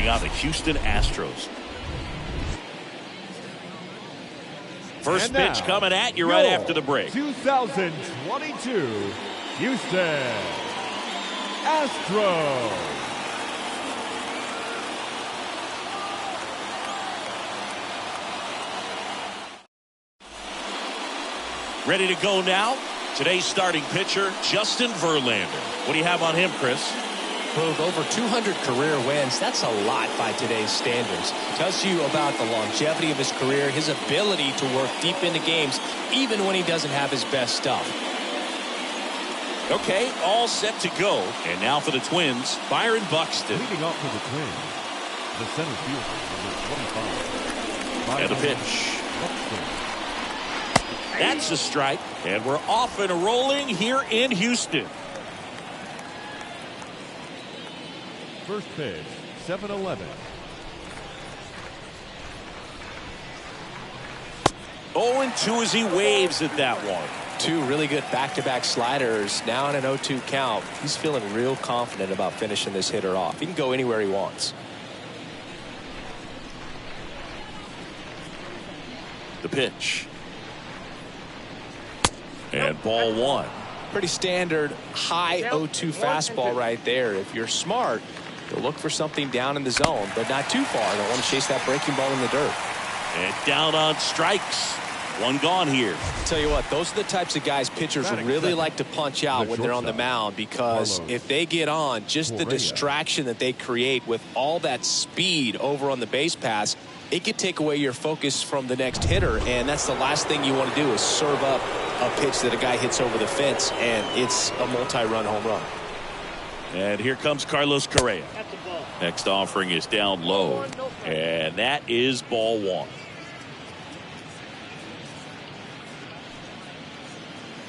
taking on the Houston Astros. First pitch coming at you right after the break. 2022 Houston Astros. Ready to go now. Today's starting pitcher, Justin Verlander. What do you have on him, Chris? Boog, over 200 career wins. That's a lot by today's standards. Tells you about the longevity of his career, his ability to work deep into games, even when he doesn't have his best stuff. Okay, all set to go. And now for the Twins, Byron Buxton. Leading off for the Twins, the center fielder, number 25. And the pitch. That's a strike. And we're off and rolling here in Houston. First pitch, 7-11. 0-2 as he waves at that one. Two really good back-to-back sliders. Now in an 0-2 count. He's feeling real confident about finishing this hitter off. He can go anywhere he wants. The pitch. And ball one. Pretty standard high 0-2 fastball right there. If you're smart, you'll look for something down in the zone, but not too far. Don't want to chase that breaking ball in the dirt. And down on strikes. One gone here. Tell you what, those are the types of guys pitchers really like to punch out when they're on the mound, because if they get on, just the distraction that they create with all that speed over on the base pass, it could take away your focus from the next hitter, and that's the last thing you want to do is serve up a pitch that a guy hits over the fence, and it's a multi-run home run. And here comes Carlos Correa. Next offering is down low, and that is ball one.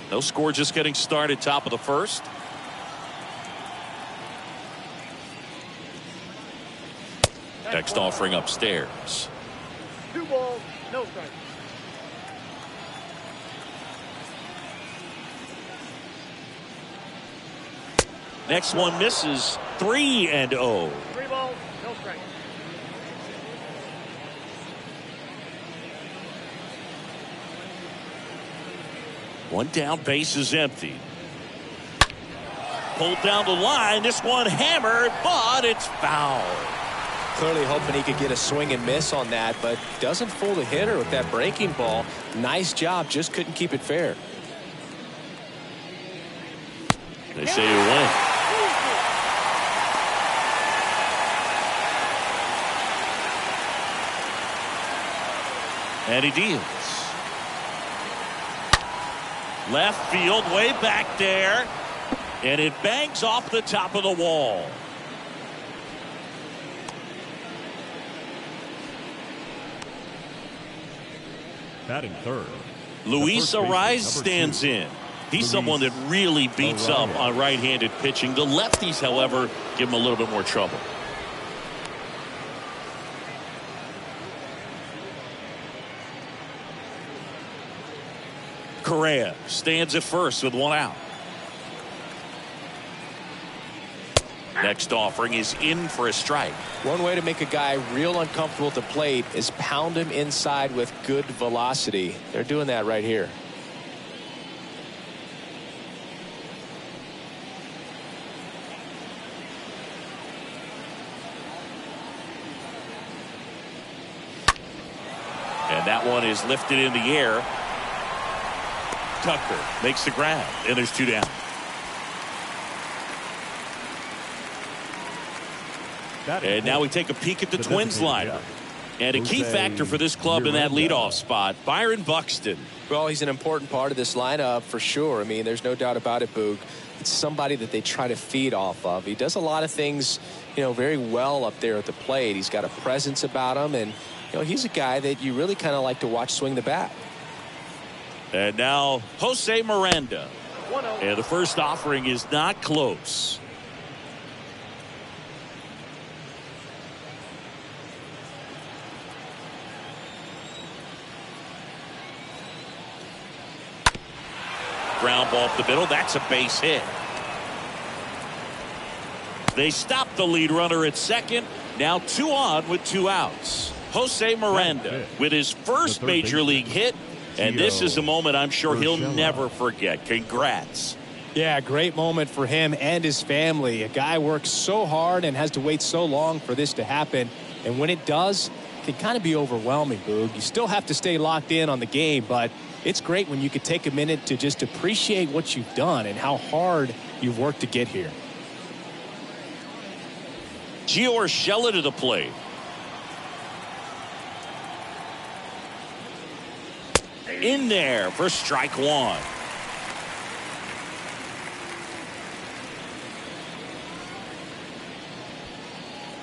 No score, just getting started, top of the first. Next offering upstairs. 2 balls, no strike. Next one misses. 3-0. 3 balls, no strike. One down, base is empty. Pulled down the line. This one hammered, but it's foul. Clearly hoping he could get a swing and miss on that, but doesn't fool the hitter with that breaking ball. Nice job, just couldn't keep it fair. They say you win. And he deals. Left field, way back there. And it bangs off the top of the wall. Batting third, Luis Ariz stands in. He's someone that really beats up on right-handed pitching. The lefties, however, give him a little bit more trouble. Correa stands at first with one out. Next offering is in for a strike. One way to make a guy real uncomfortable at the plate is pound him inside with good velocity. They're doing that right here. And that one is lifted in the air. Tucker makes the grab, and there's 2 down. And now we take a peek at the Twins lineup. And a key factor for this club in that leadoff spot, Byron Buxton. Well, he's an important part of this lineup for sure. I mean, there's no doubt about it, Boog. It's somebody that they try to feed off of. He does a lot of things, very well up there at the plate. He's got a presence about him, and, he's a guy that you really kind of like to watch swing the bat. And now Jose Miranda. And the first offering is not close. Ground ball up the middle. That's a base hit. They stop the lead runner at second, Now 2 on with 2 outs. Jose Miranda with his first major league hit. And this is a moment I'm sure he'll never forget. Congrats. Yeah, great moment for him and his family. A guy works so hard and has to wait so long for this to happen. And when it does, it can kind of be overwhelming, Boog. You still have to stay locked in on the game, but it's great when you could take a minute to just appreciate what you've done and how hard you've worked to get here. Gio Urshela to the plate. In there for strike 1.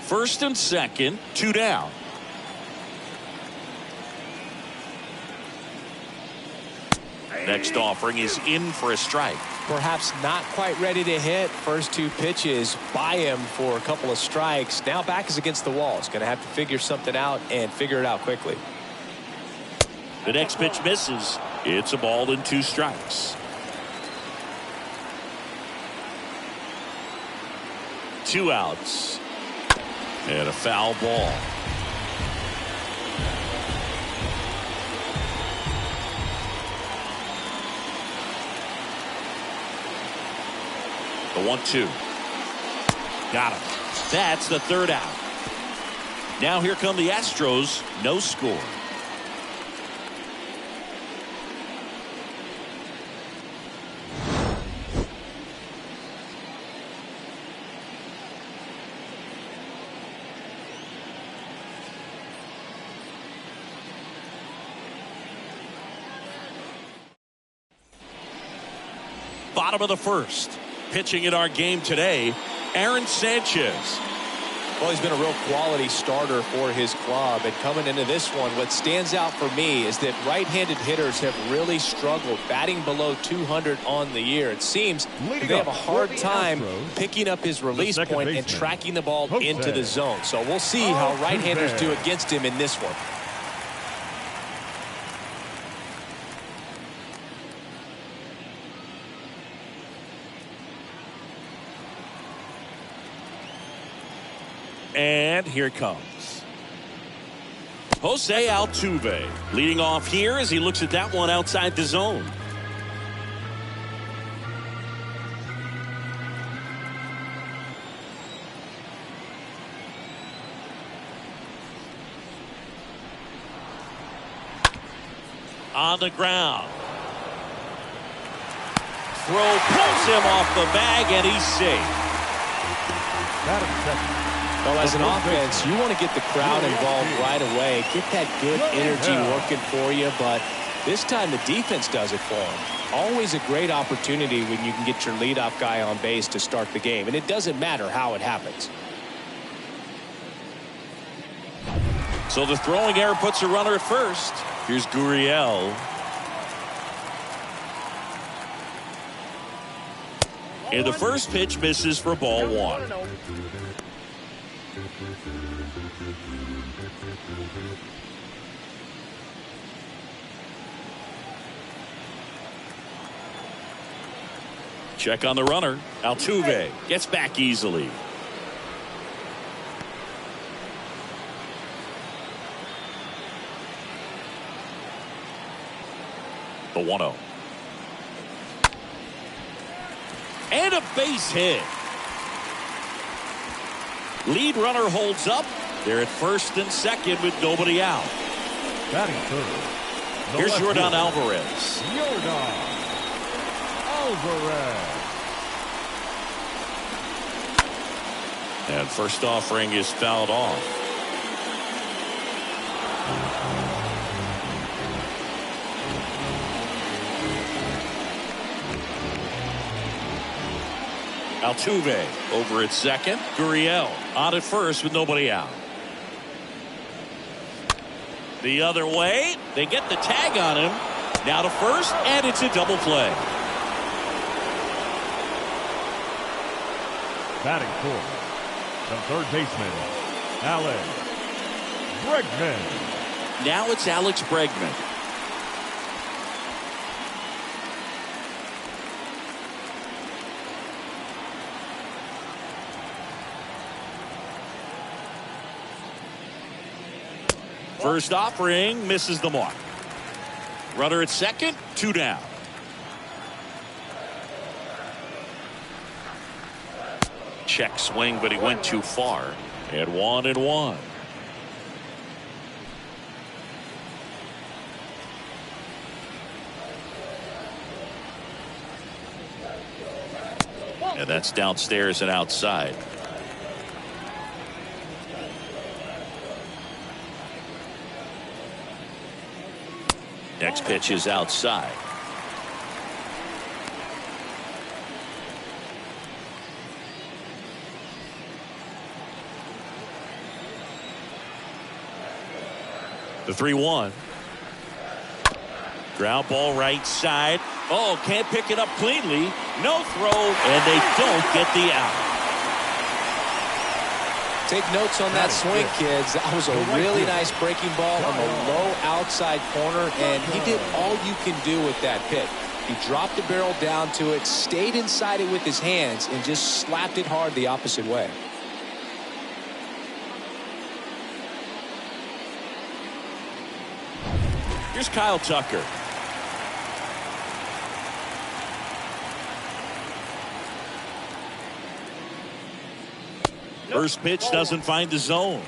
First and second, 2 down. Next offering is in for a strike. Perhaps not quite ready to hit. First 2 pitches by him for a couple of strikes. Now back is against the wall. He's going to have to figure something out and figure it out quickly. The next pitch misses. It's a ball and 2 strikes. 2 outs. And a foul ball. The 1-2. Got him. That's the 3rd out. Now here come the Astros. No score. Bottom of the 1st. Pitching in our game today, Aaron Sanchez. Well, he's been a real quality starter for his club. And coming into this one, what stands out for me is that right-handed hitters have really struggled batting below 200 on the year. It seems they have a hard time picking up his release point and tracking the ball into the zone. So we'll see how right-handers do against him in this one. And here it comes. Jose Altuve leading off here as he looks at that one outside the zone. On the ground. Throw pulls him off the bag and he's safe. Well, as an offense, you want to get the crowd involved right away. Get that good energy working for you, but this time the defense does it for them. Always a great opportunity when you can get your leadoff guy on base to start the game, and it doesn't matter how it happens. So the throwing error puts a runner at first. Here's Gurriel. And the first pitch misses for ball 1. Check on the runner. Altuve gets back easily. The 1-0. And a base hit. Lead runner holds up. They're at first and second with nobody out. Batting third. Here's Yordan Alvarez. Yordan Alvarez. And first offering is fouled off. Altuve over at second. Gurriel on at first with nobody out. The other way. They get the tag on him. Now to first, and it's a double play. Batting fourth. The third baseman, Alex Bregman. Now it's Alex Bregman. First offering misses the mark. Runner at second, 2 down. Check swing, but he went too far. And 1-1. And that's downstairs and outside. Next pitch is outside. The 3-1. Ground ball right side. Oh, can't pick it up cleanly. No throw, and they don't get the out. Take notes on that swing, kids. That was a really nice breaking ball on the low outside corner, and he did all you can do with that pitch. He dropped the barrel down to it, stayed inside it with his hands, and just slapped it hard the opposite way. Here's Kyle Tucker. First pitch doesn't find the zone.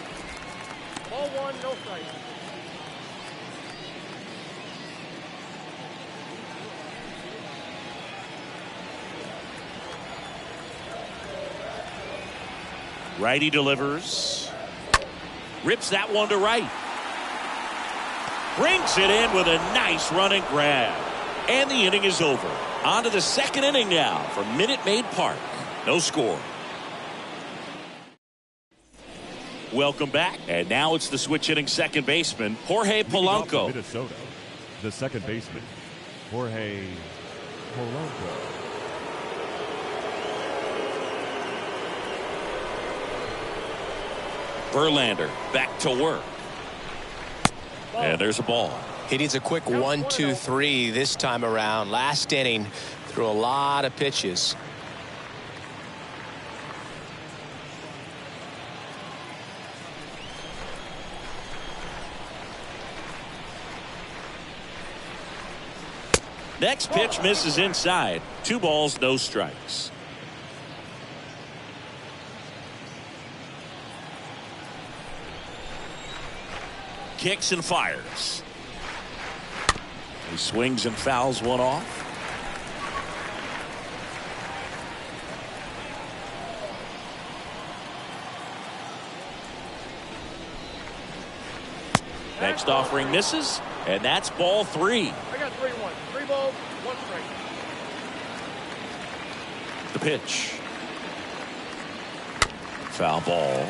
Ball 1, no strike. Righty delivers. Rips that one to right. Brings it in with a nice running grab. And the inning is over. On to the second inning now from Minute Maid Park. No score. Welcome back. And now it's the switch hitting second baseman, Jorge Polanco. Minnesota, the second baseman, Jorge Polanco. Verlander back to work. And there's a ball. He needs a quick 1-2-3 this time around. Last inning, threw a lot of pitches. Next pitch misses inside. 2 balls, no strikes. Kicks and fires. He swings and fouls one off. Next offering misses, and that's ball 3. I got 3-1. 3 balls, 1 strike. The pitch. Foul ball.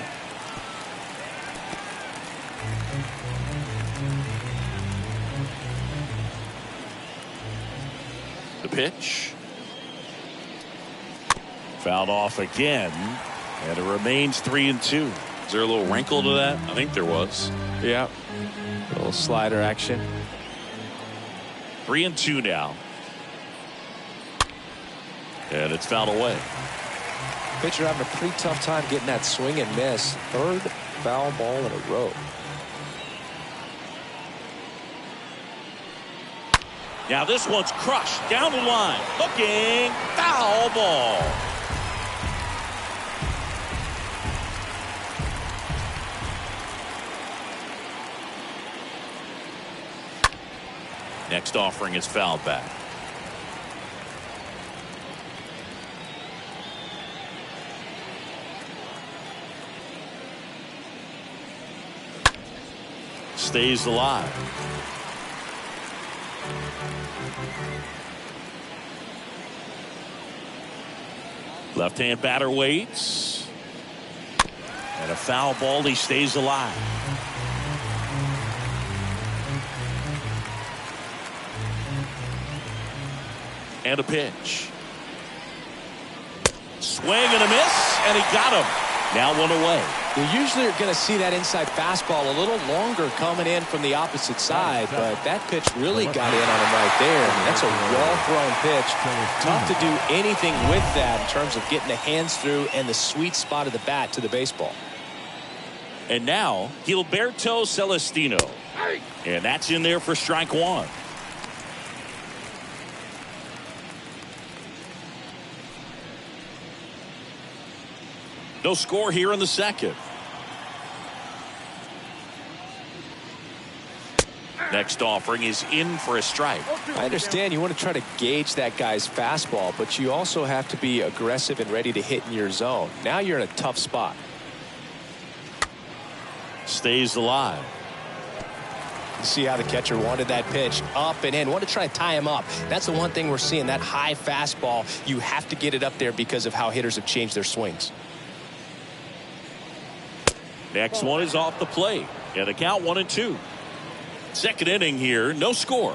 The pitch. Fouled off again, and it remains 3-2. Is there a little wrinkle to that? I think there was. Yeah. A little slider action. 3-2 now. And it's fouled away. Pitcher having a pretty tough time getting that swing and miss. 3rd foul ball in a row. Now this one's crushed down the line. Looking. Foul ball. Next offering is fouled back. Stays alive. Left-hand batter waits. And a foul ball. He stays alive. And a pitch. Swing and a miss, and he got him. Now 1 away. You usually are going to see that inside fastball a little longer coming in from the opposite side, but that pitch really got in on him right there. That's a well-thrown pitch. Tough to do anything with that in terms of getting the hands through and the sweet spot of the bat to the baseball. And now Gilberto Celestino. And that's in there for strike one. No score here in the second. Next offering is in for a strike. I understand you want to try to gauge that guy's fastball, but you also have to be aggressive and ready to hit in your zone. Now you're in a tough spot. Stays alive. You see how the catcher wanted that pitch up and in. Want to try to tie him up. That's the one thing we're seeing, that high fastball. You have to get it up there because of how hitters have changed their swings. Next one is off the plate. And a count 1-2. Second inning here, no score.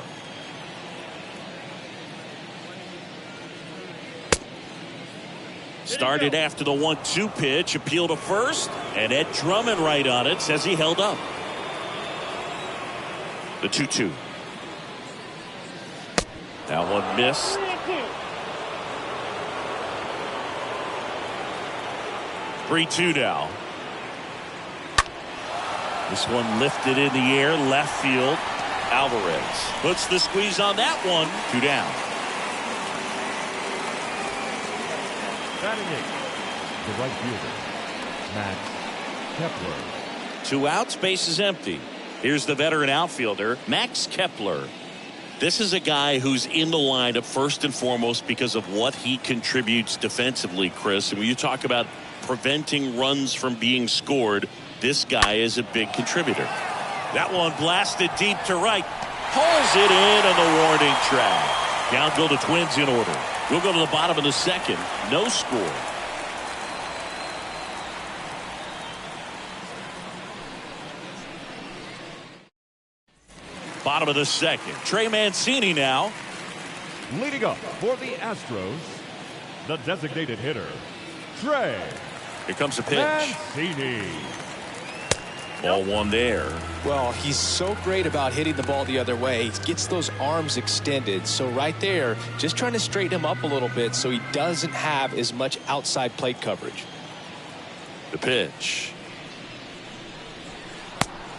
Started after the 1-2 pitch, appeal to first, and Ed Drummond right on it, says he held up. The 2-2. That one missed. Three-2 now. This one lifted in the air, left field. Alvarez puts the squeeze on that one. 2 down. Batting eighth, the right fielder, Max Kepler. 2 outs, base is empty. Here's the veteran outfielder, Max Kepler. This is a guy who's in the lineup first and foremost because of what he contributes defensively, Chris. And when you talk about preventing runs from being scored, this guy is a big contributor. That one blasted deep to right. Pulls it in on the warning track. Down go the Twins in order. We'll go to the bottom of the second. No score. Bottom of the second. Trey Mancini now. Leading up for the Astros, the designated hitter, Trey. Here comes a pitch. Mancini. Ball one there. Well, he's so great about hitting the ball the other way. He gets those arms extended. So right there, just trying to straighten him up a little bit so he doesn't have as much outside plate coverage. The pitch.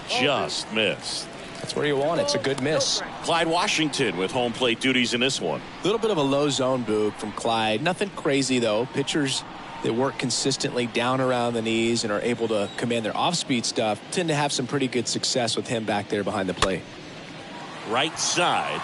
Just missed. That's where you want it. It's a good miss. Clyde Washington with home plate duties in this one. A little bit of a low zone boog from Clyde. Nothing crazy, though. Pitchers that work consistently down around the knees and are able to command their off-speed stuff tend to have some pretty good success with him back there behind the plate. Right side.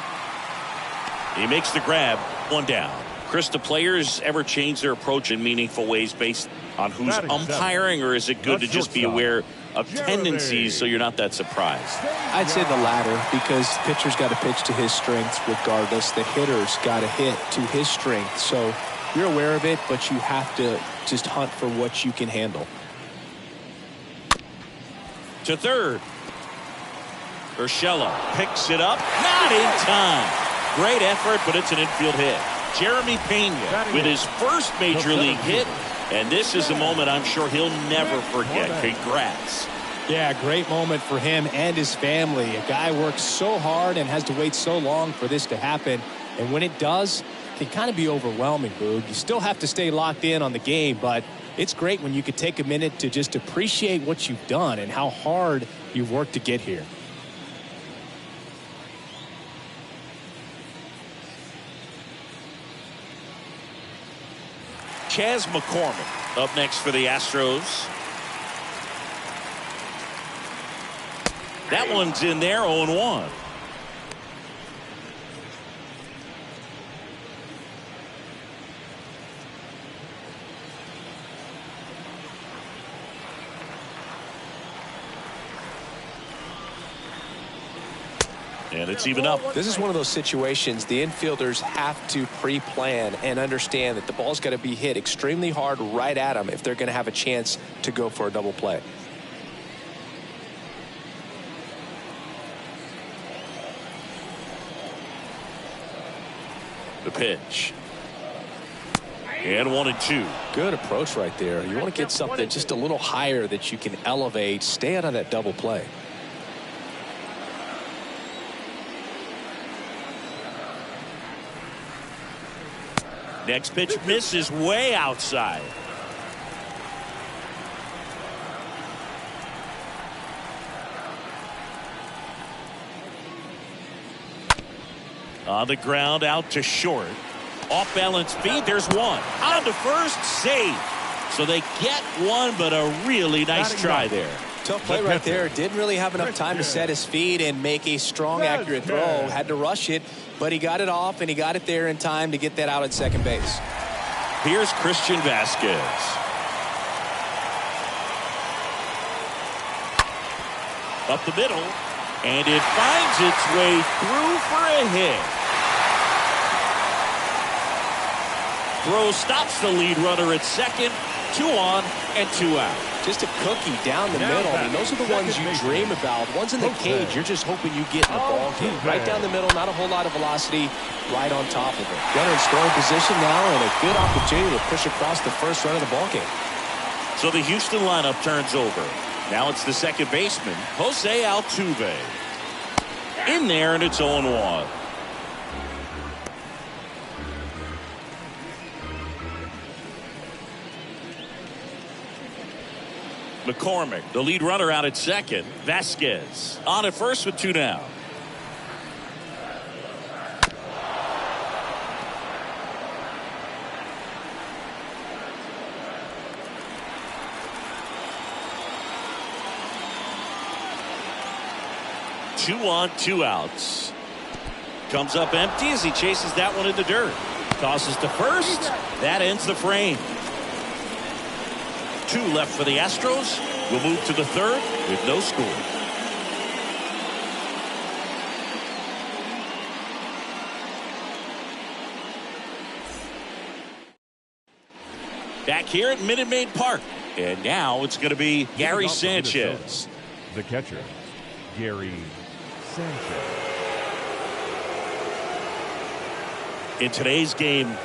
He makes the grab. 1 down. Chris, do players ever change their approach in meaningful ways based on who's umpiring, or is it good to just be aware of tendencies so you're not that surprised? I'd say the latter, because the pitcher's got to pitch to his strengths regardless. The hitter's got to hit to his strength. So you're aware of it, but you have to just hunt for what you can handle. To third. Urshela picks it up. Not in time. Great effort, but it's an infield hit. Jeremy Pena with his first major league hit. And this is a moment I'm sure he'll never forget. Congrats. Yeah, great moment for him and his family. A guy works so hard and has to wait so long for this to happen. And when it does, it can kind of be overwhelming, Boog. You still have to stay locked in on the game, but it's great when you could take a minute to just appreciate what you've done and how hard you've worked to get here. Chas McCormick up next for the Astros. That one's in there, 0-1. And it's even up. This is one of those situations the infielders have to pre-plan and understand that the ball's got to be hit extremely hard right at them if they're going to have a chance to go for a double play. The pitch. And 1-2. Good approach right there. You want to get something just a little higher that you can elevate. Stay out of that double play. Next pitch misses way outside. On the ground, out to short. Off balance feed. There's one. On to first. Save. So they get one, but a really nice try there. Tough play right there. Didn't really have enough time to set his feet and make a strong, accurate throw. Had to rush it, but he got it off, and he got it there in time to get that out at second base. Here's Christian Vasquez. Up the middle, and it finds its way through for a hit. Throw stops the lead runner at second. 2 on and 2 out. Just a cookie down the middle. I mean, those are the ones you dream about. Ones in the cage, you're just hoping you get in the ball game. Right down the middle, not a whole lot of velocity, right on top of it. Runner in scoring position now, and a good opportunity to push across the first run of the ball game. So the Houston lineup turns over. Now it's the second baseman, Jose Altuve. In there, and it's 0-1. McCormick, the lead runner, out at second. Vasquez on at first with 2 down. Two on, 2 outs. Comes up empty as he chases that one in the dirt. Tosses to first. That ends the frame. 2 left for the Astros. We'll move to the third with no score. Back here at Minute Maid Park. And now it's going to be Gary Sanchez. The catcher, Gary Sanchez. In today's game,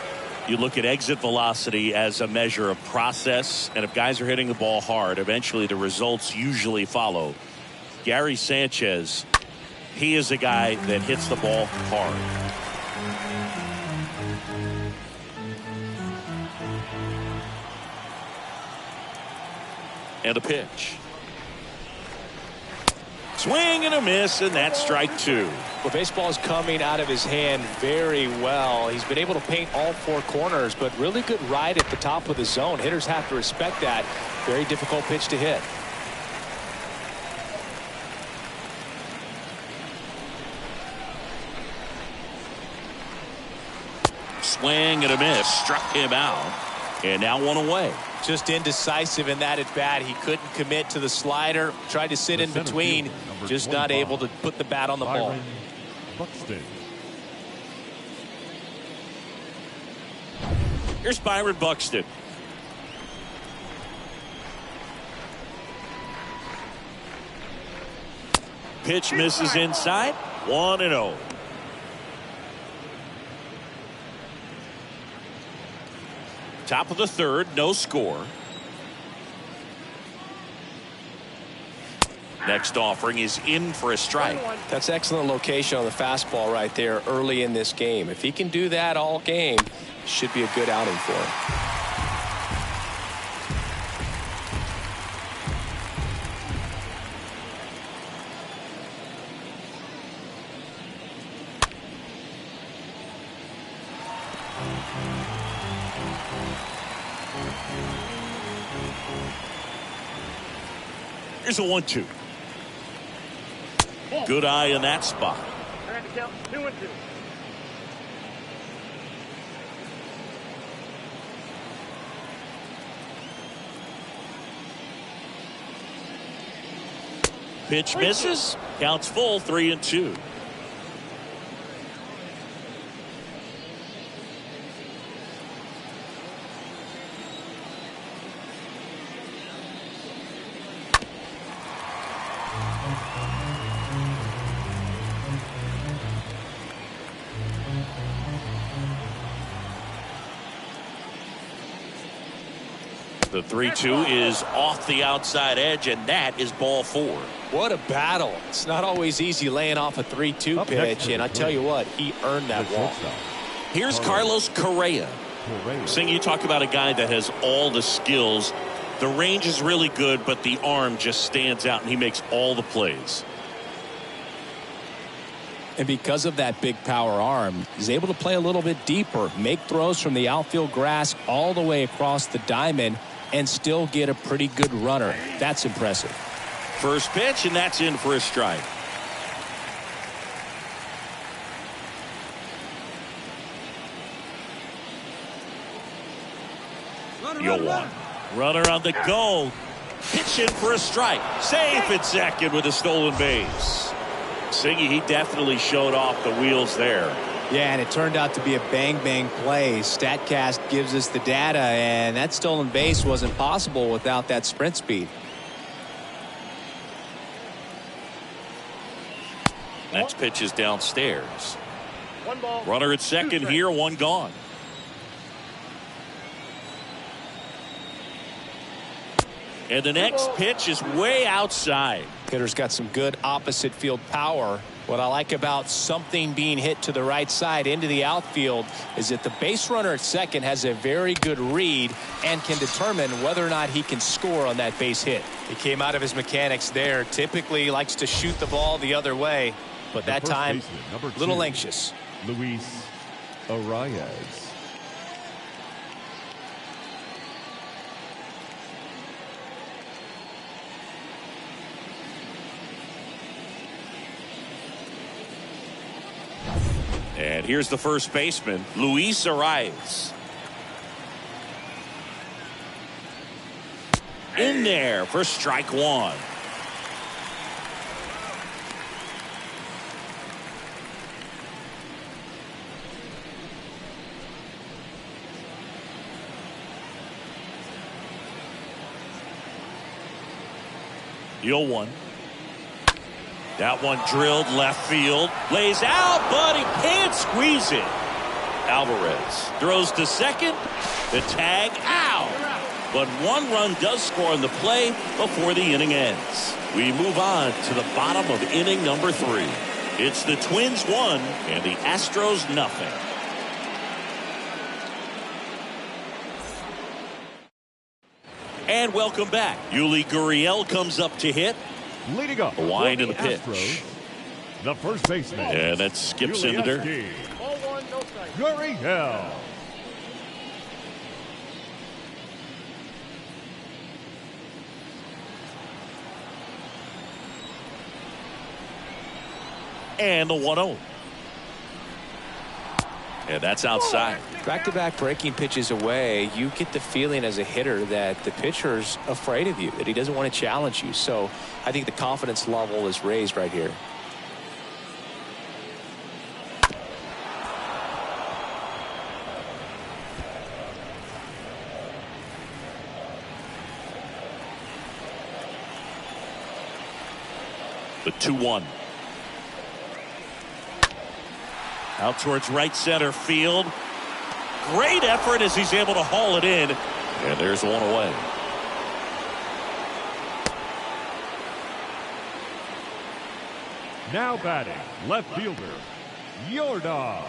you look at exit velocity as a measure of process, and if guys are hitting the ball hard, eventually the results usually follow. Gary Sanchez, he is a guy that hits the ball hard. And a pitch. Swing and a miss, and that's strike 2. Well, baseball is coming out of his hand very well. He's been able to paint all 4 corners, but really good ride at the top of the zone. Hitters have to respect that. Very difficult pitch to hit. Swing and a miss. Struck him out. And now 1 away. Just indecisive in that at bat. He couldn't commit to the slider. Tried to sit in between. Just not able to put the bat on the ball. Buxton. Here's Byron Buxton. Pitch misses inside. 1-0. Top of the third, no score. Next offering is in for a strike. That's excellent location on the fastball right there early in this game. If he can do that all game, should be a good outing for him. Here's a 1-2. Good eye in that spot. Trying to count 2-2. Pitch misses. Counts full. 3-2. The 3-2 is off the outside edge, and that is ball 4. What a battle. It's not always easy laying off a 3-2 pitch, and I tell you what, he earned that walk. Here's Carlos Correa. Sing, you talk about a guy that has all the skills. The range is really good, but the arm just stands out, and he makes all the plays. And because of that big power arm, he's able to play a little bit deeper, make throws from the outfield grass all the way across the diamond, and still get a pretty good runner. That's impressive. First pitch, and that's in for a strike. You'll want. Runner on the go. Pitch in for a strike. Safe at second with a stolen base. Singy, he definitely showed off the wheels there. Yeah, and it turned out to be a bang-bang play. StatCast gives us the data, and that stolen base wasn't possible without that sprint speed. Next pitch is downstairs. 1 ball. Runner at second here, 1 gone. And the next pitch is way outside. Hitter's got some good opposite field power. What I like about something being hit to the right side into the outfield is that the base runner at second has a very good read and can determine whether or not he can score on that base hit. He came out of his mechanics there. Typically he likes to shoot the ball the other way, but that time a little anxious. Luis Arias. And here's the first baseman, Luis Arias. In there for strike 1. You'll 1. That one drilled left field. Lays out, but he can't squeeze it. Alvarez throws to second. The tag out. But 1 run does score on the play before the inning ends. We move on to the bottom of inning number 3. It's the Twins 1 and the Astros nothing. And welcome back. Yuli Gurriel comes up to hit. Leading up, A wind for in the pitch. Astros, the first baseman. And that skips into dirt. Ball 1, no strike. Gurriel. And the 1-0. And that's outside. Back-to-back breaking pitches away, you get the feeling as a hitter that the pitcher's afraid of you, that he doesn't want to challenge you. So I think the confidence level is raised right here. The 2-1. Out towards right center field. Great effort as he's able to haul it in. And there's 1 away. Now batting, left fielder, Yordan.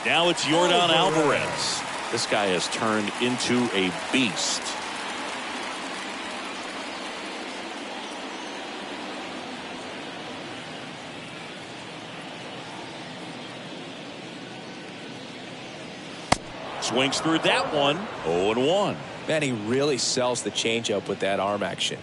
Now it's Yordan Alvarez. This guy has turned into a beast. Swings through that one. 0-1. Man, he really sells the changeup with that arm action.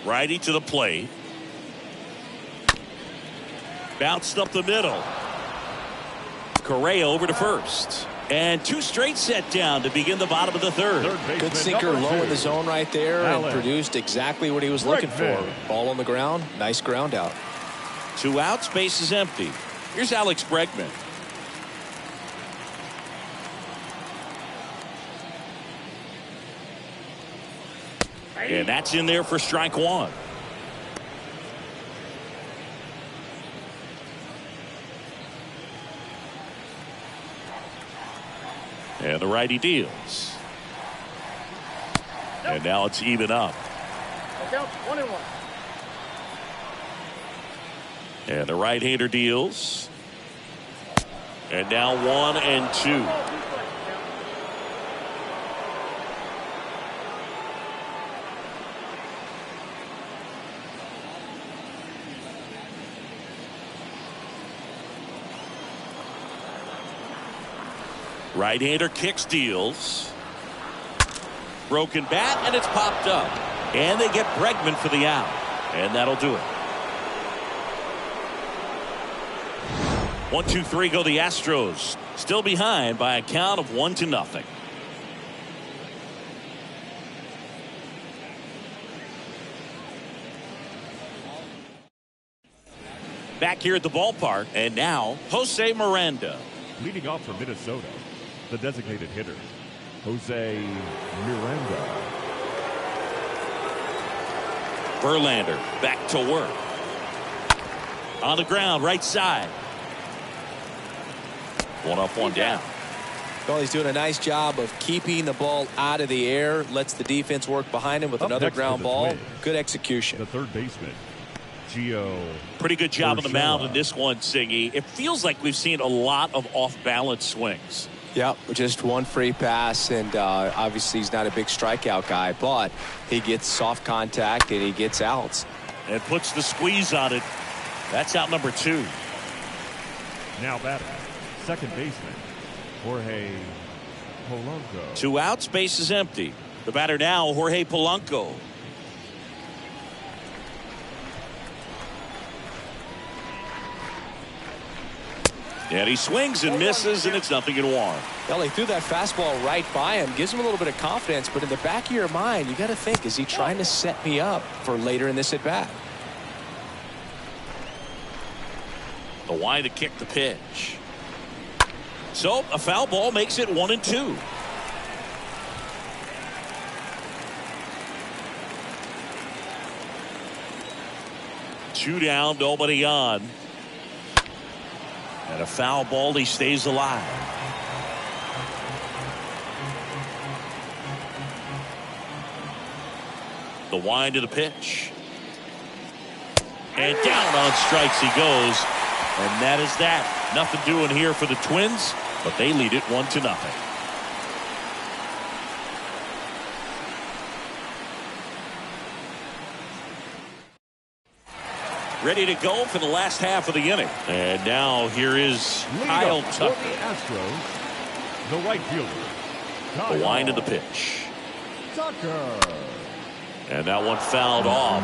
Righty to the plate. Bounced up the middle. Correa over to first. And 2 straight set down to begin the bottom of the 3rd. Good sinker low in the zone right there and produced exactly what he was looking for. Ball on the ground. Nice ground out. 2 outs, base is empty. Here's Alex Bregman. And that's in there for strike 1. And the righty deals. And now it's even up. Count 1-1. And the right-hander deals. And now 1-2. Right-hander kicks, deals. Broken bat, and it's popped up. And they get Bregman for the out. And that'll do it. 1-2-3 go the Astros. Still behind by a count of 1-0. Back here at the ballpark, and now Jose Miranda. Leading off for Minnesota, the designated hitter, Jose Miranda. Verlander back to work. On the ground, right side. One up, one down. Well, he's doing a nice job of keeping the ball out of the air. Lets the defense work behind him with another ground ball. Good execution. The third baseman, Gio. Pretty good job on the Urshela. mound in this one, Singy. It feels like we've seen a lot of off-balance swings. Yep, just one free pass, and obviously he's not a big strikeout guy, but he gets soft contact and he gets outs. And puts the squeeze on it. That's out number 2. Now batting, second baseman, Jorge Polanco. 2 outs, base is empty. The batter now, Jorge Polanco. And he swings and misses, and it's 0-1. Well, he threw that fastball right by him, gives him a little bit of confidence, but in the back of your mind, you got to think, is he trying to set me up for later in this at-bat? The wide to kick the pitch. So a foul ball makes it 1-2. Two down, nobody on. And a foul ball, he stays alive. The wind to the pitch. And down on strikes he goes. And that is that. Nothing doing here for the Twins, but they lead it 1-0. Ready to go for the last half of the inning. And now here is Kyle Tucker. For the Astros, the right fielder, The wind of the pitch. Tucker. And that one fouled off.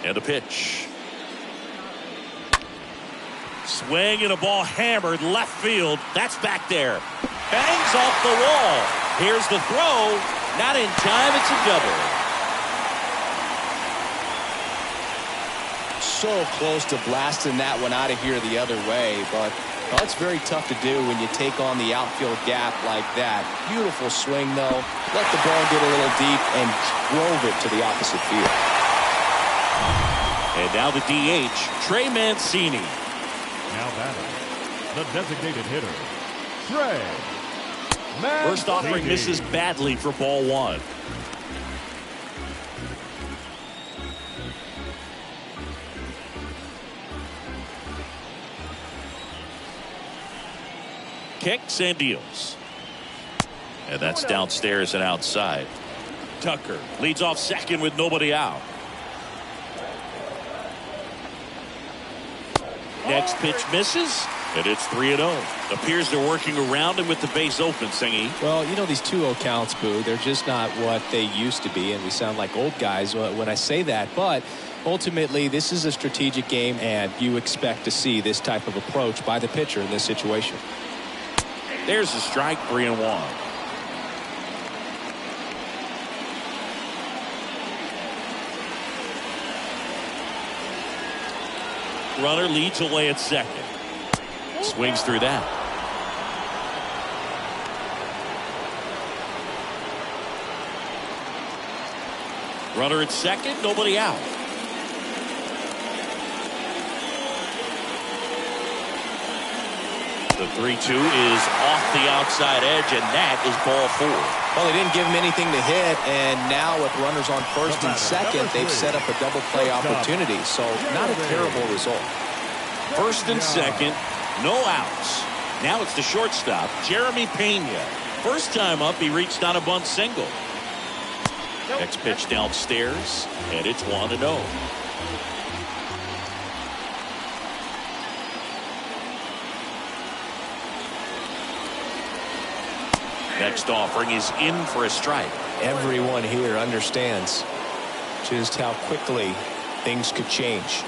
And the pitch. Swing and a ball hammered left field. That's back there. Bangs off the wall. Here's the throw. Not in time. It's a double. So close to blasting that one out of here the other way, but well, it's very tough to do when you take on the outfield gap like that. Beautiful swing, though. Let the ball get a little deep and drove it to the opposite field. And now the DH, Trey Mancini. Now batting, the designated hitter, Trey Mancini. First offering misses badly for ball 1. Kicks and deals. And that's downstairs and outside. Tucker leads off second with nobody out. Next pitch misses, and it's 3-0. Appears they're working around him with the base open, Singy. Well, you know, these 2-0 counts, Boo, they're just not what they used to be, and we sound like old guys when I say that. But ultimately, this is a strategic game, and you expect to see this type of approach by the pitcher in this situation. There's the strike, 3-1. Runner leads away at second. Swings through that. Runner at second, nobody out. The 3-2 is off the outside edge, and that is ball 4. Well, they didn't give him anything to hit, and now with runners on first and second, they've set up a double play opportunity. So not a terrible result. First and second, no outs. Now it's the shortstop, Jeremy Pena. First time up, he reached on a bunt single. Next pitch downstairs, and it's 1-0. Next offering is in for a strike. Everyone here understands just how quickly things could change.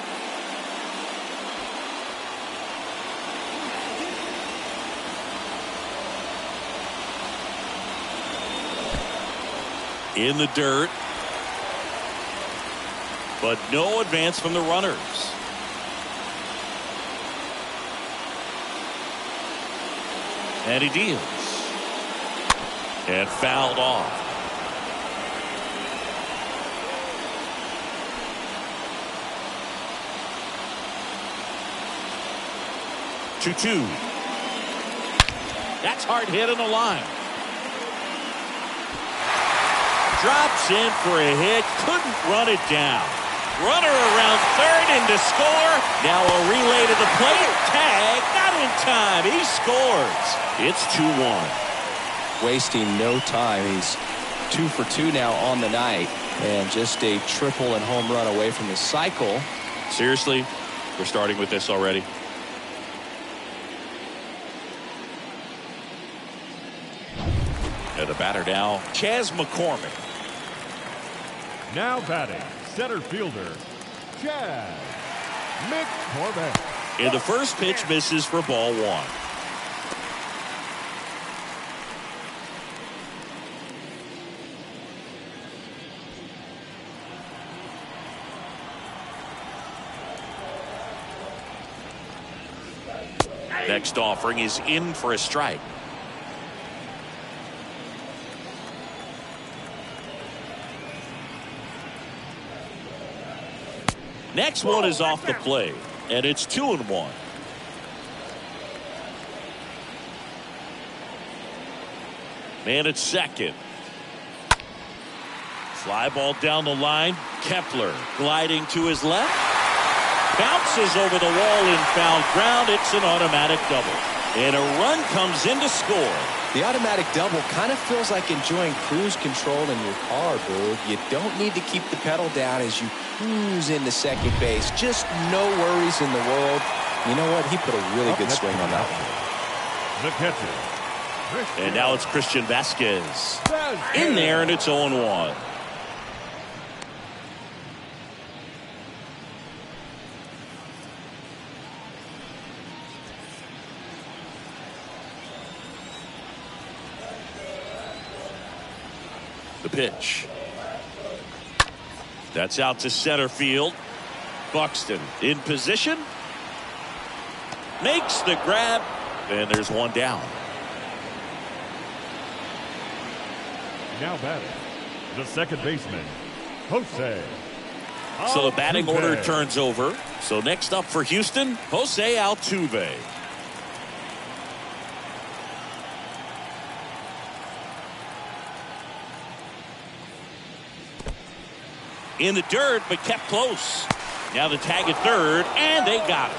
In the dirt, but no advance from the runners. And he deals. And fouled off. Two. That's hard hit on the line. Drops in for a hit. Couldn't run it down. Runner around third and to score. Now a relay to the plate. Tag. Not in time. He scores. It's 2-1. Wasting no time. He's 2 for 2 now on the night, and just a triple and home run away from the cycle. Seriously, we're starting with this already. And the batter now, Chas McCormick. Now batting, center fielder, Chas McCormick. And the first pitch misses for ball 1. Next offering is in for a strike. Next one is off the plate, and it's 2-1. Man at second. Fly ball down the line. Kepler gliding to his left. Bounces over the wall in foul ground. It's an automatic double. And a run comes in to score. The automatic double kind of feels like enjoying cruise control in your car, Boog. You don't need to keep the pedal down as you cruise into second base. Just no worries in the world. You know what? He put a really good swing on that one. The catcher. And now it's Christian Vasquez. In there, and it's 0-1. The pitch. That's out to center field. Buxton in position. Makes the grab. And there's one down. Now batting, the second baseman, Jose. So the batting Altuve. order turns over. So next up for Houston, Jose Altuve. In the dirt, but kept close. Now the tag at third, and they got it.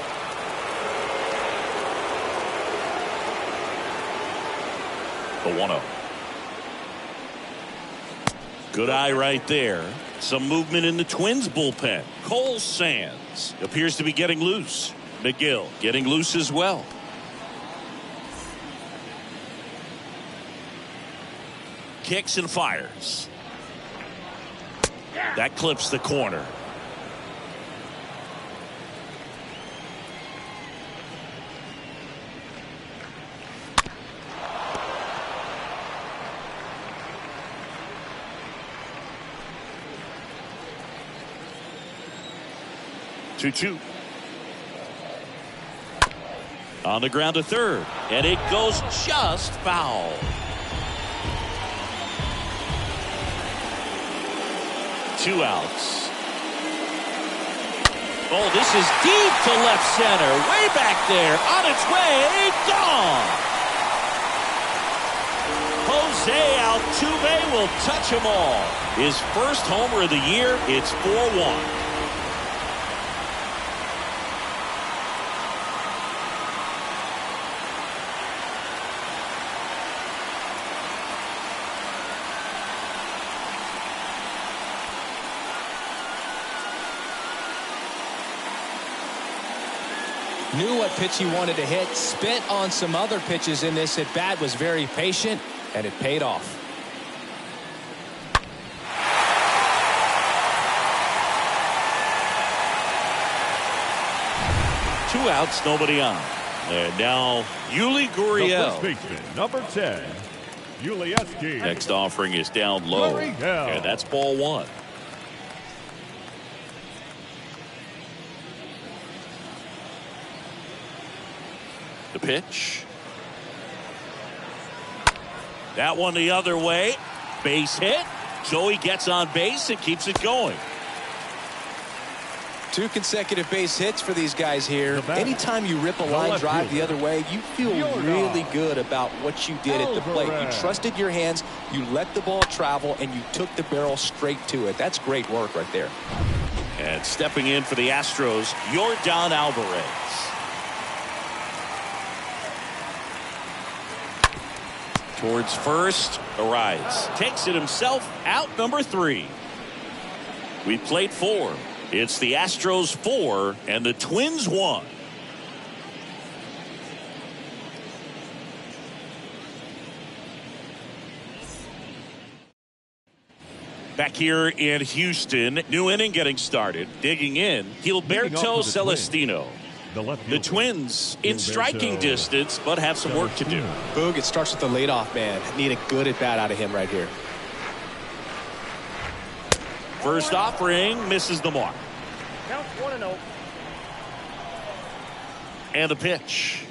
The 1-0. Good eye right there. Some movement in the Twins bullpen. Cole Sands appears to be getting loose. McGill getting loose as well. Kicks and fires. That clips the corner. Two. On the ground to third, and it goes just foul. Two outs. Oh, this is deep to left center. Way back there. On its way. Gone. Jose Altuve will touch them all. His first homer of the year. It's 4-1. Knew what pitch he wanted to hit, spent on some other pitches in this at bat, was very patient, and it paid off. Two outs, nobody on. And now Yuli Gurriel. The first baseman, number 10, Yuli. Next offering is down low. And that's ball one. The pitch. That one the other way. Base hit. Joey gets on base and keeps it going. 2 consecutive base hits for these guys here. Anytime you rip a line drive the other way, you feel really good about what you did at the plate. You trusted your hands, you let the ball travel, and you took the barrel straight to it. That's great work right there. And stepping in for the Astros, Yordan Alvarez. Towards first, Ariz takes it himself, out number 3. We played 4. It's the Astros 4 and the Twins 1. Back here in Houston, new inning getting started. Digging in, Gilberto Celestino. The Twins in striking distance, but have some work to do. Boog, it starts with the leadoff man. Need a good at bat out of him right here. First offering misses the mark. Count 1-0. And the pitch.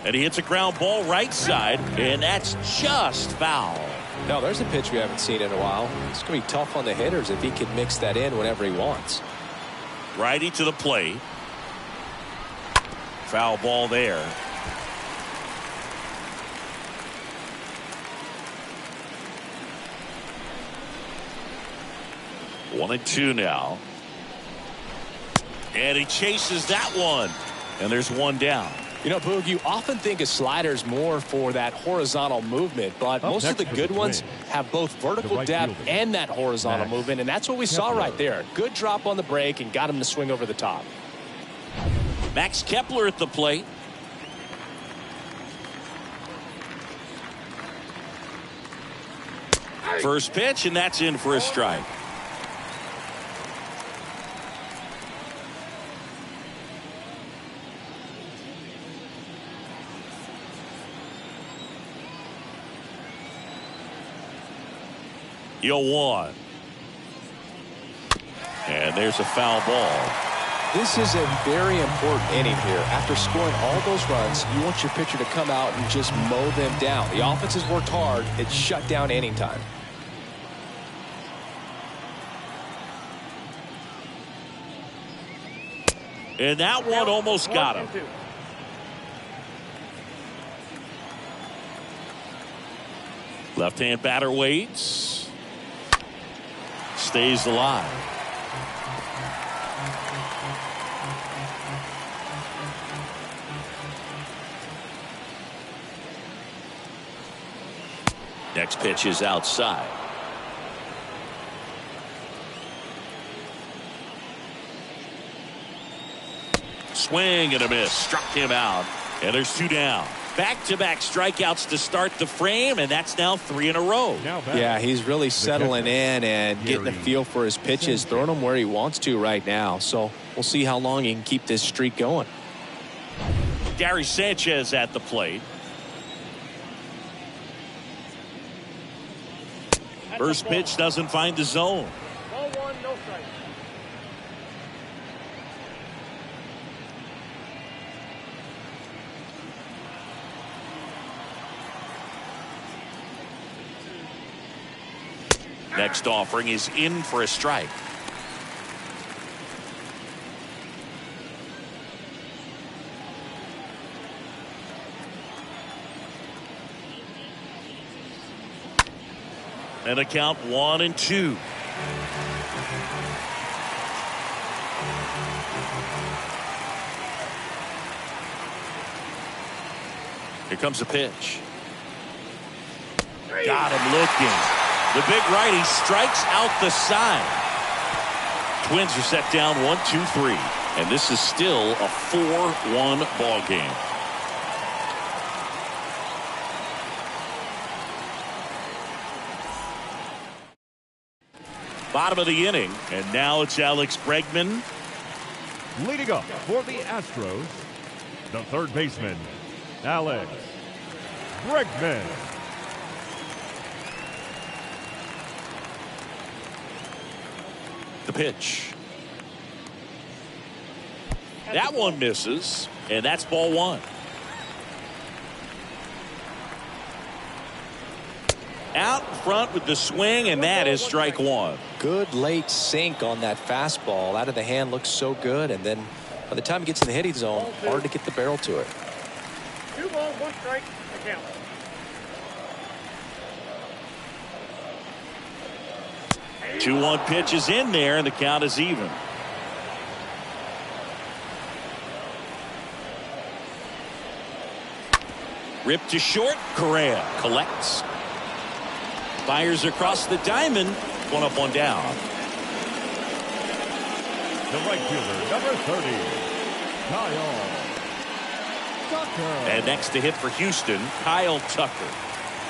And he hits a ground ball right side, and that's just foul. No, there's a pitch we haven't seen in a while. It's going to be tough on the hitters if he can mix that in whenever he wants. Righty to the plate. Foul ball there. One and two now. And he chases that one. And there's one down. You know, Boog, you often think a slider's more for that horizontal movement, but most of the good ones have both vertical depth and that horizontal movement, and that's what we saw right there. Good drop on the break and got him to swing over the top. Max Kepler at the plate. First pitch, and that's in for a strike. one. And there's a foul ball. This is a very important inning here. After scoring all those runs, you want your pitcher to come out and just mow them down. The offense has worked hard. It's shut down inning time. And that one almost got him. Left-hand batter waits. Stays alive. Next pitch is outside. Swing and a miss. Struck him out. And there's 2 down. Back-to-back strikeouts to start the frame, and that's now 3 in a row. Yeah, he's really settling in and getting a feel for his pitches, throwing them where he wants to right now. So we'll see how long he can keep this streak going. Gary Sanchez at the plate. First pitch doesn't find the zone. Ball 1, no strike. Next offering is in for a strike. And a count 1-2. Here comes the pitch. Got him looking. The big righty strikes out the side. Twins are set down 1-2-3. And this is still a 4-1 ball game. Bottom of the inning. And now it's Alex Bregman. Leading up for the Astros, the third baseman, Alex Bregman. The pitch. That one misses, and that's ball one. Out front with the swing, and that is strike one. Good late sink on that fastball. Out of the hand looks so good, and then by the time it gets in the hitting zone, hard to get the barrel to it. 2 balls, 1 strike, the count. Two 2-1 pitch is in there, and the count is even. Ripped to short. Correa collects. Fires across the diamond. 1 up, 1 down. The right fielder, number 30, Kyle Tucker. And next to hit for Houston, Kyle Tucker.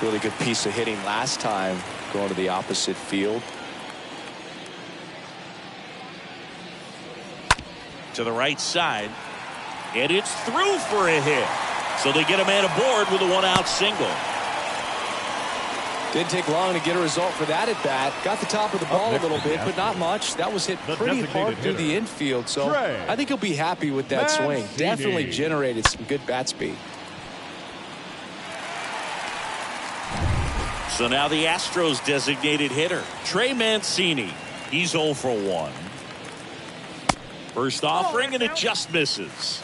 Really good piece of hitting last time, going to the opposite field. To the right side, and it's through for a hit. So they get a man aboard with a 1-out single. Didn't take long to get a result for that at bat. Got the top of the ball a little bit, but not much. That was hit pretty hard through the infield, so I think he'll be happy with that swing. Definitely generated some good bat speed. So now the Astros designated hitter, Trey Mancini. He's 0 for 1. First offering, and it just misses.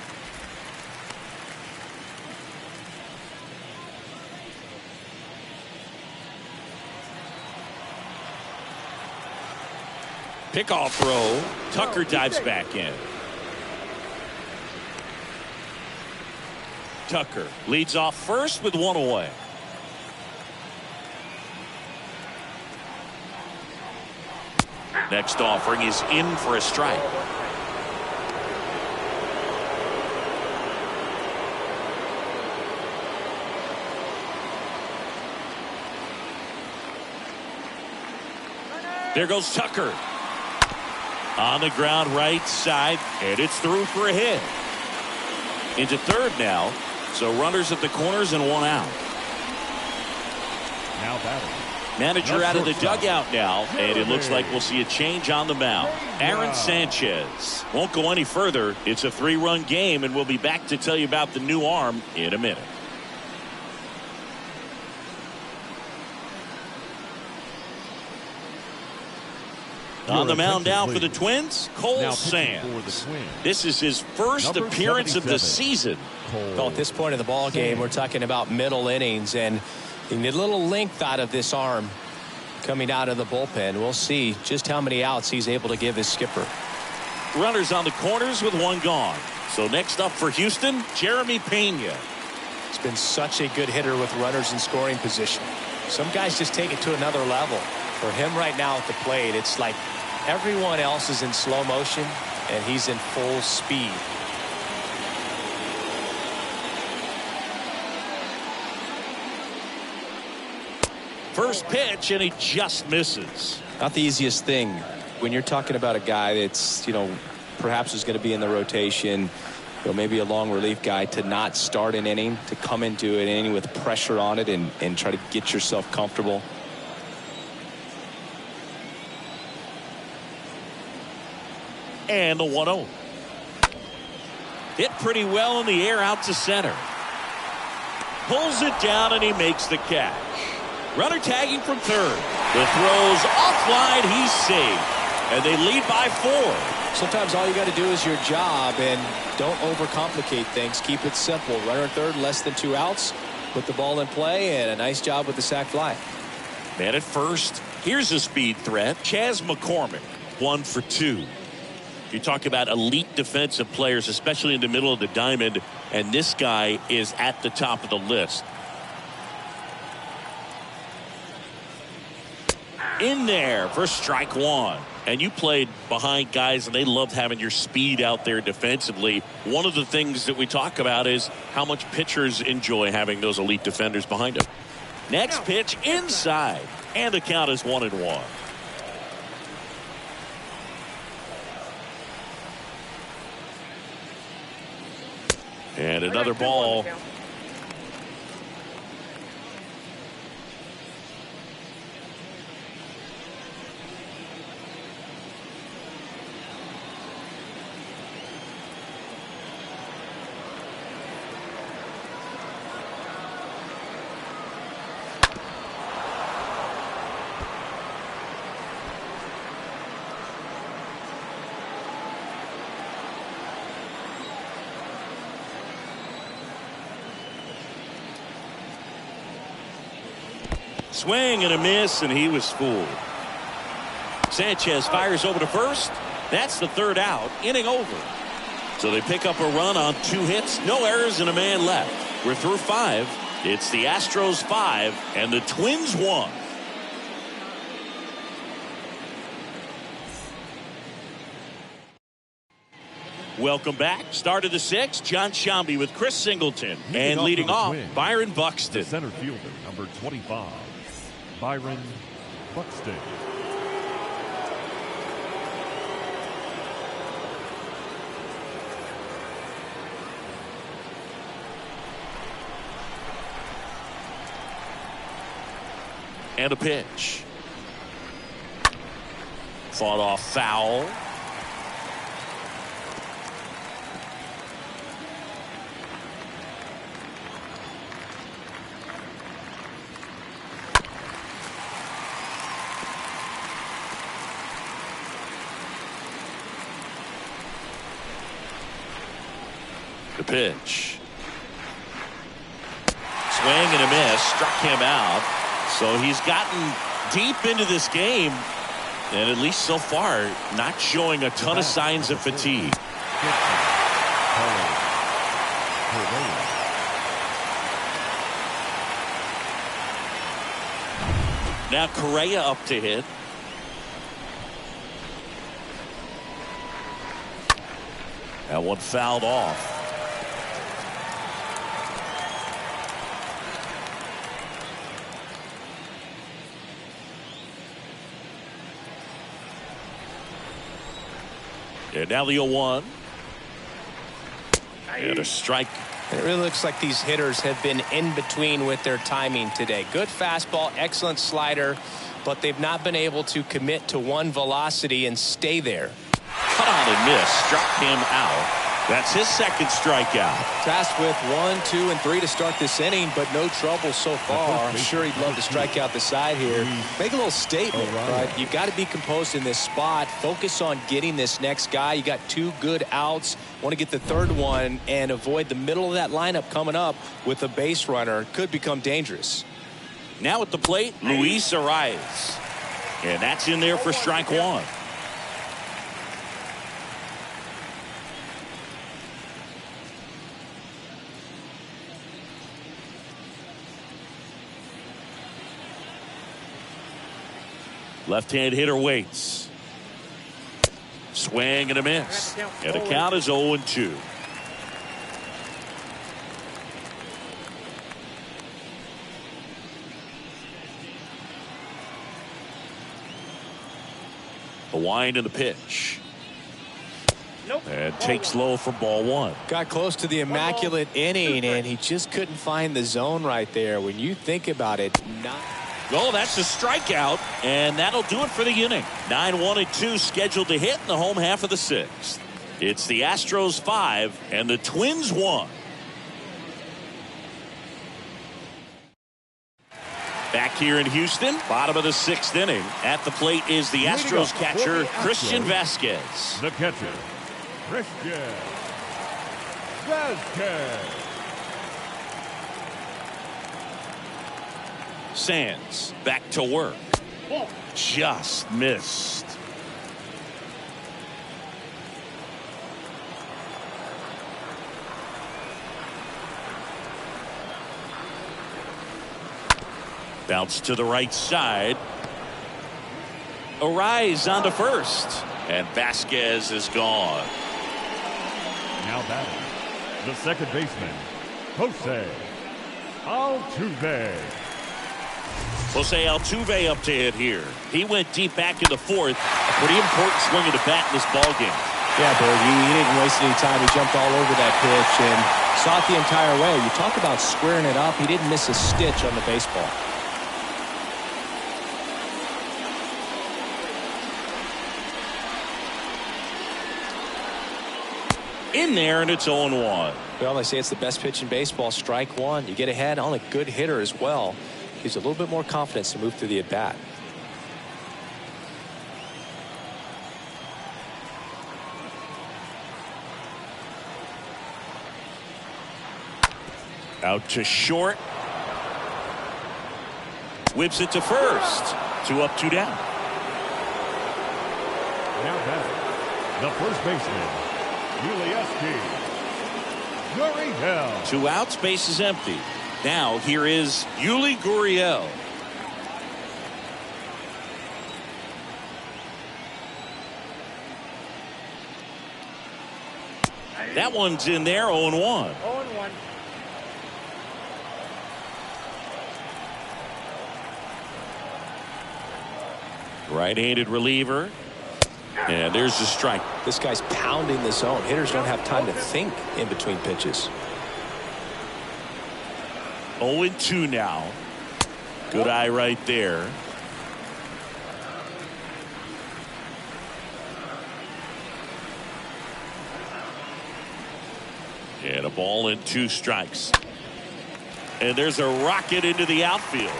Pickoff throw. Tucker dives back in. Tucker leads off first with 1 away. Next offering is in for a strike. There goes Tucker. On the ground right side, and it's through for a hit. Into third now, so runners at the corners and 1 out. Now batting. Manager out of the dugout now, and it looks like we'll see a change on the mound. Aaron Sanchez won't go any further. It's a 3-run game, and we'll be back to tell you about the new arm in a minute. On the mound now for the Twins, Cole Sands. This is his first appearance of the season. Well, at this point in the ball game, we're talking about middle innings, and you need a little length out of this arm coming out of the bullpen. We'll see just how many outs he's able to give his skipper. Runners on the corners with 1 gone. So next up for Houston, Jeremy Pena. He's been such a good hitter with runners in scoring position. Some guys just take it to another level. For him right now at the plate, it's like everyone else is in slow motion and he's in full speed. First pitch, and he just misses. Not the easiest thing when you're talking about a guy that's, perhaps is going to be in the rotation, maybe a long relief guy, to not start an inning, to come into an inning with pressure on it and try to get yourself comfortable. And the 1-0. Hit pretty well in the air out to center. Pulls it down, and he makes the catch. Runner tagging from third. The throw's offline. He's safe. And they lead by 4. Sometimes all you got to do is your job, and don't overcomplicate things. Keep it simple. Runner at third, less than 2 outs. Put the ball in play, and a nice job with the sac fly. Man at first. Here's a speed threat. Chas McCormick, 1 for 2. You talk about elite defensive players, especially in the middle of the diamond, and this guy is at the top of the list. In there for strike one. And you played behind guys, and they loved having your speed out there defensively. One of the things that we talk about is how much pitchers enjoy having those elite defenders behind them. Next pitch inside, and the count is 1-1. And another ball. Swing and a miss, and he was fooled. Sanchez fires over to first. That's the third out. Inning over. So they pick up a run on 2 hits, no errors, and a man left. We're through 5. It's the Astros 5 and the Twins 1. Welcome back. Start of the 6th. John Shambi with Chris Singleton. And leading off, Byron Buxton. The center fielder, number 25, Byron Buxton. And a pitch. Fought off foul. The pitch. Swing and a miss. Struck him out. So he's gotten deep into this game, and at least so far, not showing a ton of signs of fatigue. Now Correa up to hit. That one fouled off. And now the 0-1. And a strike. It really looks like these hitters have been in between with their timing today. Good fastball, excellent slider, but they've not been able to commit to one velocity and stay there. Cut on and miss. Struck him out. That's his second strikeout. Tasked with 1, 2, and 3 to start this inning, but no trouble so far. I'm sure he'd love to strike out the side here. Make a little statement, but you've got to be composed in this spot. Focus on getting this next guy. You got 2 good outs. Want to get the third one and avoid the middle of that lineup coming up with a base runner. Could become dangerous. Now at the plate, Luis Arias. And that's in there for strike 1. Left-hand hitter waits. Swing and a miss. And the count is 0-2. The wind and the pitch. And takes low for ball 1. Got close to the immaculate inning, and he just couldn't find the zone right there. When you think about it, Oh, that's a strikeout, and that'll do it for the inning. 9-1-2 scheduled to hit in the home half of the 6th. It's the Astros 5 and the Twins 1. Back here in Houston, bottom of the 6th inning. At the plate is the Astros catcher, Christian Vasquez. The catcher, Christian Vasquez. Sands back to work. Just missed. Bounce to the right side. Arise on to first. And Vasquez is gone. Now batting, the second baseman, Jose Altuve. Jose Altuve up to hit here. He went deep back in the fourth. A pretty important swing of the bat in this ball game. Yeah, Bird, he didn't waste any time. He jumped all over that pitch and saw it the entire way. You talk about squaring it up. He didn't miss a stitch on the baseball. In there, and it's 0-1. Well, they say it's the best pitch in baseball. Strike one. You get ahead on a good hitter as well. Gives a little bit more confidence to move through the at-bat. Out to short. Whips it to first. 2 up, 2 down. Now batting, the first baseman, Gurriel. 2 outs, base is empty. Now here is Yuli Gurriel. That one's in there, 0-1. 0-1. Right-handed reliever. And there's the strike. This guy's pounding the zone. Hitters don't have time to think in between pitches. 0-2 now. Good eye right there. And a ball and 2 strikes. And there's a rocket into the outfield.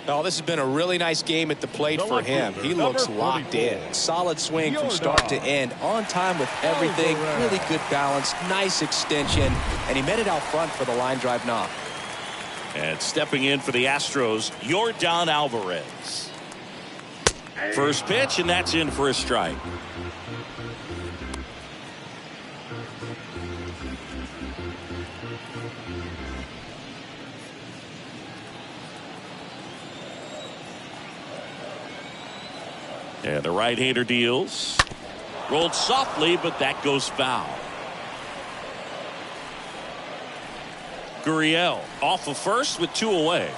Oh, this has been a really nice game at the plate for him. He looks locked in. Solid swing from start to end. On time with everything. Really good balance. Nice extension. And he met it out front for the line drive knock. And stepping in for the Astros, Yordan Alvarez. First pitch, and that's in for a strike. And the right-hander deals. Rolled softly, but that goes foul. Gurriel off of first with 2 away.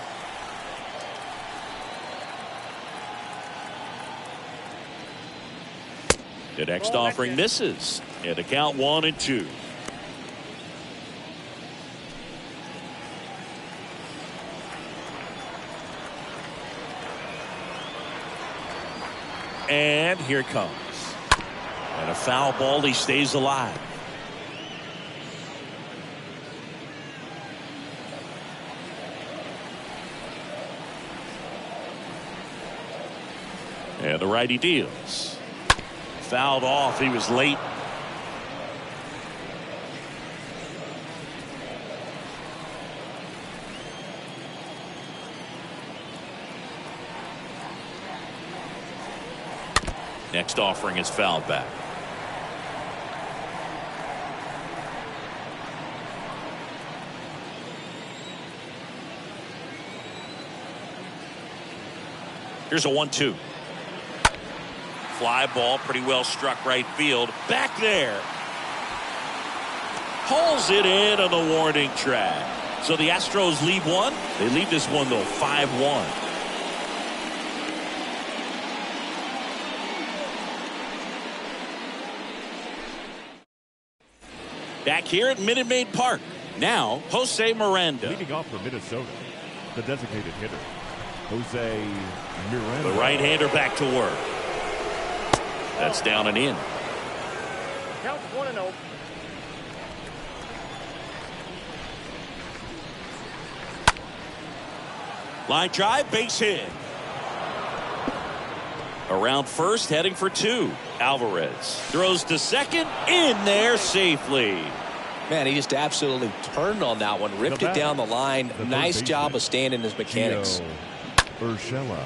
The next offering misses. And the count 1-2. And here it comes. And a foul ball. He stays alive. And the righty deals. Fouled off. He was late. Next offering is fouled back. Here's a 1-2. Fly ball, pretty well struck right field. Back there. Pulls it in on the warning track. So the Astros lead one. They lead this one, though, 5-1. Back here at Minute Maid Park. Now, Jose Miranda. Leading off for Minnesota, the designated hitter, Jose Miranda. The right-hander back to work. That's down and in. Count's 1-0. Line drive, base hit. Around first, heading for 2. Alvarez throws to second, in there safely. Man, he just absolutely turned on that one, ripped it down the line. Nice job of staying in his mechanics. Urshela.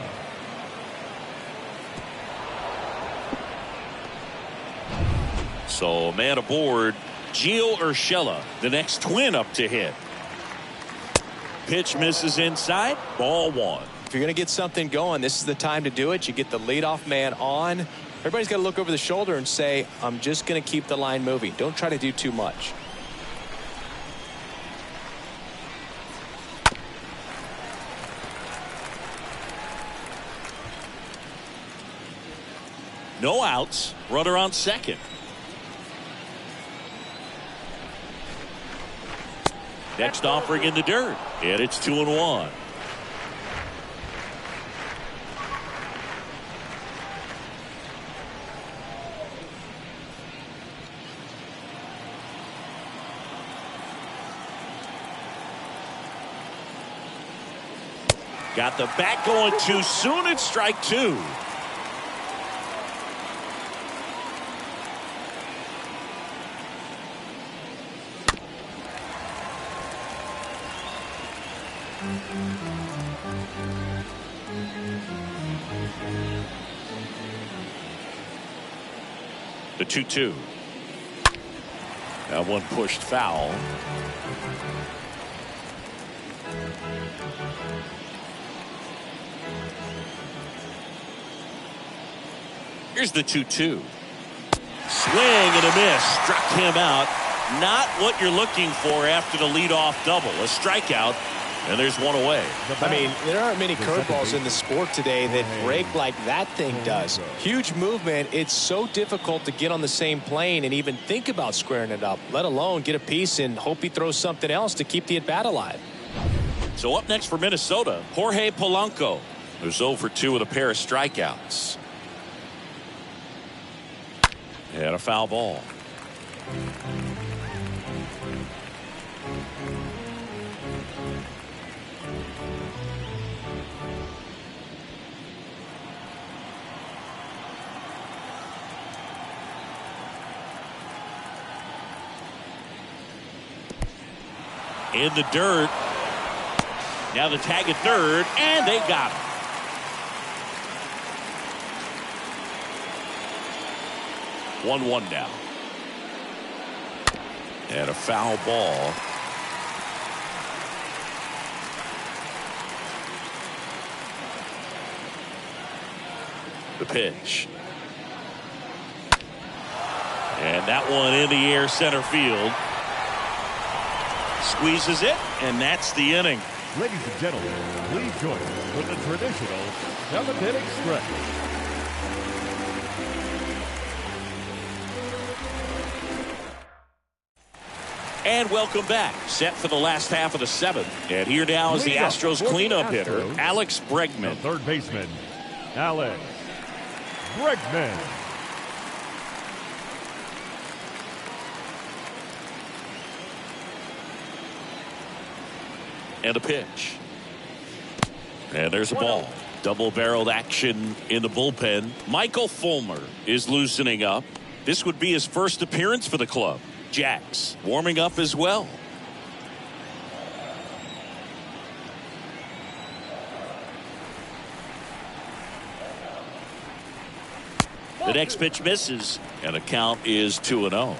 So man aboard, Gio Urshela, the next Twin up to hit. Pitch misses inside, ball one. If you're going to get something going, this is the time to do it. You get the leadoff man on. Everybody's got to look over the shoulder and say, I'm just going to keep the line moving. Don't try to do too much. No outs, runner on second. Next offering in the dirt, and it's 2-1. Got the bat going too soon. It's strike two. The 2-2. That one pushed foul. Here's the 2-2. Swing and a miss. Struck him out. Not what you're looking for after the leadoff double. A strikeout, and there's one away. I mean, there aren't many curveballs in the sport today that break like that thing does. Huge movement. It's so difficult to get on the same plane and even think about squaring it up, let alone get a piece and hope he throws something else to keep the at-bat alive. So up next for Minnesota, Jorge Polanco, who's 0 for 2 with a pair of strikeouts. And a foul ball. In the dirt. Now the tag at third, and they got him. One now. And a foul ball. The pitch. And that one in the air center field. Squeezes it, and that's the inning. Ladies and gentlemen, please join us with the traditional 7-inning stretch. And welcome back. Set for the last half of the seventh. And here now is the Astros cleanup hitter, Alex Bregman. The third baseman, Alex Bregman. And a pitch. And there's a ball. Double-barreled action in the bullpen. Michael Fulmer is loosening up. This would be his first appearance for the club. Jax warming up as well. The next pitch misses, and the count is 2-0.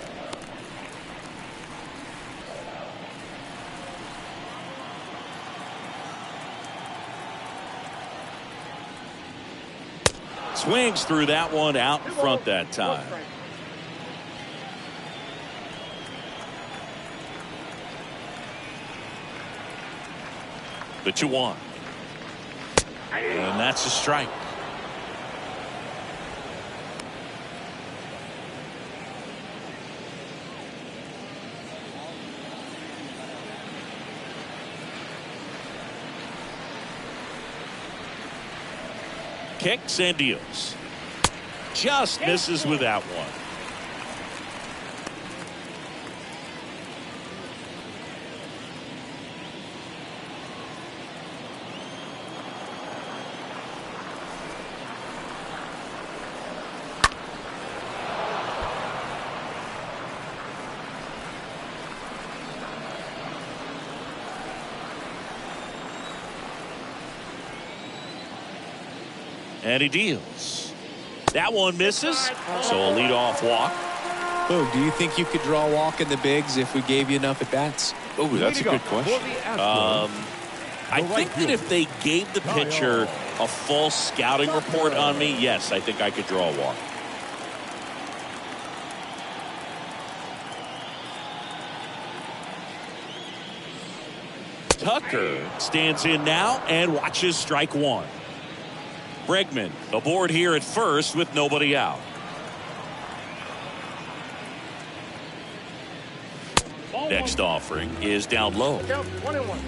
Swings through that one out in front that time. The 2-1. And that's a strike. Kicks and deals. Just misses with that one. And he deals. That one misses. So a leadoff walk. Oh, do you think you could draw a walk in the bigs if we gave you enough at bats? Oh, that's a good question. I think that if they gave the pitcher a full scouting report on me, yes, I think I could draw a walk. Tucker stands in now and watches strike one. Bregman aboard here at first with nobody out. Next offering is down low. Count 1-1.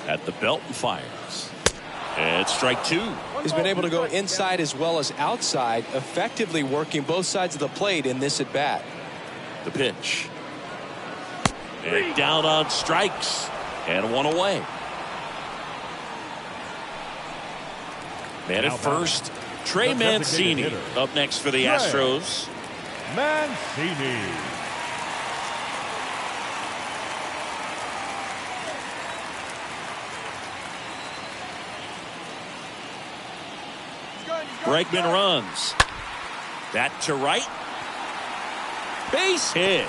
At the belt and fires. And strike two. He's been able to go inside as well as outside, effectively working both sides of the plate in this at bat. The pitch. And down on strikes. And one away. Man at first, Trey Mancini up next for the Astros. Mancini. Bregman runs. That to right. Base hit.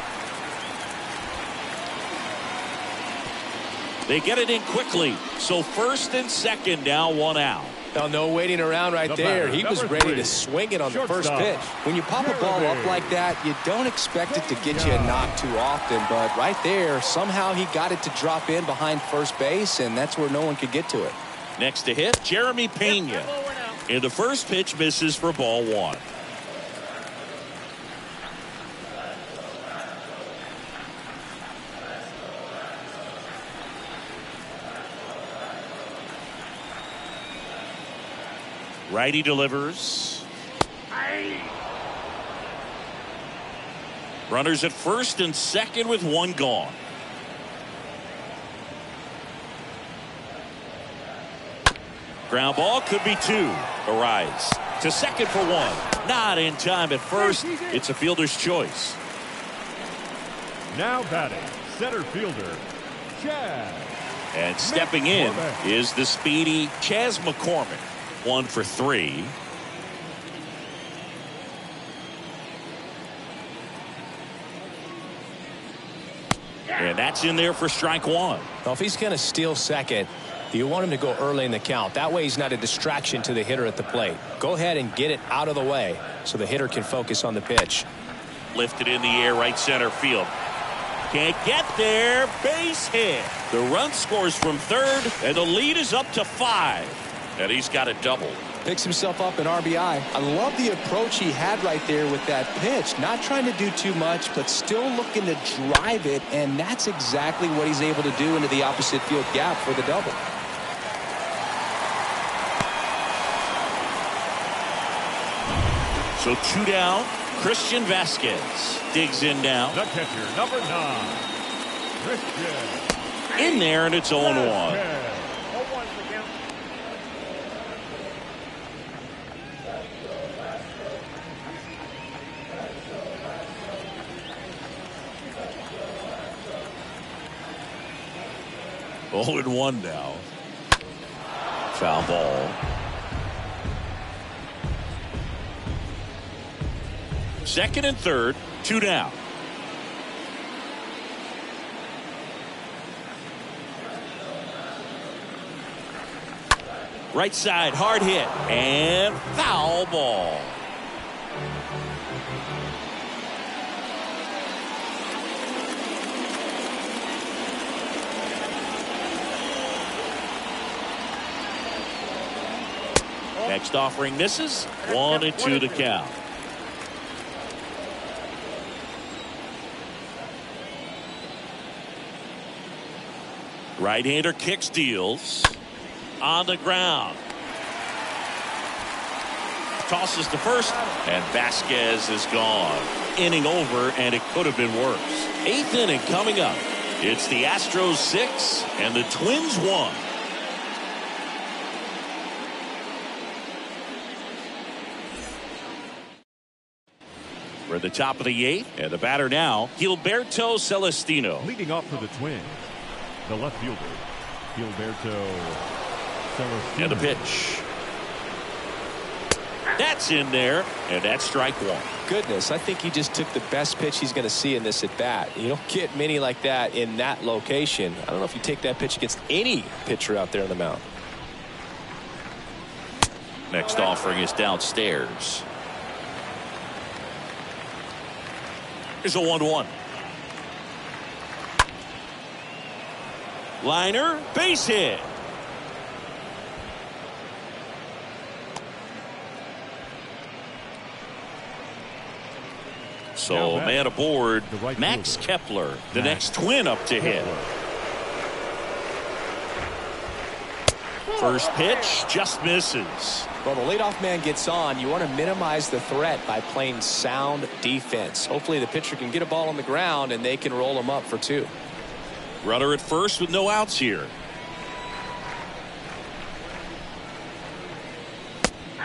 They get it in quickly. So first and second, now one out. Now, no waiting around right there. He was ready to swing it on the first pitch. When you pop a ball up like that, you don't expect it to get you a knock too often. But right there, somehow he got it to drop in behind first base, and that's where no one could get to it. Next to hit, Jeremy Pena. And the first pitch misses for ball one. Righty delivers. Runners at first and second with one gone. Ground ball could be two. Arise to second for one. Not in time at first. It's a fielder's choice. Now batting, center fielder, Chaz. And stepping in is the speedy Chaz McCormick. 1 for 3. And that's in there for strike one. Well, if he's going to steal second, you want him to go early in the count. That way he's not a distraction to the hitter at the plate. Go ahead and get it out of the way so the hitter can focus on the pitch. Lifted in the air, right center field. Can't get there. Base hit. The run scores from third, and the lead is up to 5. And he's got a double. Picks himself up an RBI. I love the approach he had right there with that pitch. Not trying to do too much, but still looking to drive it, and that's exactly what he's able to do into the opposite field gap for the double. So 2 down. Christian Vasquez digs in now. The catcher, number 9, Christian. In there, and it's 0-1. 0-1 for count. Oh, and 1 now. Foul ball. Second and third, 2 down. Right side, hard hit, and foul ball. Next offering misses. 1-2 to count. Right-hander kick steals. On the ground. Tosses to first, and Vasquez is gone. Inning over, and it could have been worse. 8th inning coming up. It's the Astros 6 and the Twins 1. We're at the top of the 8th, and the batter now, Gilberto Celestino. Leading off for the Twins, the left fielder, Gilberto Celestino. And the pitch. That's in there, and that's strike 1. Goodness, I think he just took the best pitch he's going to see in this at bat. You don't get many like that in that location. I don't know if you take that pitch against any pitcher out there on the mound. Next offering is downstairs. Here's a 1-1. Liner, base hit. So man aboard, Max Kepler, the next Twin up to hit. First pitch just misses. Well, the leadoff man gets on. You want to minimize the threat by playing sound defense. Hopefully the pitcher can get a ball on the ground and they can roll him up for 2. Runner at first with no outs here.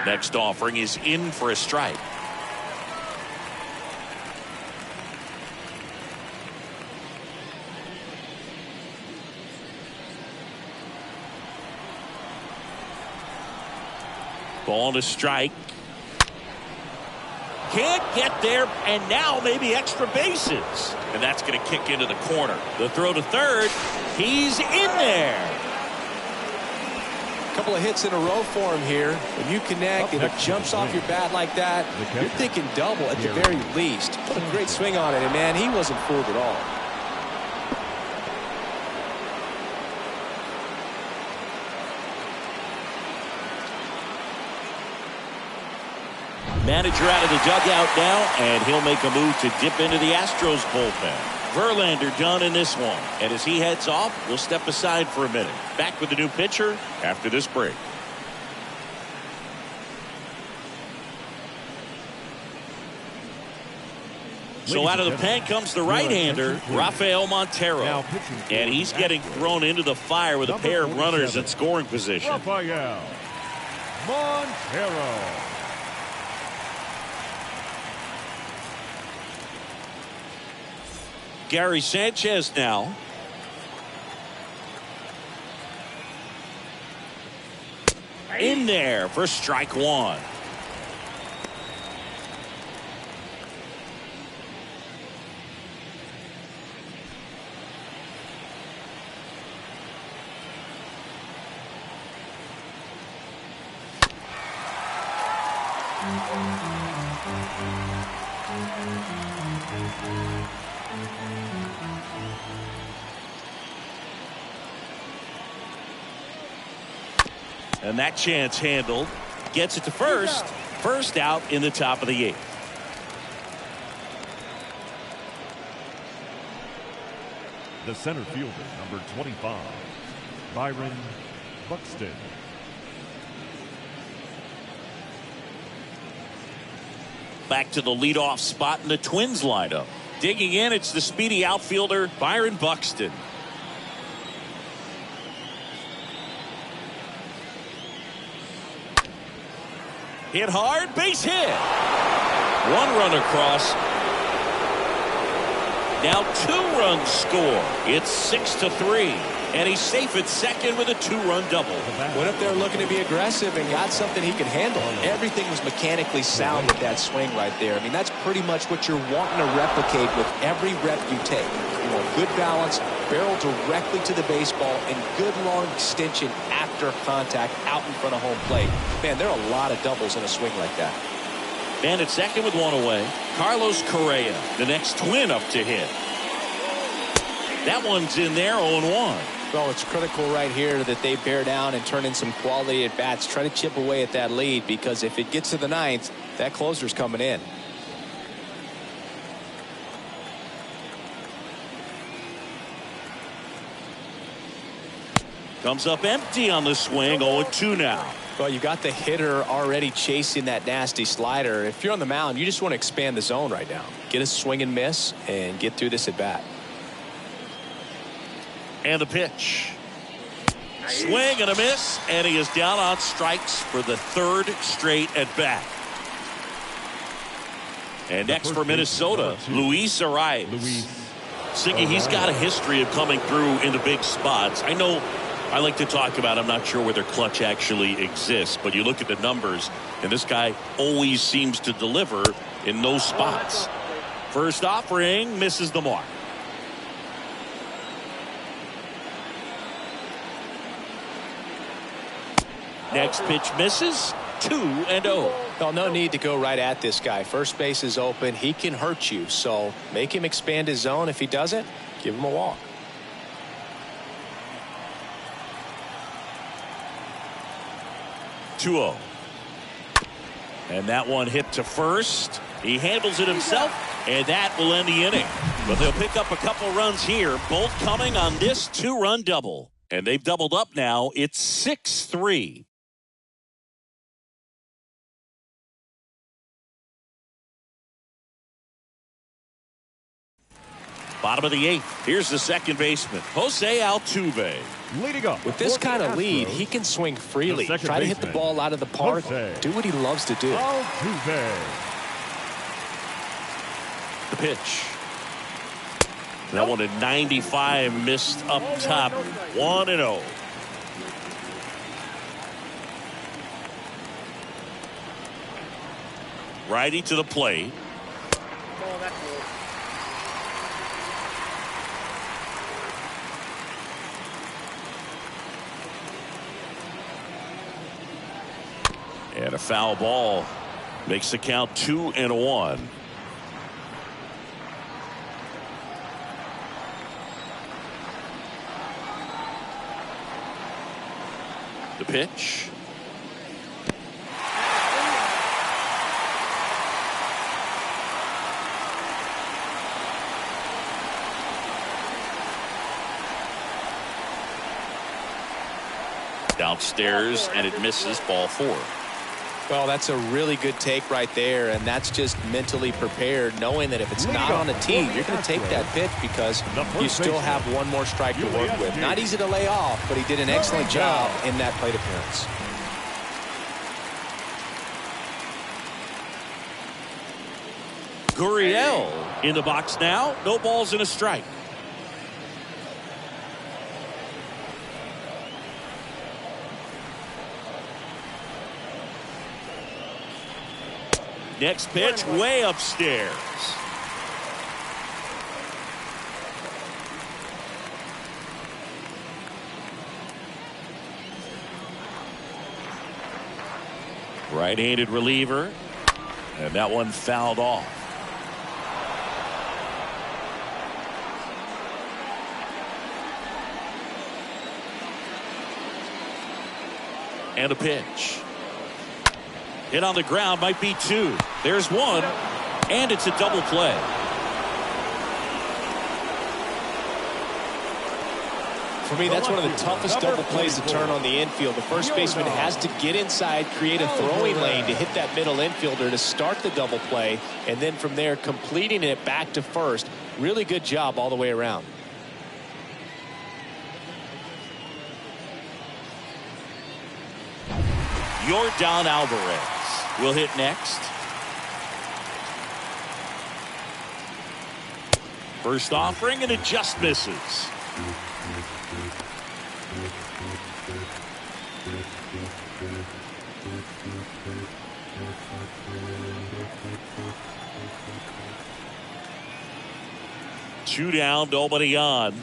Next offering is in for a strike. Ball to strike. Can't get there, and now maybe extra bases. And that's going to kick into the corner. The throw to third. He's in there. A couple of hits in a row for him here. When you connect and it jumps off your bat like that, you're thinking double at the very least. Put a great swing on it, and man, he wasn't fooled at all. Manager out of the dugout now, and he'll make a move to dip into the Astros bullpen. Verlander done in this one. And as he heads off, we'll step aside for a minute. Back with the new pitcher after this break. So out of the pen comes the right-hander, Rafael Montero. And he's getting thrown into the fire with a pair of runners in scoring position. Rafael Montero. Gary Sanchez now. In there for strike 1. And that chance handled. Gets it to first. First out in the top of the 8th. The center fielder, number 25, Byron Buxton. Back to the leadoff spot in the Twins lineup. Digging in, it's the speedy outfielder, Byron Buxton. Hit hard, base hit. 1 run across. Now 2 runs score. It's 6-3. And he's safe at second with a 2-run double. Went up there looking to be aggressive and got something he could handle. Everything was mechanically sound with that swing right there. I mean, that's pretty much what you're wanting to replicate with every rep you take. You know, good balance, barrel directly to the baseball, and good long extension after contact out in front of home plate. Man, there are a lot of doubles in a swing like that. And at second with 1 away, Carlos Correa, the next Twin up to hit. That one's in there, 0-1. Well, it's critical right here that they bear down and turn in some quality at bats. Try to chip away at that lead, because if it gets to the 9th, that closer's coming in. Comes up empty on the swing, 0-2 now. Well, you got the hitter already chasing that nasty slider. If you're on the mound, you just want to expand the zone right now. Get a swing and miss and get through this at bat. And the pitch. Swing and a miss, and he is down on strikes for the 3rd straight at bat. And next for Minnesota, Luis Arias. Siggy, he's got a history of coming through in the big spots. I know I like to talk about, I'm not sure whether clutch actually exists, but you look at the numbers, and this guy always seems to deliver in those spots. First offering misses the mark. Next pitch misses. 2-0. Well, no need to go right at this guy. First base is open. He can hurt you. So make him expand his zone. If he doesn't, give him a walk. (2-0). And that one hit to first. He handles it himself, and that will end the inning. But they'll pick up a couple runs here, both coming on this 2-run double. And they've doubled up now. It's 6-3. Bottom of the 8th. Here's the second baseman, Jose Altuve. Leading up. With this kind of lead, he can swing freely. Try to hit the ball out of the park. Do what he loves to do. Altuve. The pitch. That one at 95, missed up top. 1-0. Righty to the plate. And a foul ball makes the count 2-1. The pitch. Downstairs, and it misses, ball 4. Well, that's a really good take right there, and that's just mentally prepared, knowing that if it's not on a tee, you're going to take that pitch because you still have one more strike to work with. Not easy to lay off, but he did an excellent job in that plate appearance. Gurriel in the box now. No balls and a strike. Next pitch way upstairs. Right-handed reliever, and that one fouled off. And a pitch. Hit on the ground, might be 2. There's 1, and it's a double play. For me, that's one of the toughest double plays to turn on the infield. The first baseman has to get inside, create a throwing lane to hit that middle infielder to start the double play, and then from there completing it back to first. Really good job all the way around. Yordan Alvarez will hit next. First offering, and it just misses. Two down, nobody on.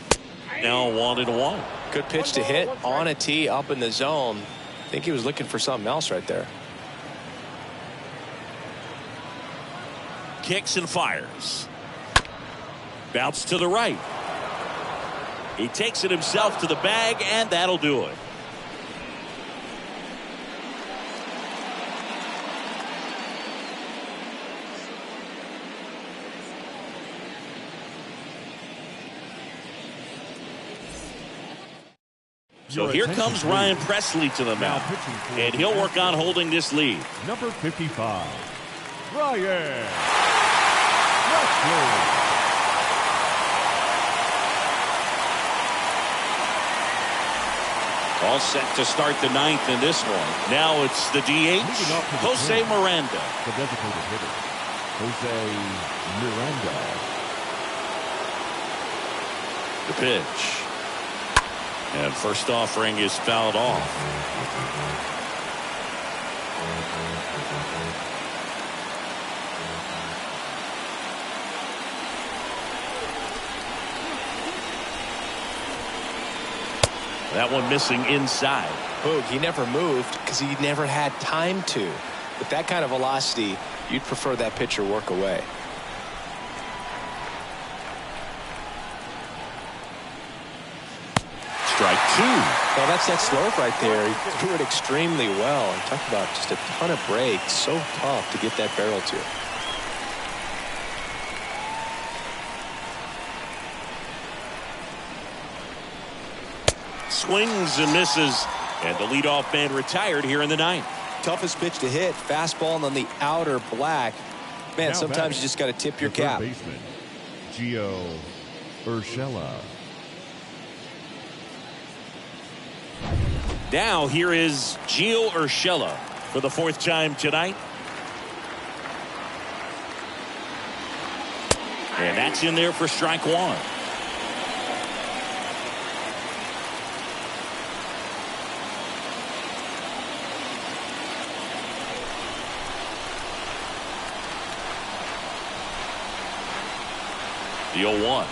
Now 1-1. Good pitch to hit on a tee up in the zone. I think he was looking for something else right there. Kicks and fires. Bounce to the right. He takes it himself to the bag, and that'll do it. So here comes Ryan Presley to the mound, and he'll work on holding this lead. Number 55, Ryan Presley. All set to start the 9th in this one. Now it's the DH, Jose Miranda. The designated hitter. Jose Miranda. The pitch. And first offering is fouled off. That one missing inside. Boog, he never moved because he never had time to. With that kind of velocity, you'd prefer that pitcher work away. Strike two. Well, that's that slope right there. He threw it extremely well. And talk about just a ton of breaks. So tough to get that barrel to. Swings and misses. And the leadoff man retired here in the ninth. Toughest pitch to hit. Fastball on the outer black. Man, Now sometimes you just got to tip your the third cap. baseman, Gio Urshela. Now here is Gio Urshela for the fourth time tonight. And that's in there for strike one. The 0-1.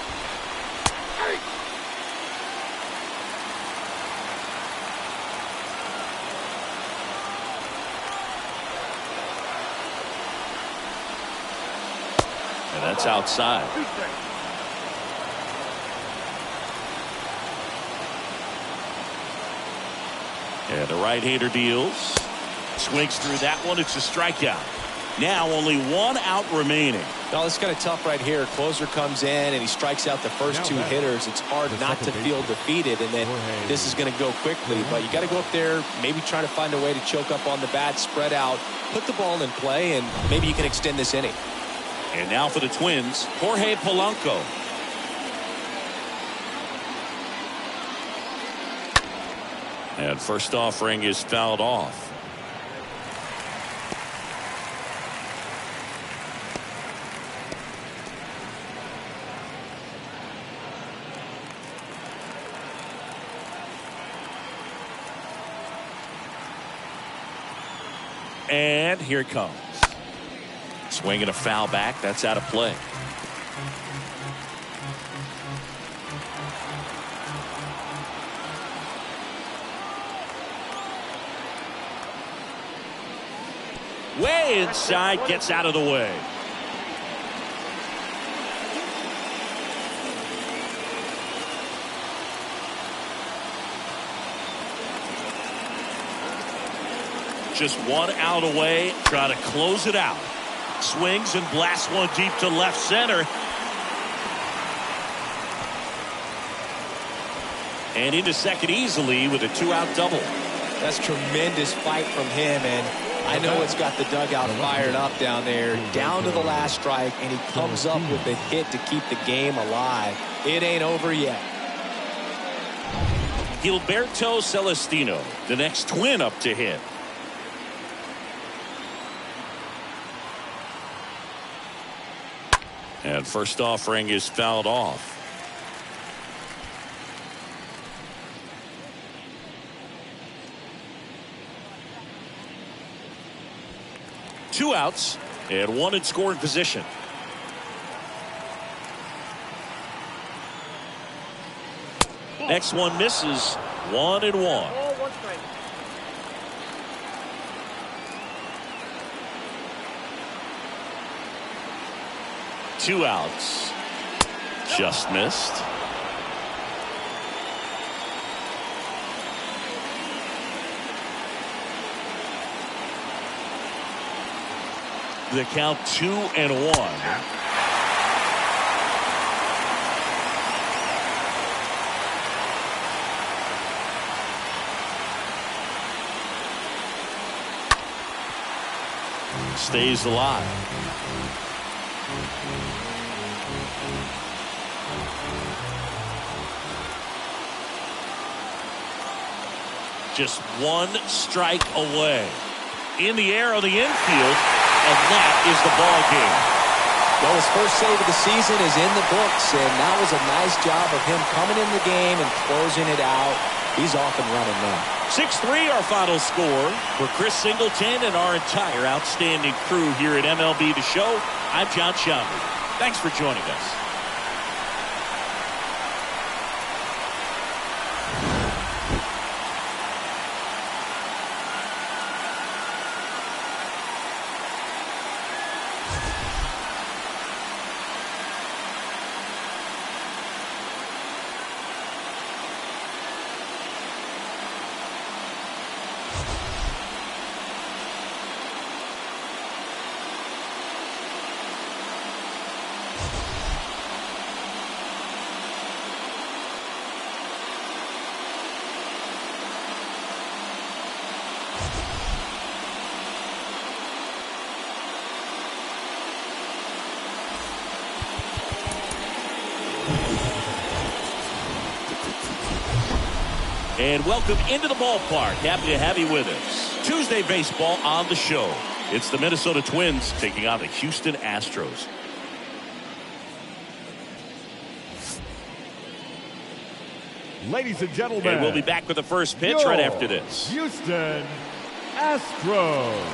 And that's outside. And the right-hander deals. Swings through that one. It's a strikeout. Now only one out remaining. No, it's kind of tough right here. Closer comes in and he strikes out the first two hitters. It's hard not to feel defeated, and then this is going to go quickly. But you got to go up there, maybe try to find a way to choke up on the bat, spread out, put the ball in play, and maybe you can extend this inning. And now for the Twins, Jorge Polanco. And first offering is fouled off. And here it comes. Swinging a foul back. That's out of play. Way inside, gets out of the way. Just one out away, try to close it out. Swings and blasts one deep to left center. And into second easily with a two-out double. That's tremendous fight from him, and I know it's got the dugout fired up down there, down to the last strike, and he comes up with a hit to keep the game alive. It ain't over yet. Gilberto Celestino, the next Twin up to hit. And first offering is fouled off. Two outs and one in scoring position. Next one misses. 1-1. All one strike. Two outs. Just missed. The count 2-1. Stays alive. Just one strike away. In the air on the infield, and that is the ball game. Well, his first save of the season is in the books, and that was a nice job of him coming in the game and closing it out. He's off and running now. 6-3 our final score. For Chris Singleton and our entire outstanding crew here at MLB The Show, I'm John Shelby. Thanks for joining us. And welcome into the ballpark. Happy to have you with us. Tuesday baseball on the show. It's the Minnesota Twins taking on the Houston Astros. Ladies and gentlemen, And we'll be back with the first pitch right after this. Houston Astros.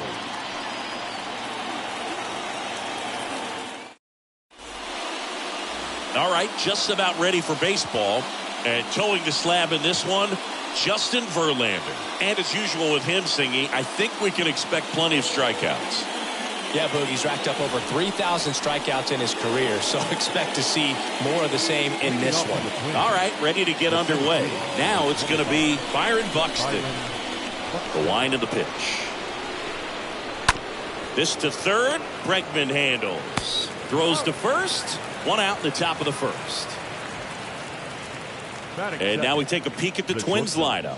All right, just about ready for baseball. And towing the slab in this one, Justin Verlander. And as usual with him singing, I think we can expect plenty of strikeouts. Yeah, Boogie's racked up over 3,000 strikeouts in his career, so expect to see more of the same in this one. All right, ready to get underway. Now it's going to be Byron Buxton. The wind of the pitch. This to third. Bregman handles. Throws to first. One out in the top of the first. And now we take a peek at the Twins lineup.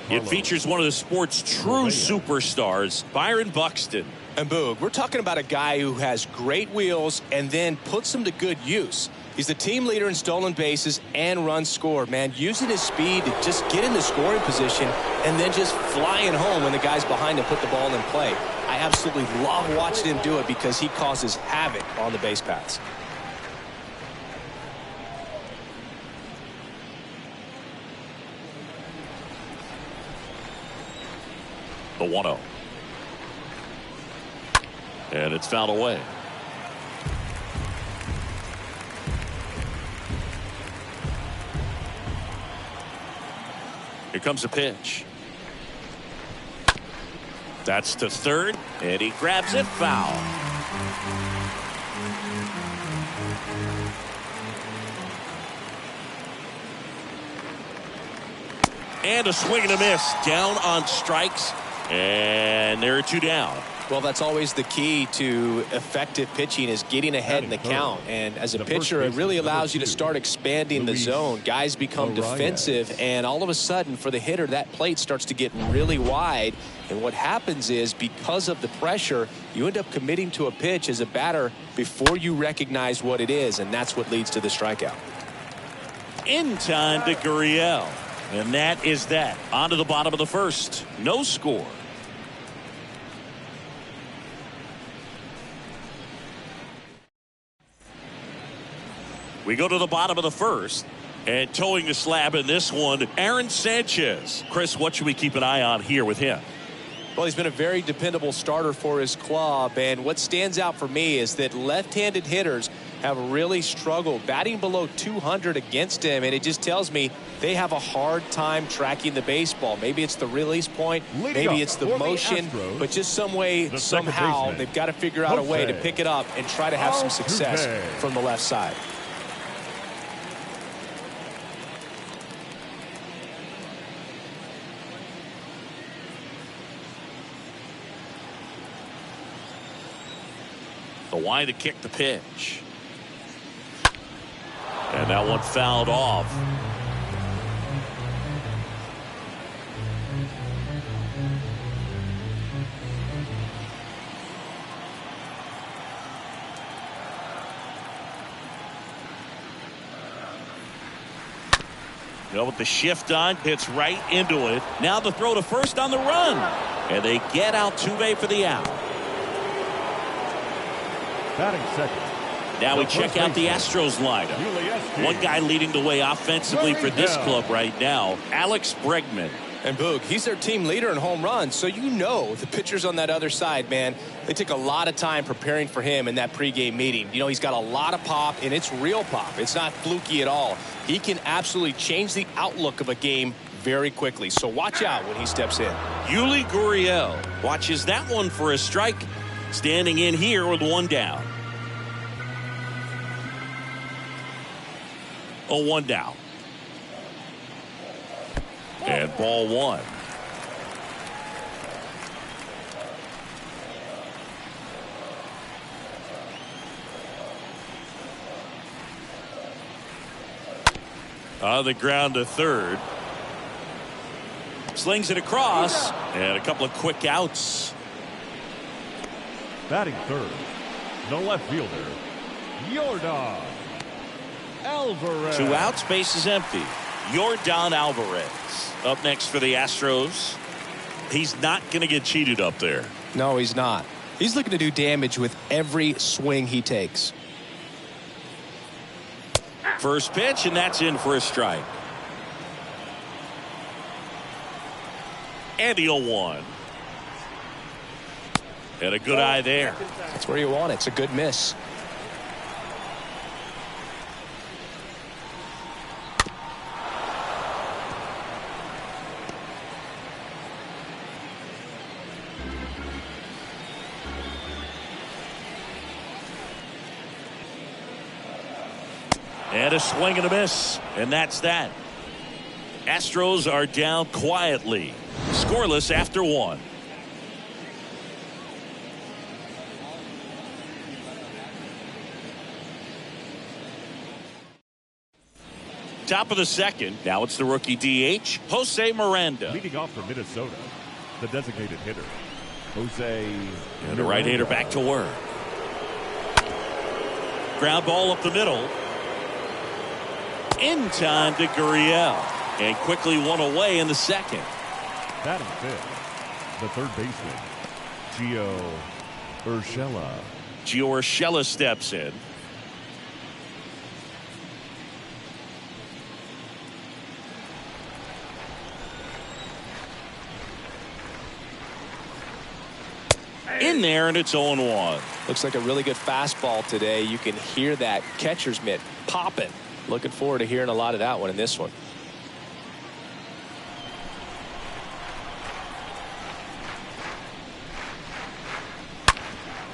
It features one of the sport's true superstars, Byron Buxton. And Boog, we're talking about a guy who has great wheels and then puts them to good use. He's the team leader in stolen bases and runs scored, man. Using his speed to just get in the scoring position and then just flying home when the guys behind him put the ball in play. I absolutely love watching him do it because he causes havoc on the base paths. The 1-0. And it's fouled away. Here comes a pitch. That's to third, and he grabs it, foul. And a swing and a miss. Down on strikes. And there are two down. Well, that's always the key to effective pitching is getting ahead in the count. And as a pitcher, it really allows you to start expanding the zone. Guys become defensive, and all of a sudden, for the hitter, that plate starts to get really wide. And what happens is, because of the pressure, you end up committing to a pitch as a batter before you recognize what it is, and that's what leads to the strikeout. In time to Gurriel. And that is that. On to the bottom of the first. No score. We go to the bottom of the first. And towing the slab in this one, Aaron Sanchez. Chris, what should we keep an eye on here with him? Well, he's been a very dependable starter for his club, and what stands out for me is that left-handed hitters have really struggled batting below 200 against him, and it just tells me they have a hard time tracking the baseball. Maybe it's the release point, maybe it's the motion, but just some way, somehow, they've got to figure out a way to pick it up and try to have some success from the left side. The wind to kick the pitch. And that one fouled off. With the shift on, hits right into it. Now the throw to first on the run. And they get Altuve for the out. Batting second. Now we check out the Astros lineup. One guy leading the way offensively for this club right now, Alex Bregman. And Boog, he's their team leader in home runs, so you know the pitchers on that other side, man, they took a lot of time preparing for him in that pregame meeting. You know, he's got a lot of pop, and it's real pop. It's not fluky at all. He can absolutely change the outlook of a game very quickly, so watch out when he steps in. Yuli Gurriel watches that one for a strike, standing in here with one down. 0-1 down. And ball one. On the ground to third. Slings it across. And a couple of quick outs. Batting third, the left fielder, Yordan Alvarez. 2 outs, base is empty. Yordan Alvarez up next for the Astros. He's not going to get cheated up there. No, he's not. He's looking to do damage with every swing he takes. First pitch, and that's in for a strike. And the 0-1. And a good eye there. That's where you want it. It's a good miss. And a swing and a miss. And that's that. Astros are down quietly. Scoreless after 1. Top of the second. Now it's the rookie DH, Jose Miranda. Leading off for Minnesota, the designated hitter, Jose. And the right-hander back to work. Ground ball up the middle. In time to Gurriel. And quickly one away in the second. Batting fifth, the third baseman, Gio Urshela. Gio Urshela steps in. In there, and it's 0-1. Looks like a really good fastball today. You can hear that catcher's mitt popping. Looking forward to hearing a lot of that one in this one.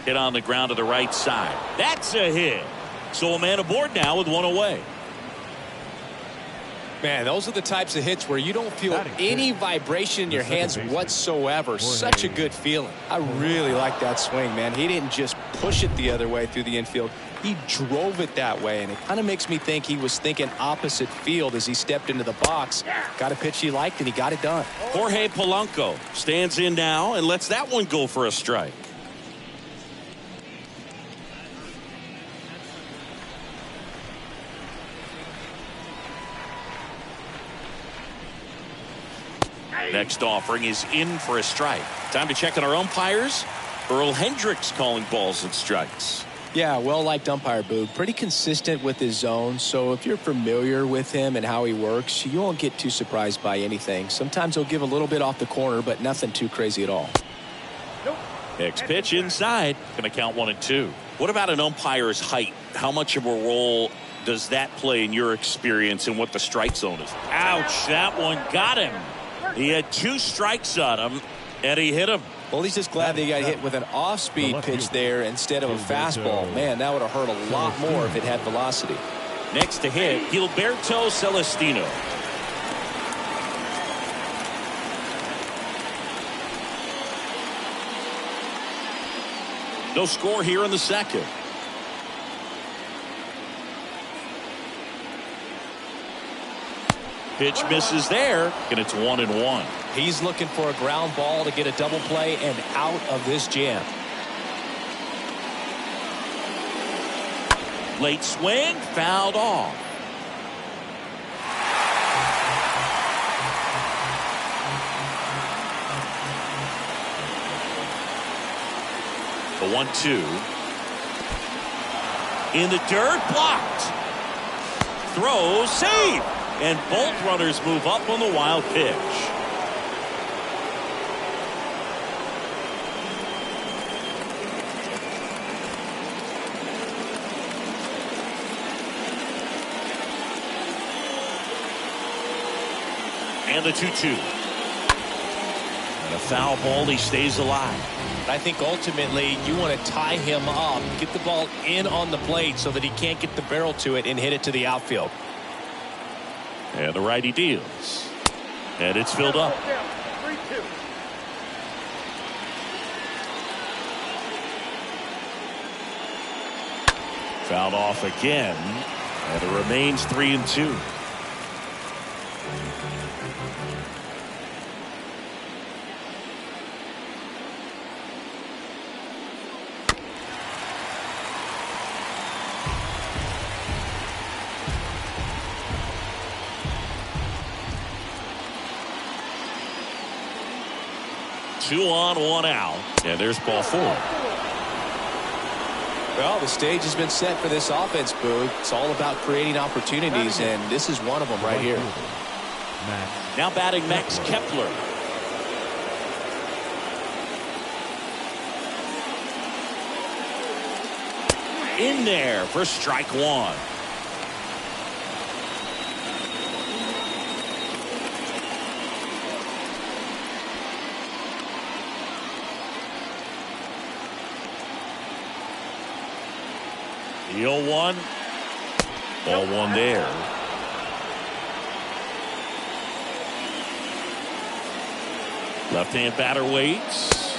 Hit on the ground to the right side. That's a hit. So a man aboard now with one away. Man, those are the types of hits where you don't feel any vibration in your hands whatsoever. Such a good feeling. I really like that swing, man. He didn't just push it the other way through the infield. He drove it that way, and it kind of makes me think he was thinking opposite field as he stepped into the box. Got a pitch he liked, and he got it done. Jorge Polanco stands in now and lets that one go for a strike. Next offering is in for a strike. Time to check on our umpires. Earl Hendricks calling balls and strikes. Yeah, well-liked umpire, Boog. Pretty consistent with his zone, so if you're familiar with him and how he works, you won't get too surprised by anything. Sometimes he'll give a little bit off the corner, but nothing too crazy at all. Next pitch inside. Going to count 1 and 2. What about an umpire's height? How much of a role does that play in your experience and what the strike zone is? Ouch, that one got him. He had 2 strikes on him, and he hit him. Well, he's just glad they got hit with an off-speed pitch there instead of a fastball. Man, that would have hurt a lot more if it had velocity. Next to hit, Gilberto Celestino. No score here in the second. Pitch misses there, and it's 1-1. He's looking for a ground ball to get a double play and out of this jam. Late swing, fouled off. The 1-2. In the dirt, blocked. Throw, save. And both runners move up on the wild pitch. And the 2-2. And a foul ball, he stays alive. I think ultimately you want to tie him up, get the ball in on the plate so that he can't get the barrel to it and hit it to the outfield. And the righty deals. And it's filled up. 3-2. Fouled off again. And it remains 3-2. Two on, one out. And there's ball 4. Well, the stage has been set for this offense, Boog. It's all about creating opportunities, and this is one of them right here. Now batting Max Kepler. In there for strike 1. The 0-1. Ball 1 there. Left-hand batter waits.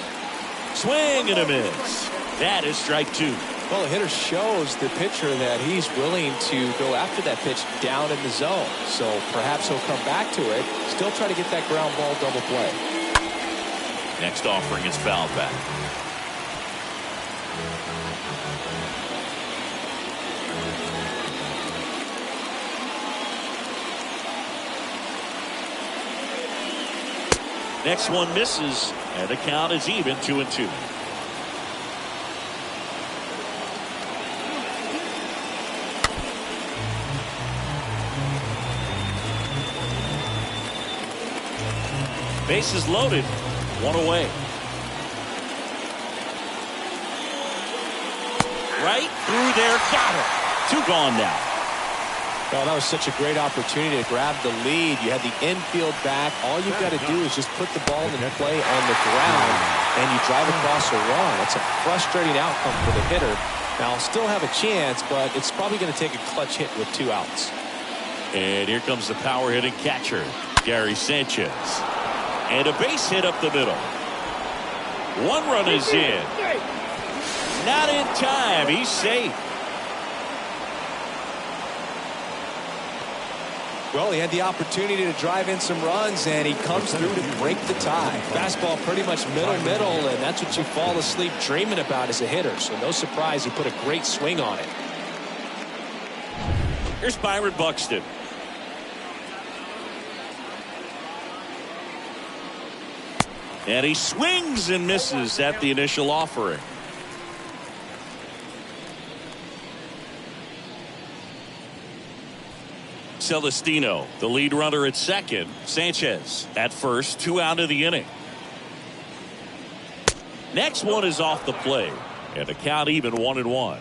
Swing and a miss. That is strike 2. Well, the hitter shows the pitcher that he's willing to go after that pitch down in the zone. So perhaps he'll come back to it. Still try to get that ground ball double play. Next offering is fouled back. Next one misses, and the count is even 2-2. Bases loaded, 1 away. Right through there, got it. 2 gone now. Well, that was such a great opportunity to grab the lead. You had the infield back. All you've got to do is just put the ball in play on the ground, and you drive across a run. That's a frustrating outcome for the hitter. Now, I'll still have a chance, but it's probably going to take a clutch hit with 2 outs. And here comes the power-hitting catcher, Gary Sanchez. And a base hit up the middle. 1 run is in. Not in time. He's safe. Well, he had the opportunity to drive in some runs, and he comes through to break the tie. Fastball pretty much middle, and that's what you fall asleep dreaming about as a hitter. So no surprise he put a great swing on it. Here's Byron Buxton. And he swings and misses at the initial offering. Celestino, the lead runner at second. Sanchez at first, 2 out of the inning. Next one is off the plate, and the count even 1-1.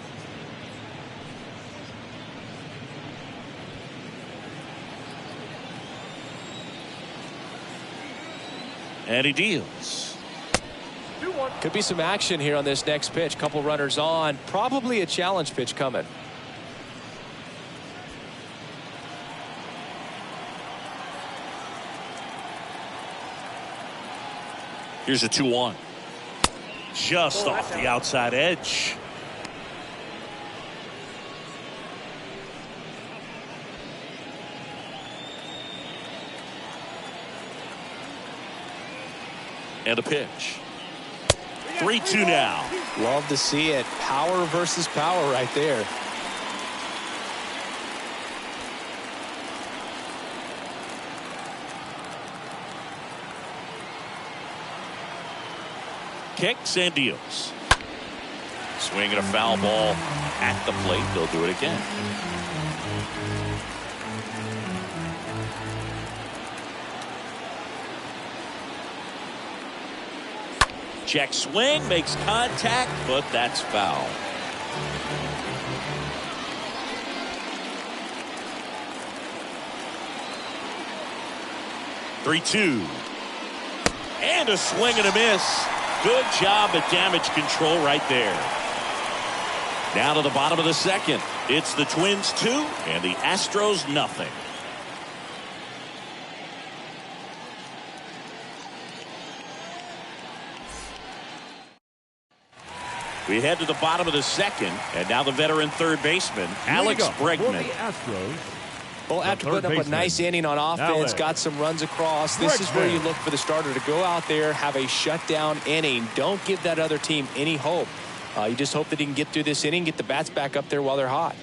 And he deals. Could be some action here on this next pitch. Couple runners on. Probably a challenge pitch coming. Here's a 2-1. Just off the outside edge. And a pitch. 3-2 now. Love to see it. Power versus power right there. Kicks and deals. Swing and a foul ball at the plate. They'll do it again. Check swing, makes contact, but that's foul. Three-two. And a swing and a miss. Good job at damage control right there. Now to the bottom of the second. It's the Twins 2 and the Astros nothing. We head to the bottom of the second, and now the veteran third baseman, Alex Bregman. Well, after putting up a nice inning on offense, got some runs across, this is where you look for the starter to go out there, have a shutdown inning. Don't give that other team any hope. You just hope that he can get through this inning, get the bats back up there while they're hot.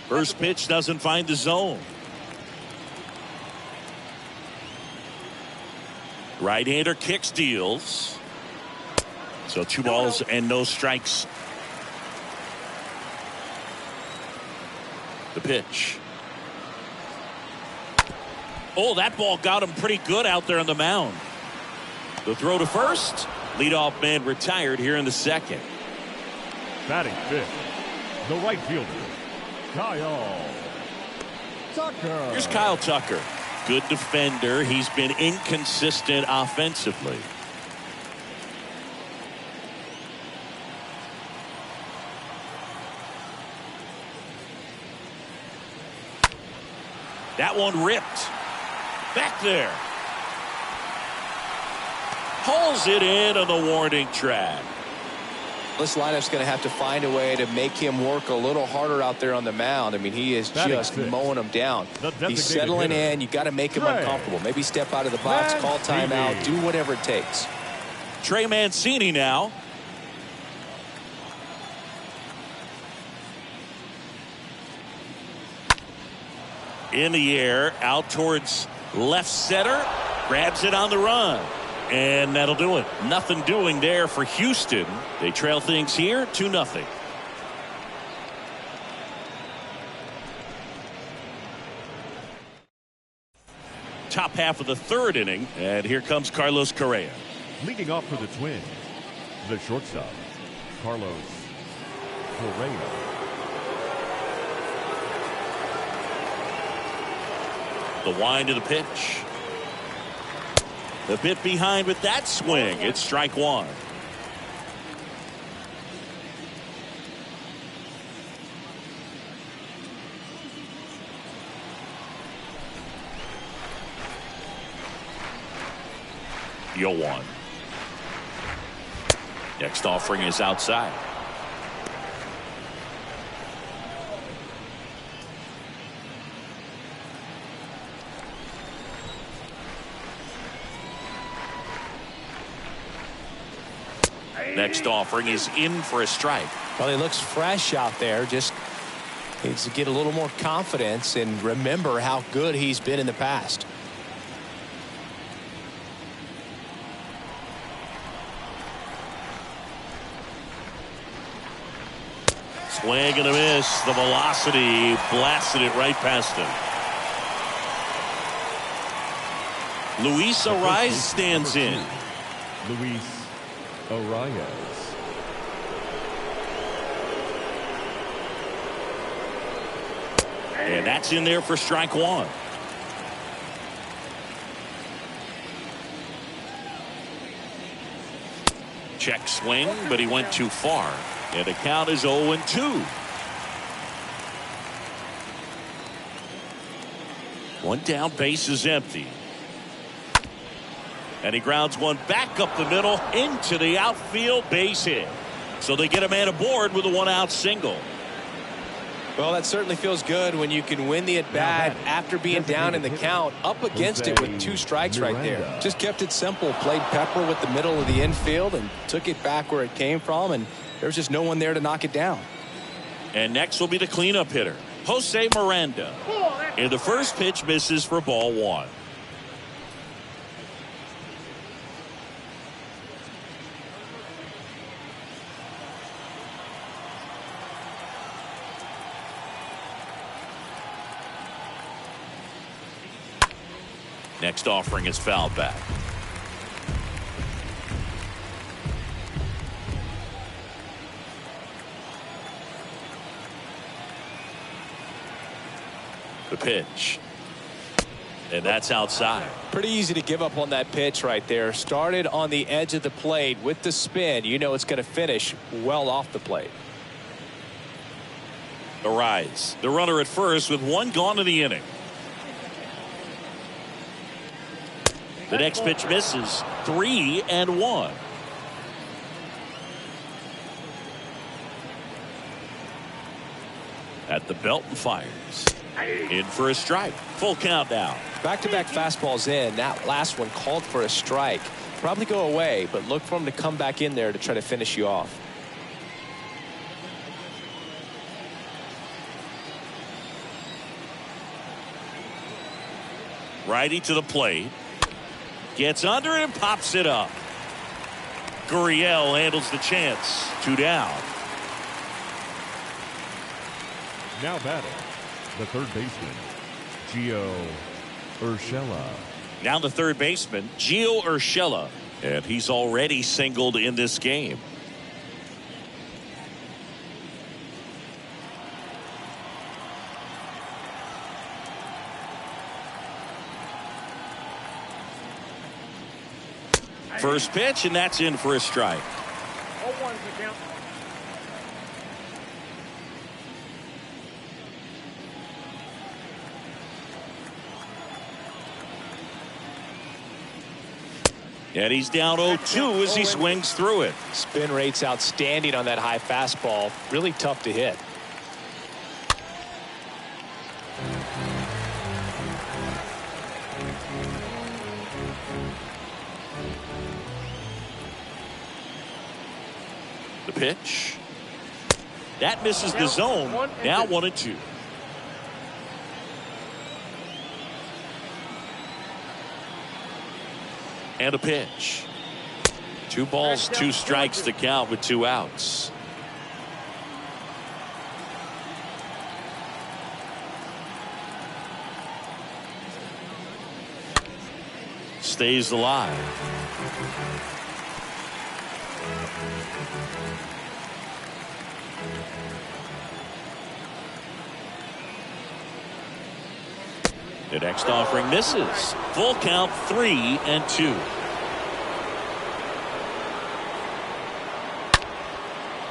First pitch doesn't find the zone. Right-hander kick steals. So 2 balls and no strikes. The pitch. Oh, that ball got him pretty good out there on the mound. The throw to first. Leadoff man retired here in the second. Batting fifth, the right fielder, Kyle Tucker. Here's Kyle Tucker. Good defender. He's been inconsistent offensively. That one ripped. Back there. Pulls it in on the warning track. This lineup's going to have to find a way to make him work a little harder out there on the mound. I mean, he is just mowing them down. He's settling in. You got to make him uncomfortable. Maybe step out of the box, call timeout, do whatever it takes. Trey Mancini now. In the air, out towards left center, grabs it on the run, and that'll do it. Nothing doing there for Houston. They trail things here 2-0. Top half of the third inning, and here comes Carlos Correa. Leading off for the Twins, the shortstop, Carlos Correa. The wind of the pitch. The bit behind with that swing. It's strike one. Yo one. Next offering is outside. Next offering is in for a strike. Well, he looks fresh out there. Just needs to get a little more confidence and remember how good he's been in the past. Swing and a miss. The velocity blasted it right past him. Luis Arias stands in. Luis Arias. And that's in there for strike one. Check swing, but he went too far. And the count is 0-2. One down, base is empty. And he grounds one back up the middle into the outfield, base hit. So they get a man aboard with a one-out single. Well, that certainly feels good when you can win the at-bat after being down in the count, up against it with 2 strikes right there. Just kept it simple, played pepper with the middle of the infield and took it back where it came from, and there was just no one there to knock it down. And next will be the cleanup hitter, Jose Miranda. And the first pitch misses for ball one. Next offering is fouled back. The pitch. And that's outside. Pretty easy to give up on that pitch right there. Started on the edge of the plate with the spin. You know it's going to finish well off the plate. The rise. The runner at first with one gone in the inning. The next pitch misses. 3-1. At the belt and fires. In for a strike. Full count now. Back-to-back fastballs in. That last one called for a strike. Probably go away, but look for him to come back in there to try to finish you off. Righty to the plate. Gets under it and pops it up. Gurriel handles the chance. 2 down. Now batting, the third baseman, Gio Urshela. Now the third baseman, Gio Urshela. And he's already singled in this game. First pitch, and that's in for a strike. 0-1's the count. And he's down 0-2 as he swings through it. Spin rate's outstanding on that high fastball. Really tough to hit. The pitch. That misses the zone. Now 1-2. And a pitch. 2 balls, 2 strikes to count with 2 outs. Stays alive. The next offering misses. Full count, 3-2.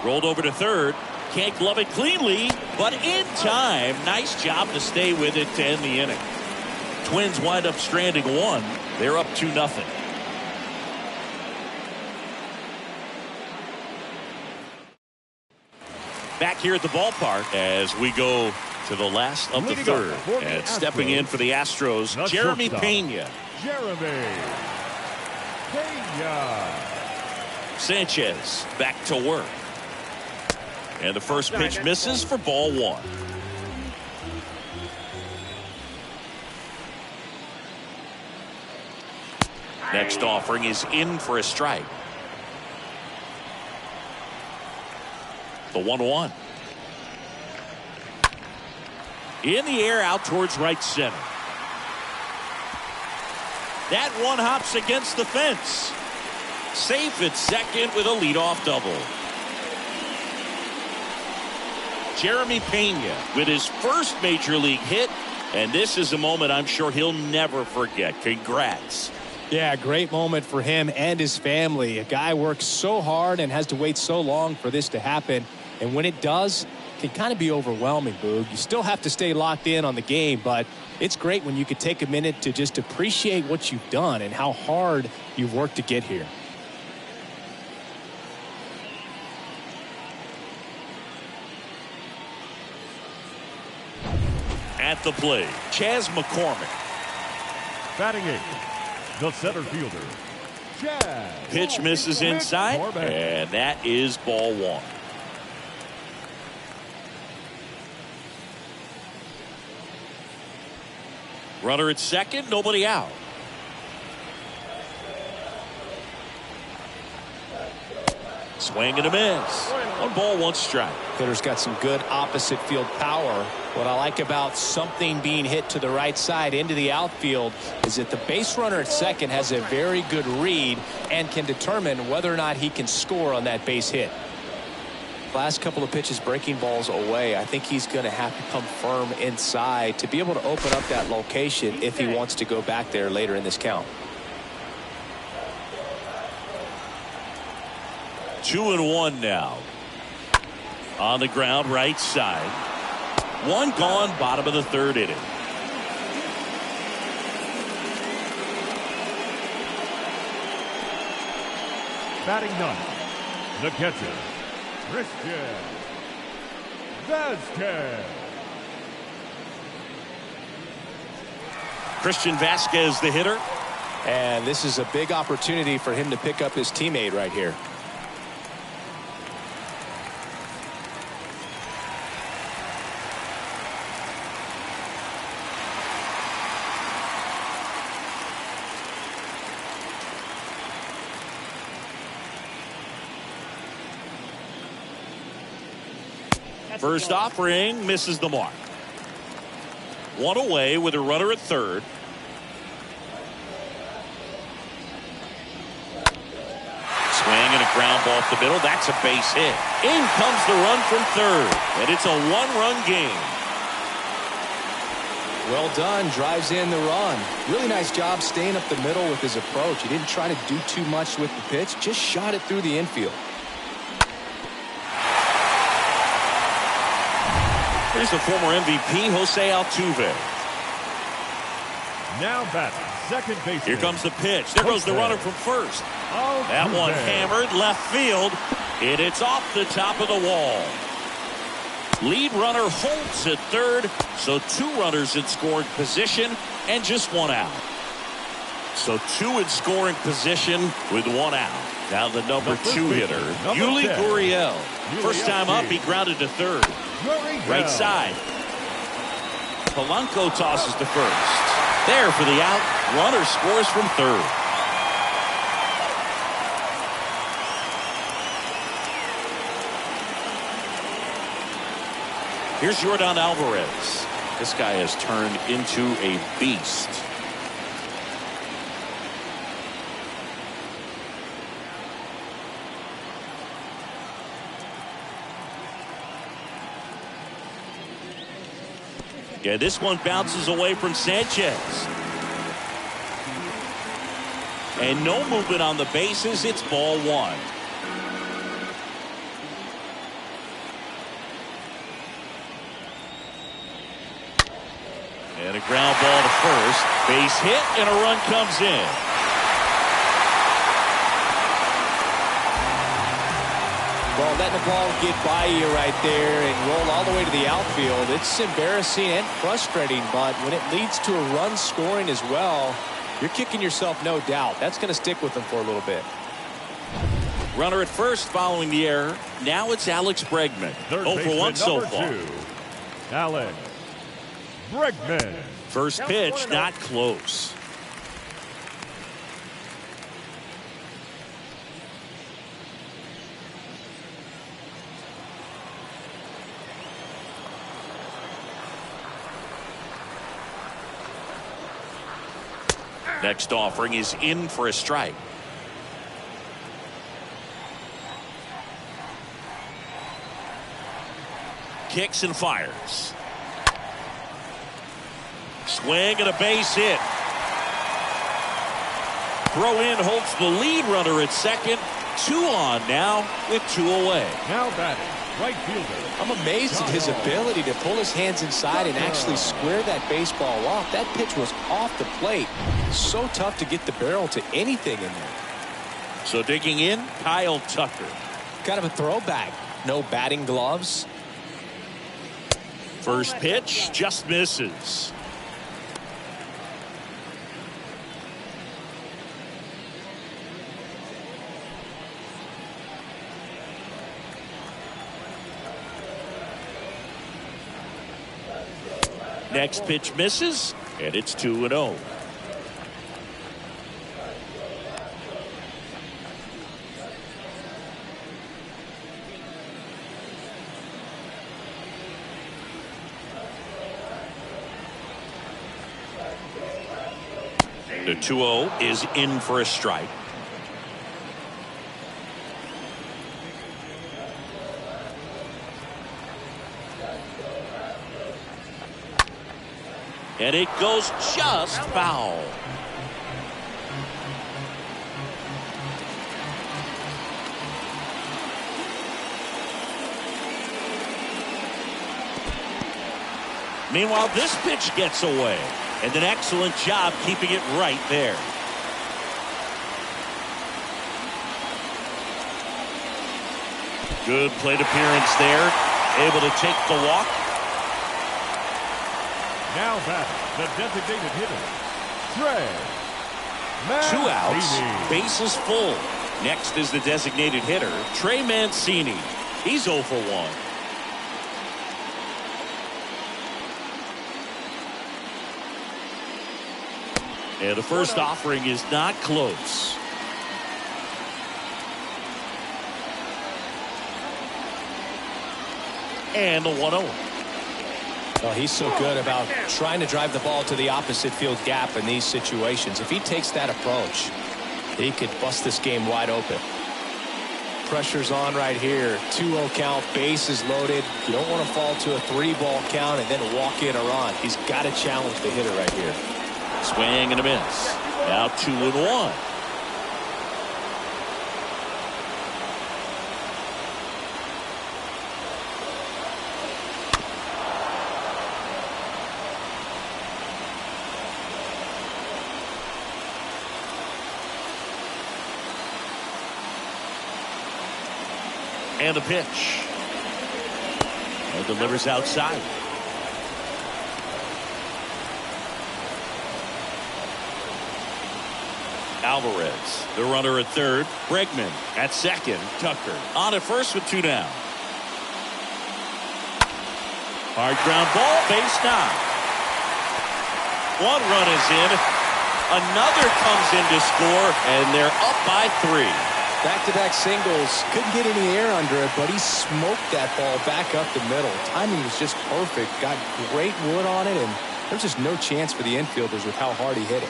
Rolled over to third. Can't glove it cleanly, but in time. Nice job to stay with it to end the inning. Twins wind up stranding 1. They're up 2-0. Back here at the ballpark as we go to the last of the third. And stepping in for the Astros, Jeremy Pena. Jeremy Pena. Sanchez back to work. And the first pitch misses for ball 1. Next offering is in for a strike. The 1-1. In the air out towards right center. That one hops against the fence. Safe at second with a leadoff double. Jeremy Pena with his first major league hit. And this is a moment I'm sure he'll never forget. Congrats. Yeah, great moment for him and his family. A guy works so hard and has to wait so long for this to happen. And when it does, it can kind of be overwhelming, Boog. You still have to stay locked in on the game, but it's great when you could take a minute to just appreciate what you've done and how hard you've worked to get here. At the plate, Chas McCormick. Batting 8th, the center fielder, Chas. Pitch misses inside, and that is ball 1. Runner at second, nobody out. Swing and a miss. 1 ball, 1 strike. Hitter's got some good opposite field power. What I like about something being hit to the right side into the outfield is that the base runner at second has a very good read and can determine whether or not he can score on that base hit. Last couple of pitches breaking balls away. I think he's going to have to come firm inside to be able to open up that location if he wants to go back there later in this count. 2-1 now. On the ground, right side. 1 gone, bottom of the 3rd inning. Batting 9th, the catcher, Christian Vasquez. Christian Vasquez, the hitter. And this is a big opportunity for him to pick up his teammate right here. First offering misses the mark. 1 away with a runner at 3rd. Swing and a ground ball up the middle. That's a base hit. In comes the run from 3rd. And it's a 1-run game. Well done. Drives in the run. Really nice job staying up the middle with his approach. He didn't try to do too much with the pitch. Just shot it through the infield. Here's the former MVP, Jose Altuve. Now batting, second base. Here comes the pitch. There goes the runner from first. That one hammered left field, and it's off the top of the wall. Lead runner holds at 3rd, so 2 runners in scoring position and just 1 out. So 2 in scoring position with 1 out. Now the number 2 hitter, Yuli Gurriel. First time up, he grounded to 3rd. Right side. Polanco tosses to first. There for the out. Runner scores from 3rd. Here's Yordan Alvarez. This guy has turned into a beast. Yeah, this one bounces away from Sanchez. And no movement on the bases. It's ball 1. And a ground ball to first. Base hit and a run comes in. Well, letting the ball get by you right there and roll all the way to the outfield, it's embarrassing and frustrating, but when it leads to a run scoring as well, you're kicking yourself, no doubt. That's going to stick with them for a little bit. Runner at first following the error. Now it's Alex Bregman. 0 for 1 so far. Alex Bregman. First pitch, not close. Next offering is in for a strike. Kicks and fires. Swing and a base hit. Throw in holds the lead runner at second. 2 on now with 2 away. Now batting, right fielder. I'm amazed at his ability to pull his hands inside and actually square that baseball off. That pitch was off the plate. So tough to get the barrel to anything in there. So digging in, Kyle Tucker. Kind of a throwback. No batting gloves. First pitch just misses. Next pitch misses, and it's 2-0. The 2-0 is in for a strike. And it goes just foul. Meanwhile, this pitch gets away. And an excellent job keeping it right there. Good plate appearance there. Able to take the walk. Now back, the designated hitter, Trey. 2 outs, bases full. Next is the designated hitter, Trey Mancini. He's 0 for 1. And the first offering is not close. And the 1-0. Well, he's so good about trying to drive the ball to the opposite field gap in these situations. If he takes that approach, he could bust this game wide open. Pressure's on right here. 2-0 count, bases loaded. You don't want to fall to a 3-ball count and then walk in a run. He's got to challenge the hitter right here. Swing and a miss. Now 2-1. And the pitch. And delivers outside. Alvarez, the runner at third. Bregman at second. Tucker on at first with 2 down. Hard ground ball, base knock. 1 run is in. Another comes in to score, and they're up by 3. Back-to-back singles. Couldn't get any air under it, but he smoked that ball back up the middle. Timing was just perfect. Got great wood on it, and there's just no chance for the infielders with how hard he hit it.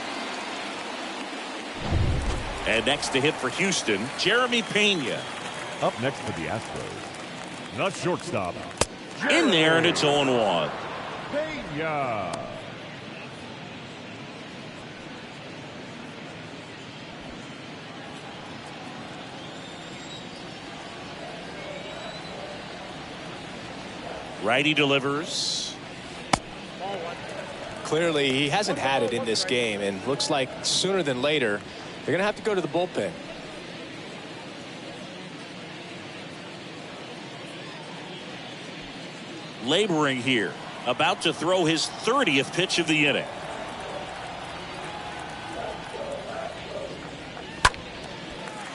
And next to hit for Houston, Jeremy Pena. Up next for the Astros, the shortstop. In there, and it's 0-1. Pena. Righty delivers. Clearly, he hasn't had it in this game, and looks like sooner than later, they're going to have to go to the bullpen. Laboring here. About to throw his 30th pitch of the inning.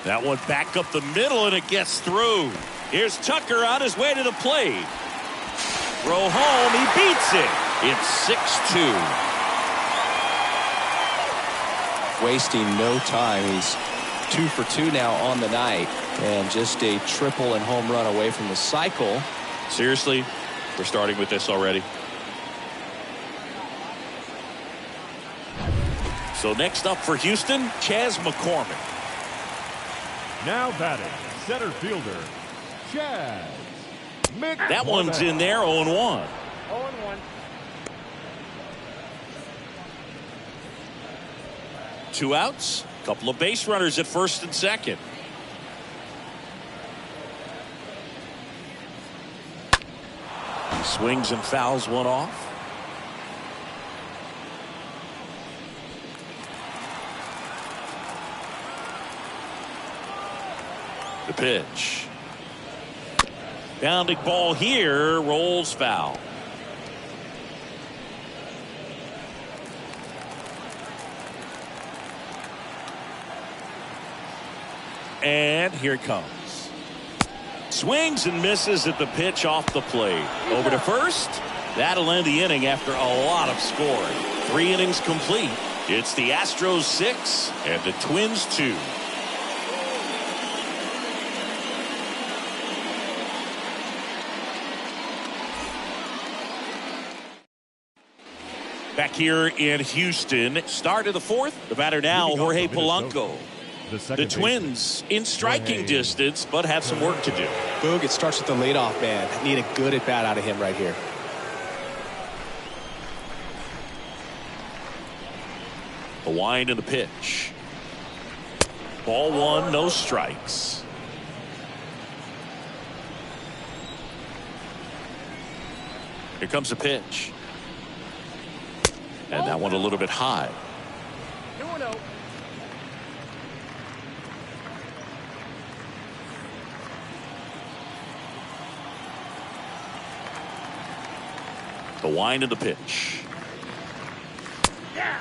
That one back up the middle, and it gets through. Here's Tucker on his way to the plate. Throw home, he beats it. It's 6-2. Wasting no time. He's 2 for 2 now on the night, and just a triple and home run away from the cycle. Seriously, we're starting with this already. So next up for Houston, Chas McCormick. Now batting, center fielder, Chas McCormick. That one's in there, 0-1. 0-1. 2 outs, couple of base runners at first and second. He swings and fouls one off. The pitch. Bounding ball here, rolls foul. And here it comes. Swings and misses at the pitch off the plate. Over to first. That'll end the inning after a lot of scoring. 3 innings complete. It's the Astros 6 and the Twins 2. Back here in Houston, start of the fourth. The batter now, Jorge Polanco. The Twins in striking distance, but have some work to do. Boog, it starts with the leadoff man. Need a good at bat out of him right here. The wind and the pitch. Ball one, no strikes. Here comes the pitch. And that one a little bit high. 2-0. The wind and the pitch. Yeah.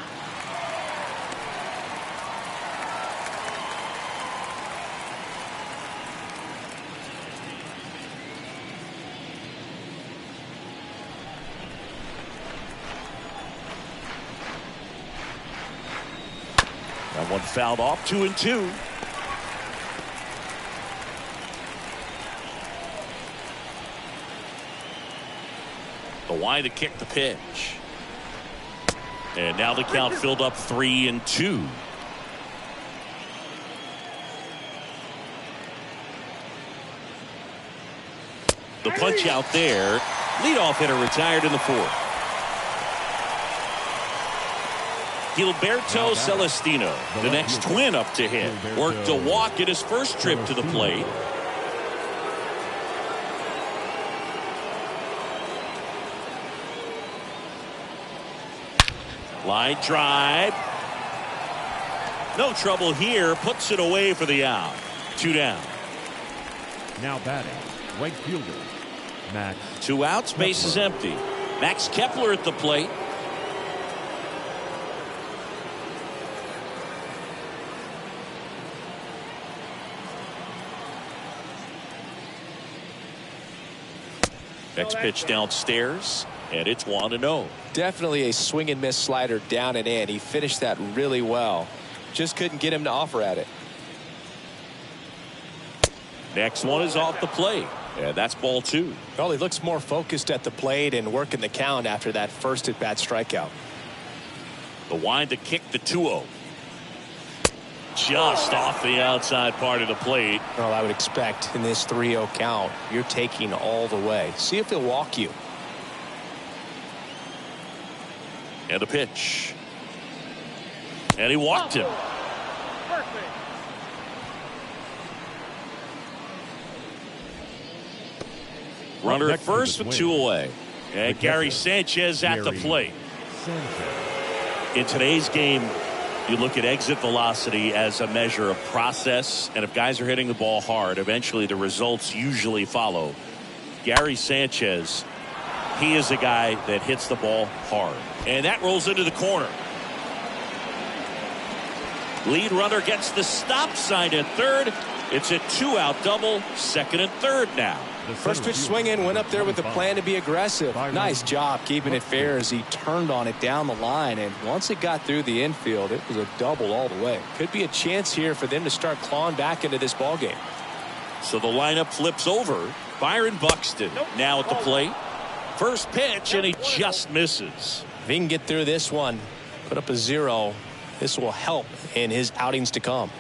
That one fouled off, 2-2. The wind to kick the pitch. And now the count filled up 3-2. The punch out there. Leadoff hitter retired in the fourth. Gilberto Celestino, the next Twin up to hit. Worked a walk at his first trip to the plate. Line drive. No trouble here. Puts it away for the out. 2 down. Now batting, right fielder, Max. 2 outs, base is empty. Max Kepler at the plate. Next pitch downstairs, and it's 1-0. Definitely a swing and miss slider down and in. He finished that really well. Just couldn't get him to offer at it. Next one is off the plate, and that's ball 2. Well, he looks more focused at the plate and working the count after that first at bat strikeout. The wind to kick the 2-0. Just off the outside part of the plate. Well, I would expect in this 3-0 count, you're taking all the way. See if he'll walk you. And a pitch. And he walked him. Runner at first with 2 away. And Gary Sanchez at the plate. In today's game, you look at exit velocity as a measure of process, and if guys are hitting the ball hard, eventually the results usually follow. Gary Sanchez, he is a guy that hits the ball hard. And that rolls into the corner. Lead runner gets the stop sign at third. It's a 2-out double, second and third now. First pitch swinging, went up there with a plan to be aggressive. Nice job keeping it fair as he turned on it down the line, and once it got through the infield, it was a double all the way. Could be a chance here for them to start clawing back into this ball game. So the lineup flips over. Byron Buxton now at the plate. First pitch, and he just misses. If he can get through this one, put up a 0, this will help in his outings to come.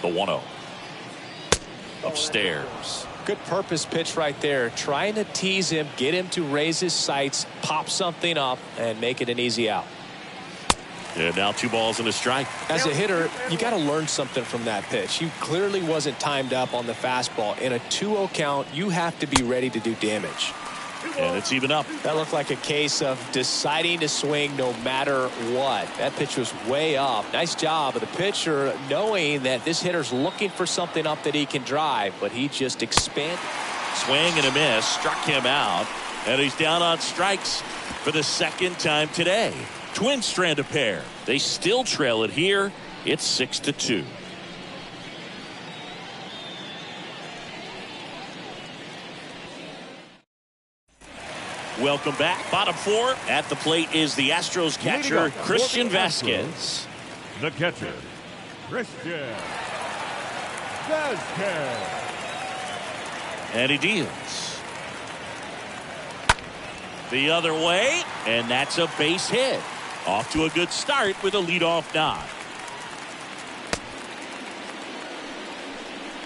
The 1-0. Upstairs. Good purpose pitch right there. Trying to tease him, get him to raise his sights, pop something up, and make it an easy out. And now 2 balls and a strike. As a hitter, you got to learn something from that pitch. He clearly wasn't timed up on the fastball. In a 2-0 count, you have to be ready to do damage. And it's even up. That looked like a case of deciding to swing no matter what. That pitch was way up. Nice job of the pitcher knowing that this hitter's looking for something up that he can drive, but he just expanded. Swing and a miss, struck him out, and he's down on strikes for the second time today. Twins strand a pair. They still trail it here. It's 6-2. Welcome back. Bottom 4 at the plate is the Astros catcher, Christian Vasquez. The catcher, Christian Vasquez. And he deals. The other way, and that's a base hit. Off to a good start with a leadoff nod.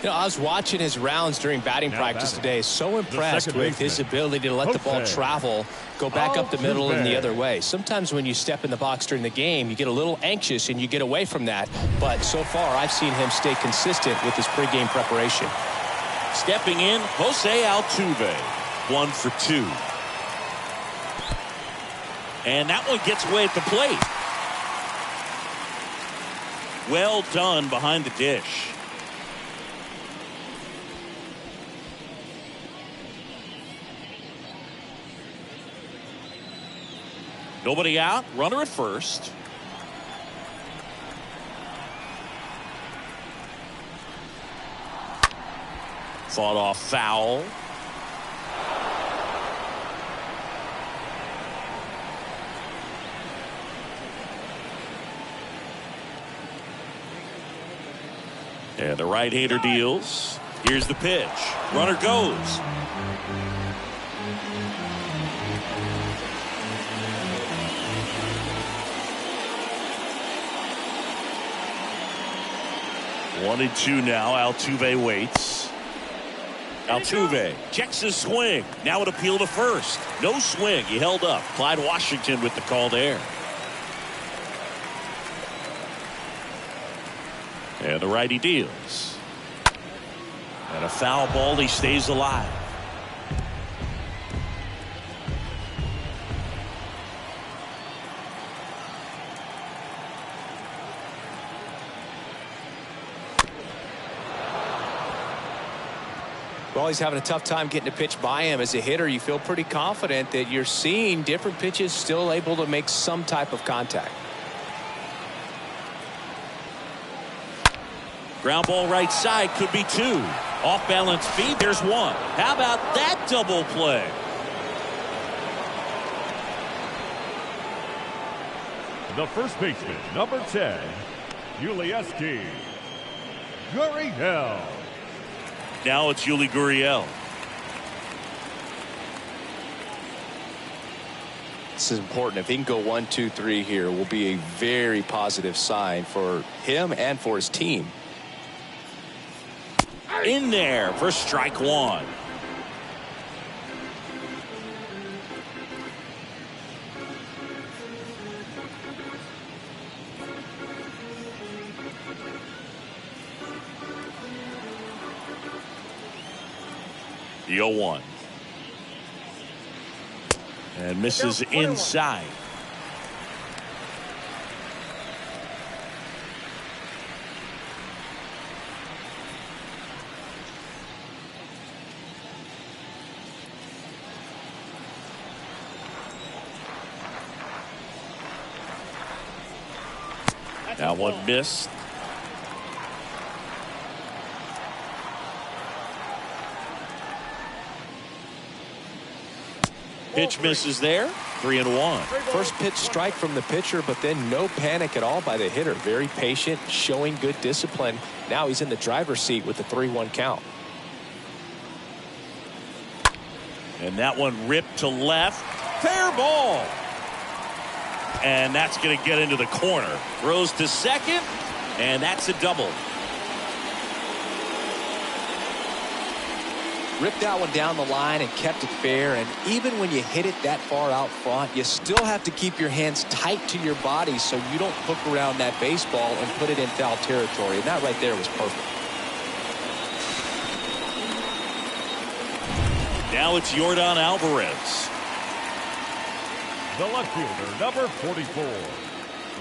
You know, I was watching his rounds during batting practice today. So impressed with his ability to let the ball travel, go back up the middle and the other way. Sometimes when you step in the box during the game, you get a little anxious and you get away from that. But so far, I've seen him stay consistent with his pregame preparation. Stepping in, Jose Altuve. 1 for 2. And that one gets away at the plate. Well done behind the dish. Nobody out. Runner at first. Fought off foul. And the right-hander deals. Here's the pitch. Runner goes. One and two now. Altuve waits. Altuve checks his swing. Now an appeal to first. No swing. He held up. Clyde Washington with the call there. And the righty deals. And a foul ball. He stays alive. Well, he's having a tough time getting a pitch by him. As a hitter, you feel pretty confident that you're seeing different pitches still able to make some type of contact. Ground ball right side, could be two. Off balance feed, there's one. How about that double play? The first baseman, number 10, Yuli Gurriel. Now it's Yuli Gurriel. This is important. If he can go 1, 2, 3 here, will be a very positive sign for him and for his team. In there for strike one. The 0-1. And misses inside. That one missed. Pitch misses there. 3-1. First pitch strike from the pitcher, but then no panic at all by the hitter. Very patient, showing good discipline. Now he's in the driver's seat with the 3-1 count. And that one ripped to left. Fair ball. And that's going to get into the corner. Throws to second, and that's a double. Ripped that one down the line and kept it fair. And even when you hit it that far out front, you still have to keep your hands tight to your body so you don't hook around that baseball and put it in foul territory. And that right there was perfect. Now it's Yordan Alvarez. The left fielder, number 44,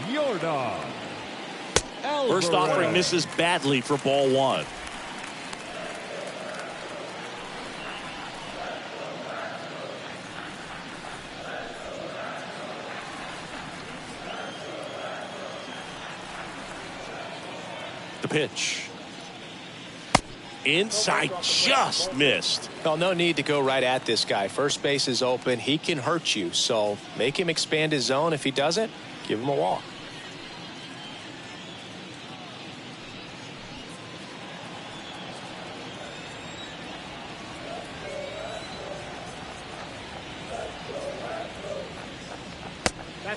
Yordan Alvarez. First offering misses badly for ball one. The pitch. Inside, just missed. Well, no need to go right at this guy. First base is open. He can hurt you. So make him expand his zone. If he doesn't, give him a walk.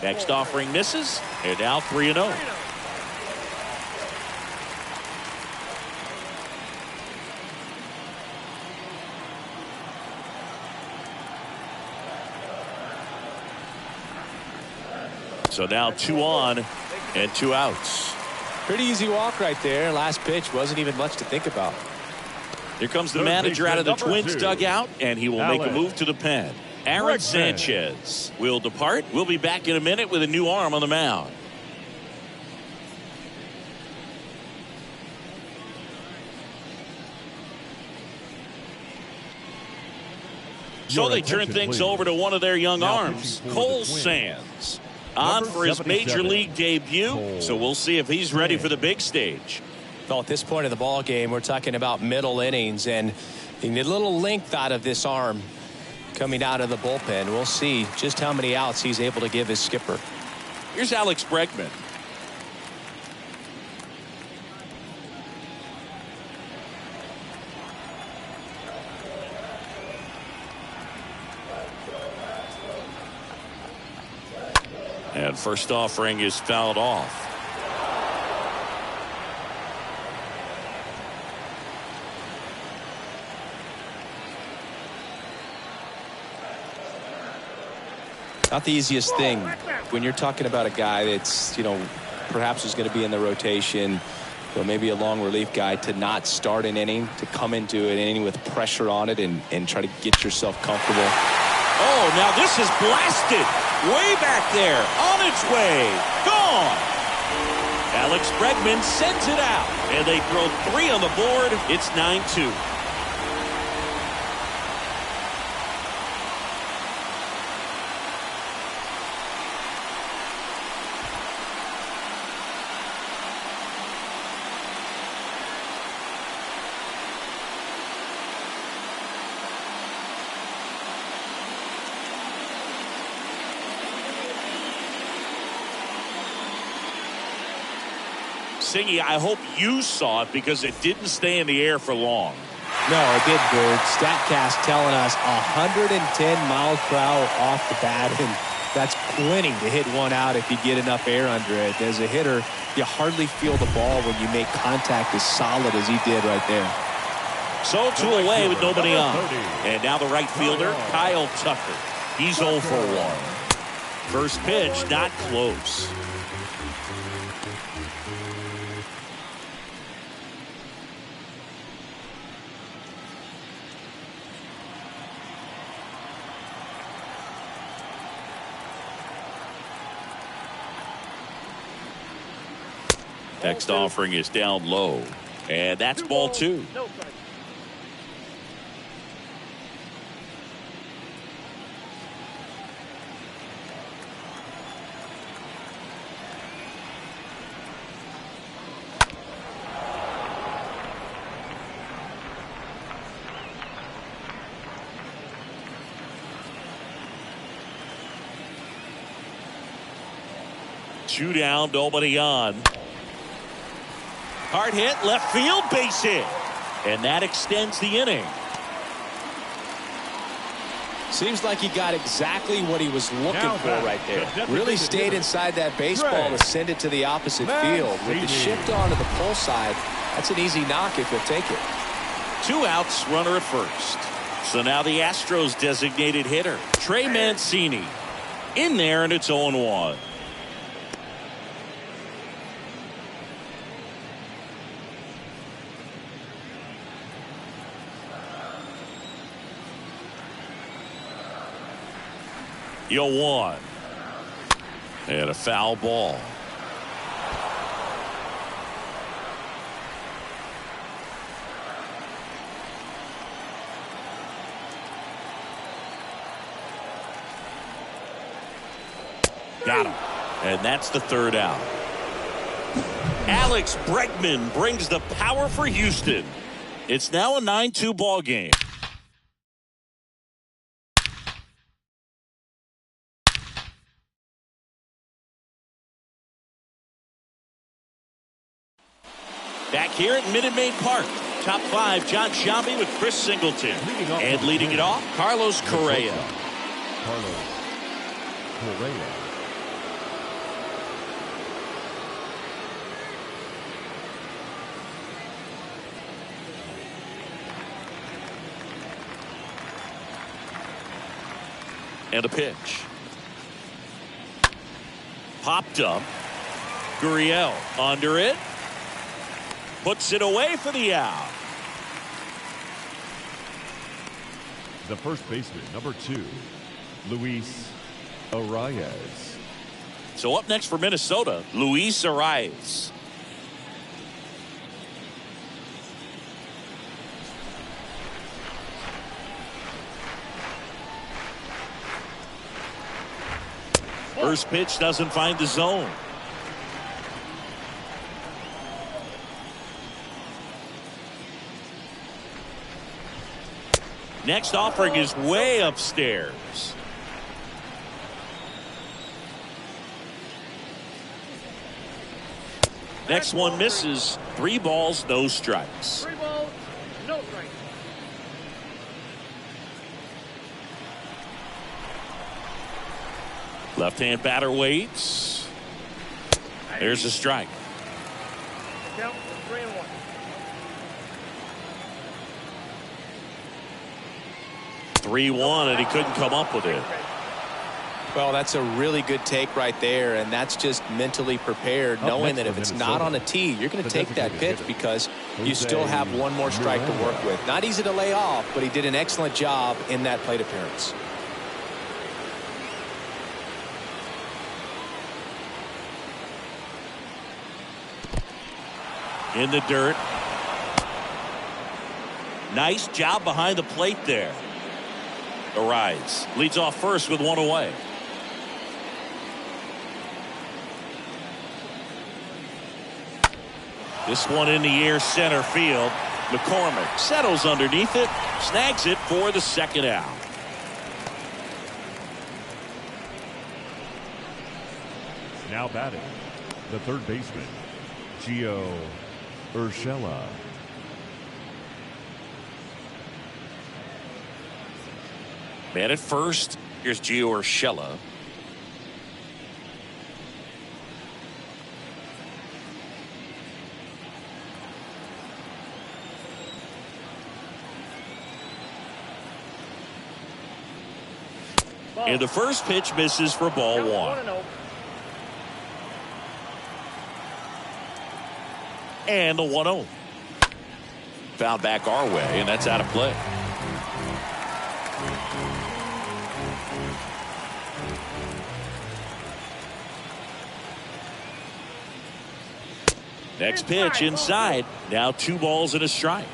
Next offering misses, and now 3-0. So now 2 on and 2 outs. Pretty easy walk right there. Last pitch wasn't even much to think about. Here comes the manager out of the Twins dugout, and he will make a move to the pen. Aaron Sanchez will depart. We'll be back in a minute with a new arm on the mound. So they turn things over to one of their young arms, Cole Sands, on for his major league debut. So we'll see if he's ready for the big stage. Well, at this point of the ball game, we're talking about middle innings, and you need a little length out of this arm coming out of the bullpen. We'll see just how many outs he's able to give his skipper. Here's Alex Bregman. And first offering is fouled off. Not the easiest thing when you're talking about a guy that's, perhaps is going to be in the rotation, or maybe a long relief guy, to not start an inning, to come into an inning with pressure on it and try to get yourself comfortable. Oh, now this is blasted. Way back there. On its way. Gone. Alex Bregman sends it out. And they throw 3 on the board. It's 9-2. Singy, I hope you saw it because it didn't stay in the air for long. No, it didn't, Bird. StatCast telling us 110 miles per hour off the bat, and that's plenty to hit one out if you get enough air under it. As a hitter, you hardly feel the ball when you make contact as solid as he did right there. So 2 away with nobody on. And now the right fielder, Kyle Tucker. He's 0 for 1. First pitch, not close. Next offering is down low. And that's ball 2. Two down, nobody on. Hard hit, left field, base hit. And that extends the inning. Seems like he got exactly what he was looking for right there. Really stayed inside that baseball to send it to the opposite field. With the shift onto the pull side, that's an easy knock if he'll take it. 2 outs, runner at first. So now the Astros designated hitter, Trey Mancini, in there, and it's 0-1. You're 1. And a foul ball. Got him. And that's the 3rd out. Alex Bregman brings the power for Houston. It's now a 9-2 ball game. Back here at Minute Maid Park. Top 5, John Sciambi with Chris Singleton. And leading it off, Carlos Correa. And the pitch. Popped up. Gurriel under it. Puts it away for the out. The first baseman, number 2, Luis Arias. So up next for Minnesota, Luis Arias. First pitch doesn't find the zone. Next offering is way upstairs. Next one misses. 3 balls, no strikes. 3 balls, no strikes. Left-hand batter waits. There's a strike. Count 3-1. And he couldn't come up with it. Well, that's a really good take right there, and that's just mentally prepared, knowing that if it's not on a tee, you're going to take that pitch because you still have one more strike to work with. Not easy to lay off, but he did an excellent job in that plate appearance. In the dirt. Nice job behind the plate there. Arias leads off first with 1 away. This one in the air, center field. McCormick settles underneath it, snags it for the second out. Now batting, the third baseman, Gio Urshela. Man at first. Here's Gio Urshela. And the first pitch misses for ball 1. And the 1-0. Fouled back our way, and that's out of play. Next pitch inside. Now 2 balls and a strike.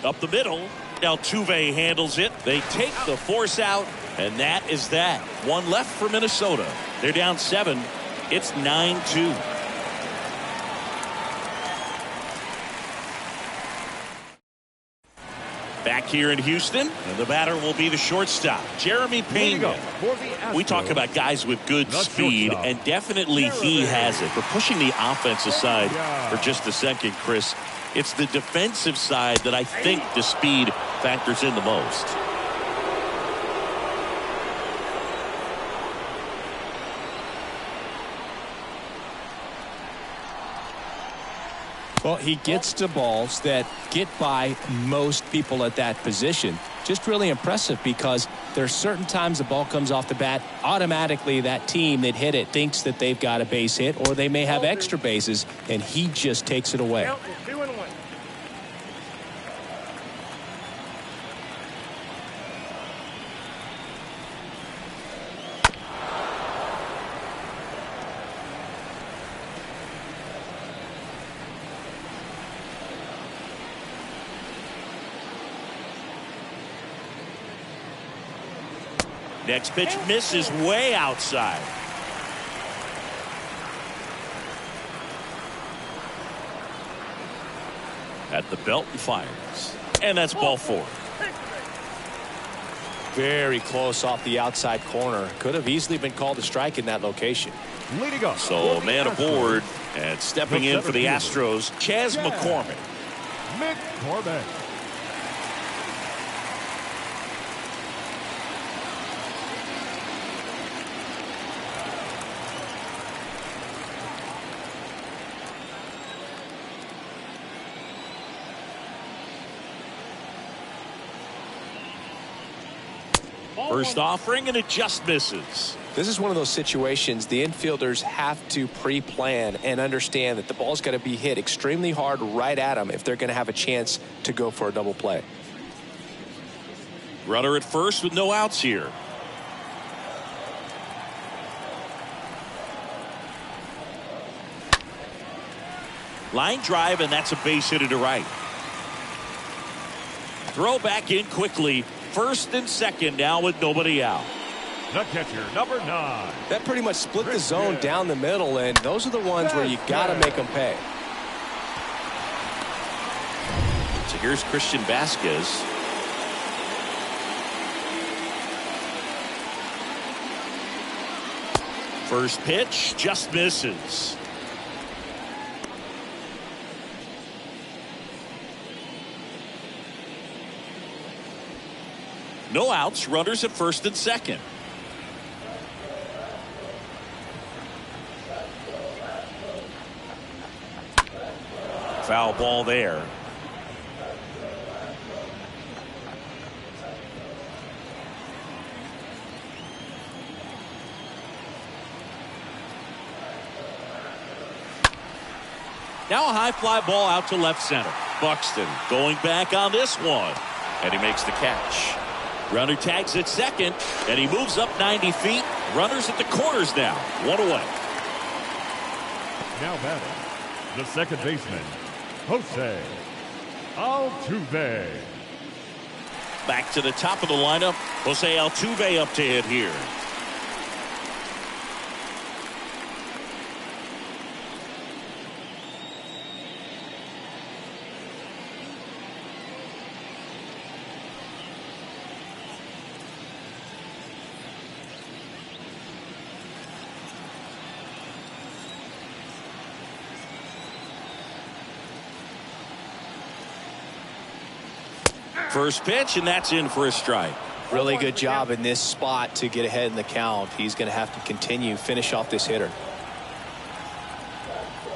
Up the middle. Now Altuve handles it. They take the force out, and that is that. 1 left for Minnesota. They're down 7. It's 9-2. Back here in Houston, and the batter will be the shortstop, Jeremy Pena. We talk about guys with good speed, and definitely he has it. But pushing the offense aside for just a second, Chris, it's the defensive side that I think the speed factors in the most. Well, he gets to balls that get by most people at that position. Just really impressive because there's certain times the ball comes off the bat, automatically that team that hit it thinks that they've got a base hit or they may have extra bases, and he just takes it away. 2-1. Next pitch misses way outside. At the belt and fires. And that's ball 4. Very close off the outside corner. Could have easily been called a strike in that location. Leading up. So a man aboard and stepping in for the Astros, Chas McCormick. McCormick. First offering, and it just misses. This is one of those situations the infielders have to pre-plan and understand that the ball's got to be hit extremely hard right at them if they're going to have a chance to go for a double play. Runner at first with no outs here. Line drive, and that's a base hit to right. Throw back in quickly. First and second now with nobody out. The catcher, number 9. That pretty much split the zone down the middle, and those are the ones where you got to make them pay. So here's Christian Vasquez. First pitch just misses. No outs, runners at first and second. Foul ball there. Now a high fly ball out to left center. Buxton going back on this one, and he makes the catch. Runner tags at second, and he moves up 90 feet. Runners at the corners now. One away. Now batting, the second baseman, Jose Altuve. Back to the top of the lineup. Jose Altuve up to hit here. First pitch, and that's in for a strike. Really good job in this spot to get ahead in the count. He's going to have to continue, finish off this hitter.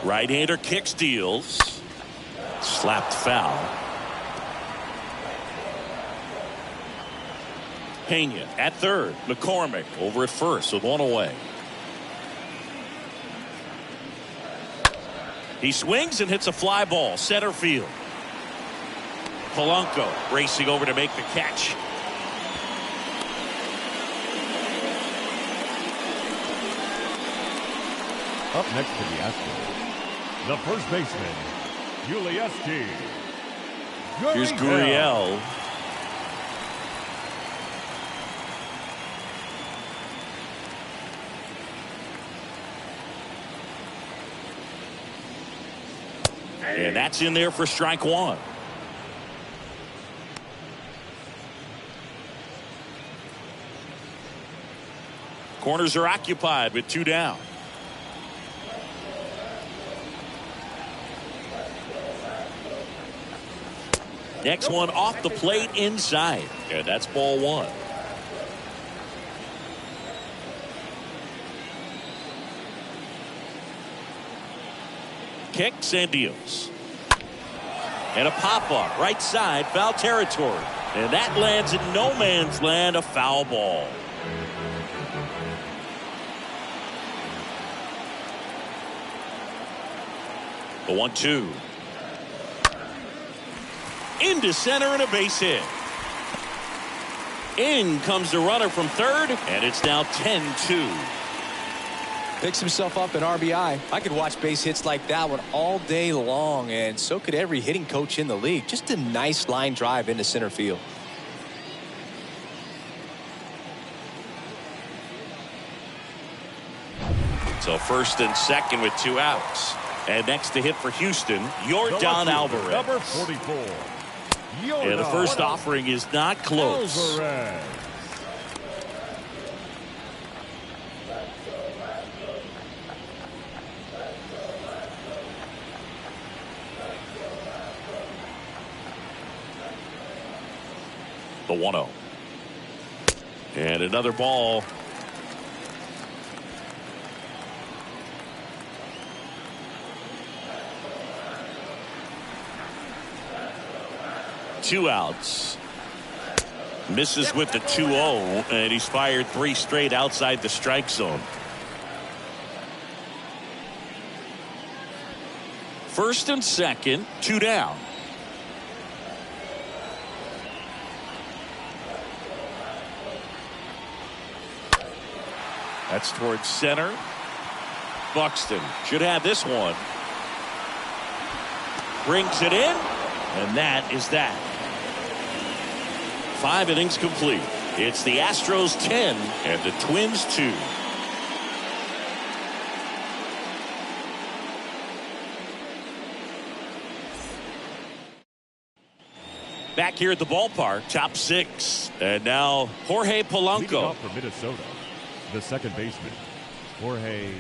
Right-hander kick steals. Slapped foul. Pena at third. McCormick over at first with one away. He swings and hits a fly ball. Center field. Polanco racing over to make the catch. Up next to the Astros, the first baseman, Ulieski. Here's Gurriel. And that's in there for strike one. Corners are occupied with two down. Next one off the plate inside. And that's ball one. Kicks and deals. And a pop-up right side, foul territory. And that lands in no man's land, a foul ball. The 1-2. Into center and a base hit. In comes the runner from third, and it's now 10-2. Picks himself up an RBI. I could watch base hits like that one all day long, and so could every hitting coach in the league. Just a nice line drive into center field. So first and second with two outs. And next to hit for Houston, Yordan Alvarez. Number 44. And the first offering is not close. Alvarez. The 1-0. And another ball. Two outs. Misses with the 2-0, and he's fired 3 straight outside the strike zone. First and second, 2 down. That's towards center. Buxton should have this one. Brings it in, and that is that. 5 innings complete. It's the Astros 10 and the Twins 2. Back here at the ballpark, top 6. And now Jorge Leading Polanco. off for Minnesota, the second baseman, Jorge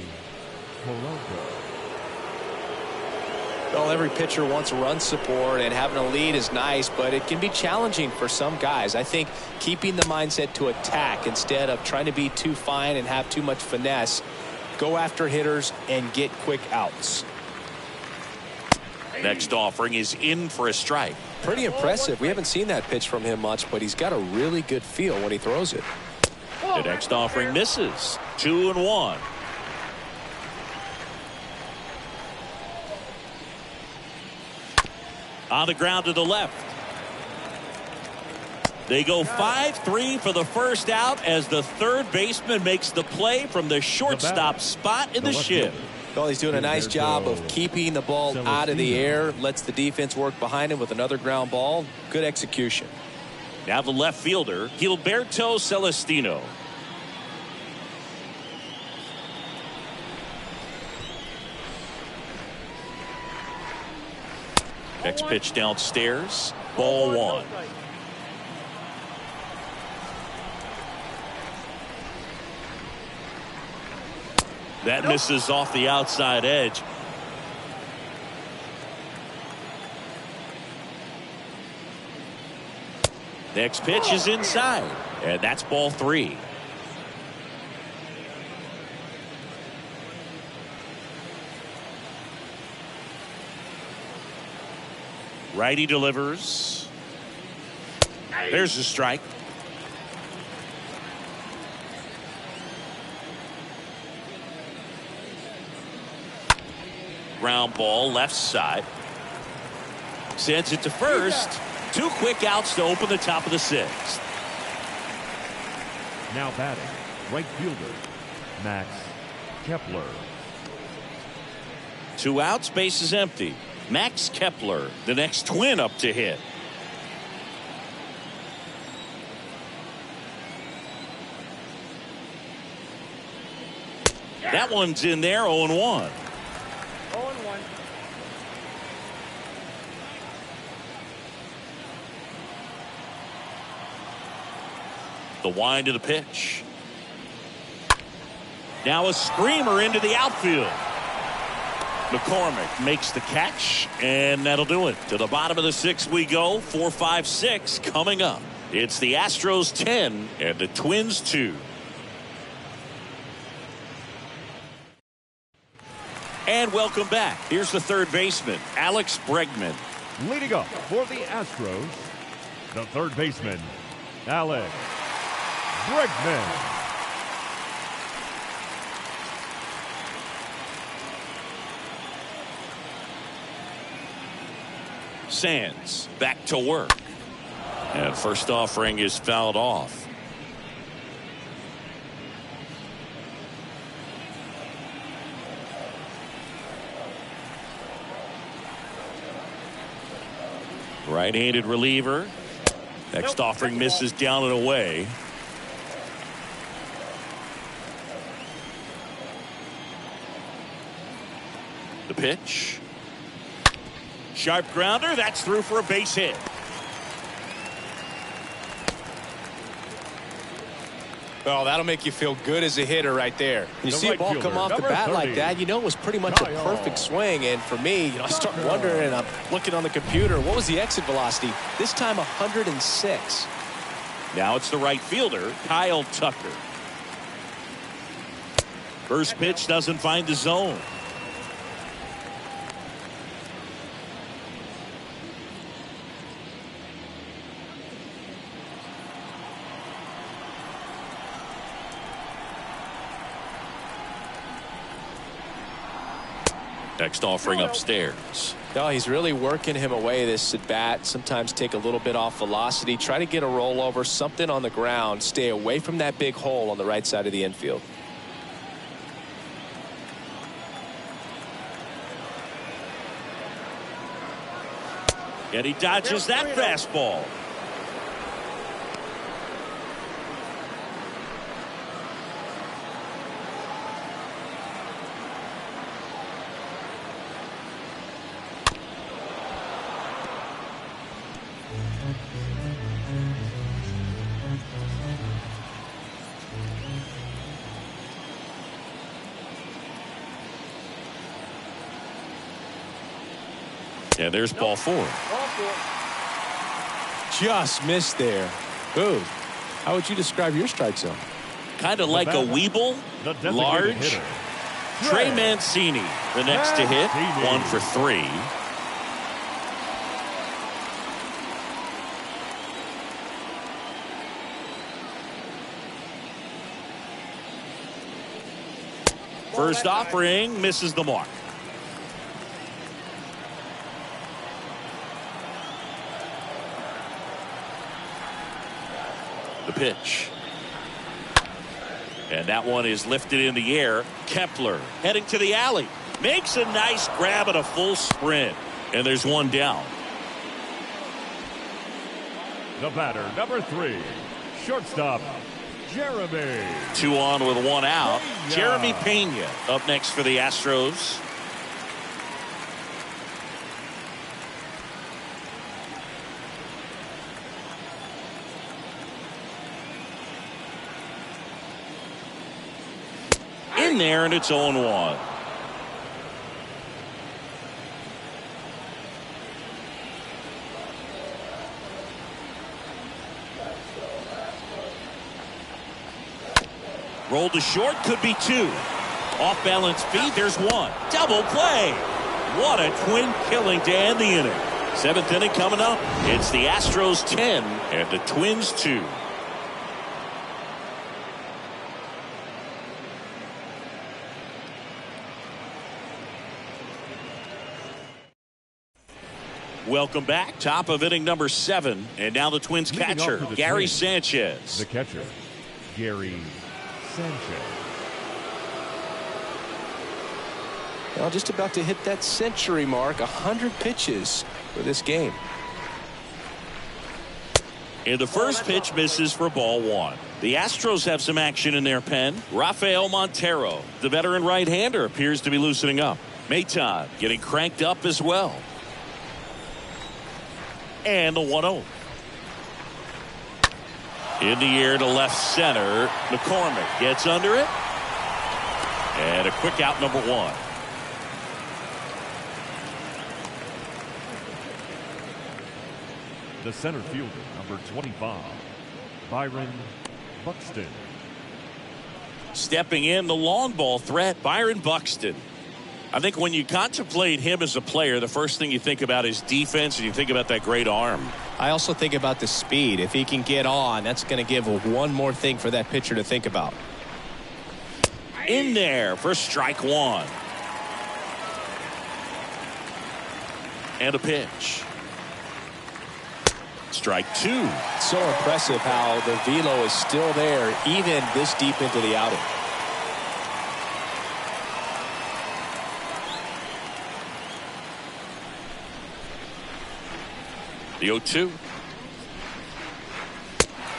Polanco. Well, every pitcher wants run support, and having a lead is nice, but it can be challenging for some guys. I think keeping the mindset to attack instead of trying to be too fine and have too much finesse, go after hitters and get quick outs. Next offering is in for a strike. Pretty impressive. We haven't seen that pitch from him much, but he's got a really good feel when he throws it. The next offering misses. 2-1. On the ground to the left. They go 5-3 for the first out as the third baseman makes the play from the shortstop spot in the shift. Well, he's doing a nice job of keeping the ball out of the air, lets the defense work behind him with another ground ball. Good execution. Now the left fielder, Gilberto Celestino. Next pitch downstairs. Ball 1. That misses off the outside edge. Next pitch is inside, and that's ball 3. Righty delivers. There's the strike. Ground ball left side. Sends it to first. 2 quick outs to open the top of the 6th. Now batting, right fielder, Max Kepler. 2 outs, base is empty. Max Kepler, the next Twin up to hit. That one's in there, 0-1. 0-1. The wind of the pitch. Now a screamer into the outfield. McCormick makes the catch, and that'll do it. To the bottom of the 6th we go. 4, 5, 6 coming up. It's the Astros 10 and the Twins 2. And welcome back. Here's the third baseman, Alex Bregman. Leading up for the Astros, the third baseman, Alex Bregman. Sands back to work. And first offering is fouled off. Right-handed reliever. Next offering misses down and away. The pitch. Sharp grounder. That's through for a base hit. Well, that'll make you feel good as a hitter right there. You The see right a ball fielder, come off the number bat 30, like that, you know it was pretty much a perfect swing. And for me, I start wondering, and I'm looking on the computer, what was the exit velocity? This time 106. Now it's the right fielder, Kyle Tucker. First pitch doesn't find the zone. Next offering upstairs. No, he's really working him away, this at bat. Sometimes take a little bit off velocity. Try to get a rollover, something on the ground. Stay away from that big hole on the right side of the infield. And he dodges that fastball. And there's ball four. Just missed there. Ooh. How would you describe your strike zone? Kind of like a Weeble, large. Trey Mancini, the next to hit, 1 for 3. First offering misses the mark. The pitch. And that one is lifted in the air. Kepler heading to the alley. Makes a nice grab at a full sprint. And there's one down. The batter, number 3, shortstop, Jeremy. 2 on with 1 out. Pena. Jeremy Pena up next for the Astros. In there, and it's 0-1. Rolled to short, could be 2. Off balance feet, there's 1. Double play. What a twin killing to end the inning. 7th inning coming up. It's the Astros 10 and the Twins 2. Welcome back. Top of inning number 7. And now the Twins catcher, Gary Sanchez. The catcher, Gary Sanchez. Well, just about to hit that century mark. 100 pitches for this game. And the first pitch misses for ball 1. The Astros have some action in their pen. Rafael Montero, the veteran right-hander, appears to be loosening up. Maton getting cranked up as well. And the 1-0. In the air to left center. McCormick gets under it. And a quick out, number 1. The center fielder, number 25, Byron Buxton. Stepping in, the long ball threat, Byron Buxton. I think when you contemplate him as a player, the first thing you think about is defense, and you think about that great arm. I also think about the speed. If he can get on, that's going to give one more thing for that pitcher to think about. In there for strike 1. And a pitch. Strike 2. So impressive how the velo is still there even this deep into the outing. The 0-2.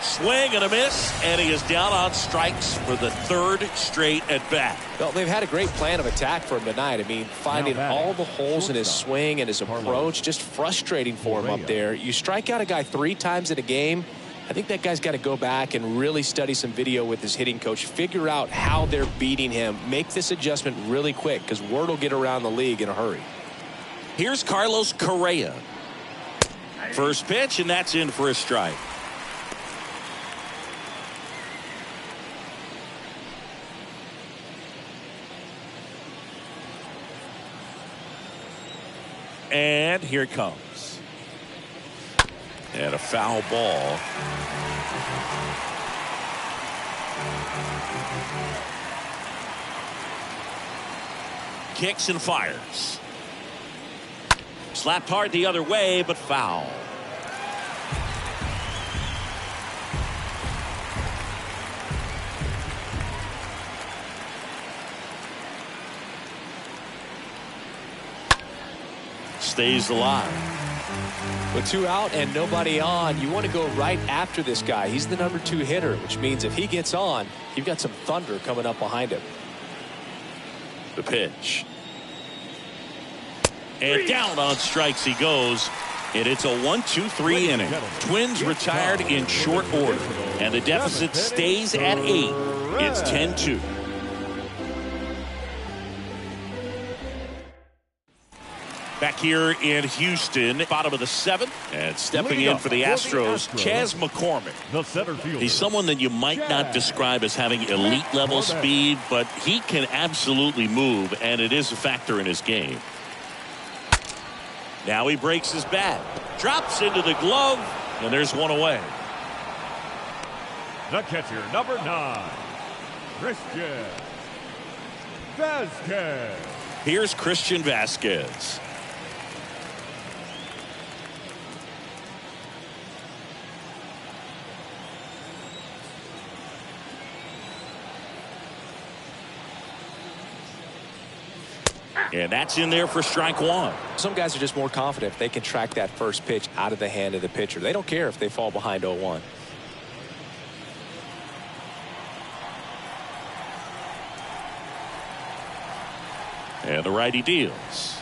Swing and a miss, and he is down on strikes for the 3rd straight at bat. Well, they've had a great plan of attack for him tonight. I mean, finding all the holes in his swing and his approach, just frustrating for him up there. You strike out a guy 3 times in a game, I think that guy's got to go back and really study some video with his hitting coach, figure out how they're beating him, make this adjustment really quick, because word will get around the league in a hurry. Here's Carlos Correa. First pitch, and that's in for a strike. And here it comes. And a foul ball. Kicks and fires. Slapped hard the other way, but foul. Stays alive. With 2 out and nobody on, you want to go right after this guy. He's the number 2 hitter, which means if he gets on, you've got some thunder coming up behind him. The pitch. And down on strikes he goes. And it's a 1-2-3 inning. Twins retired in short order. And the deficit stays at 8. It's 10-2. Back here in Houston, bottom of the 7th, and stepping in for the Astros, Chas McCormick. The center fielder. He's someone that you might not describe as having elite level speed, but he can absolutely move, and it is a factor in his game. Now he breaks his bat, drops into the glove, and there's one away. The catcher, number 9, Christian Vasquez. Here's Christian Vasquez. And that's in there for strike 1. Some guys are just more confident if they can track that first pitch out of the hand of the pitcher. They don't care if they fall behind 0-1. And the righty deals.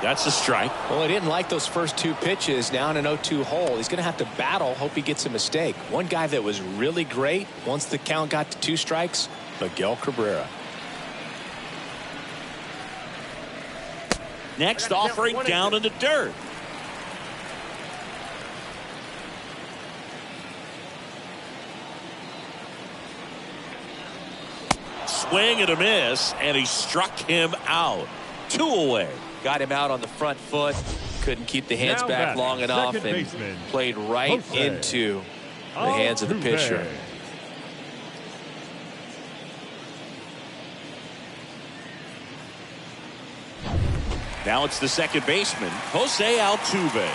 That's a strike. Well, he didn't like those first 2 pitches. Now in an 0-2 hole, he's going to have to battle, hope he gets a mistake. One guy that was really great once the count got to 2 strikes, Miguel Cabrera. Next offering down in the dirt. Swing and a miss, and he struck him out. 2 away. Got him out on the front foot. Couldn't keep the hands back long enough and played right into the hands of the pitcher. Now it's the second baseman, Jose Altuve.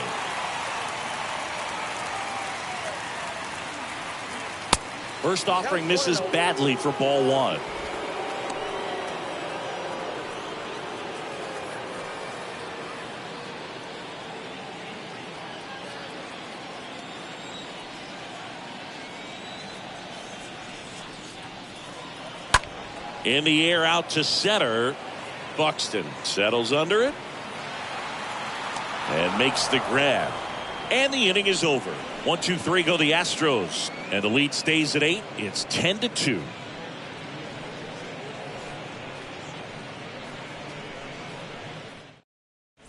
First offering misses badly for ball 1. In the air out to center. Buxton settles under it and makes the grab, and the inning is over. 1-2-3 go the Astros, and the lead stays at 8. It's 10-2.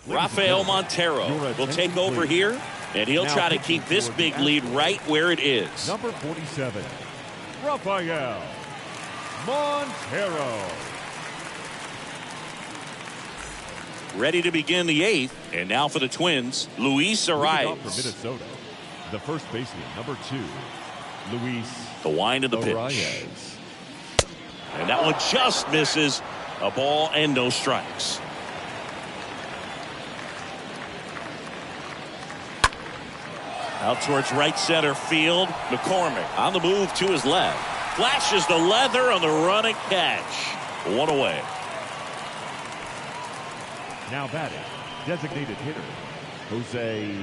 Rafael Montero will take over here, and he'll try to keep this big lead right where it is. Number 47, Rafael Montero. Ready to begin the 8th, and now for the Twins, Luis Arias. For Minnesota, the first baseman, number 2, Luis. The wind of the pitch. And that one just misses. A ball and no strikes. Out towards right center field. McCormick on the move to his left. Flashes the leather on the running catch. 1 away. Now batting, designated hitter, Jose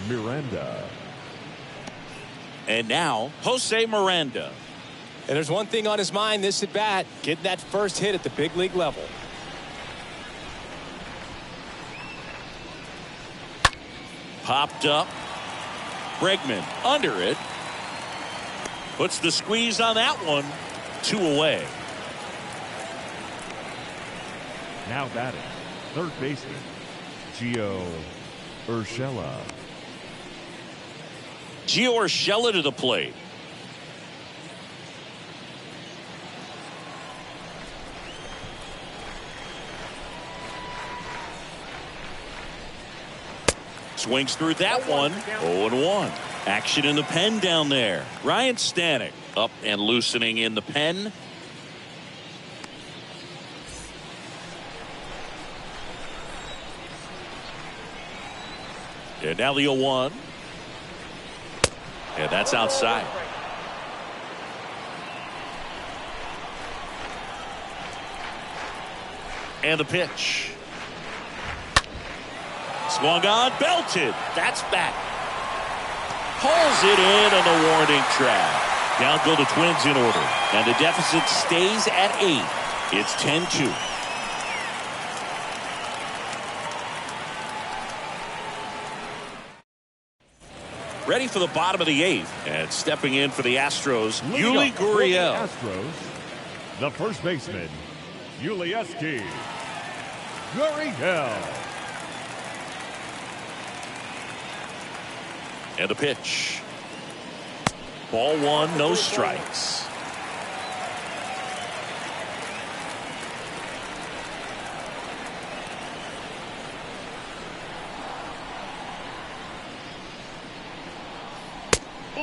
Miranda. And now, Jose Miranda. And there's one thing on his mind this at bat, getting that first hit at the big league level. Popped up. Bregman under it. Puts the squeeze on that one. 2 away. Now batting, third baseman, Gio Urshela. Gio Urshela to the plate. Swings through that one. 0-1. Action in the pen down there. Ryan Stanek up and loosening in the pen. And now the 0-1. And that's outside. And the pitch. Swung on, belted. That's back. Pulls it in on the warning track. Down go the Twins in order. And the deficit stays at 8. It's 10-2. Ready for the bottom of the 8th. And stepping in for the Astros, Yuli Gurriel. Astros, the first baseman, Yuli Gurriel. And a pitch. Ball 1, no strikes.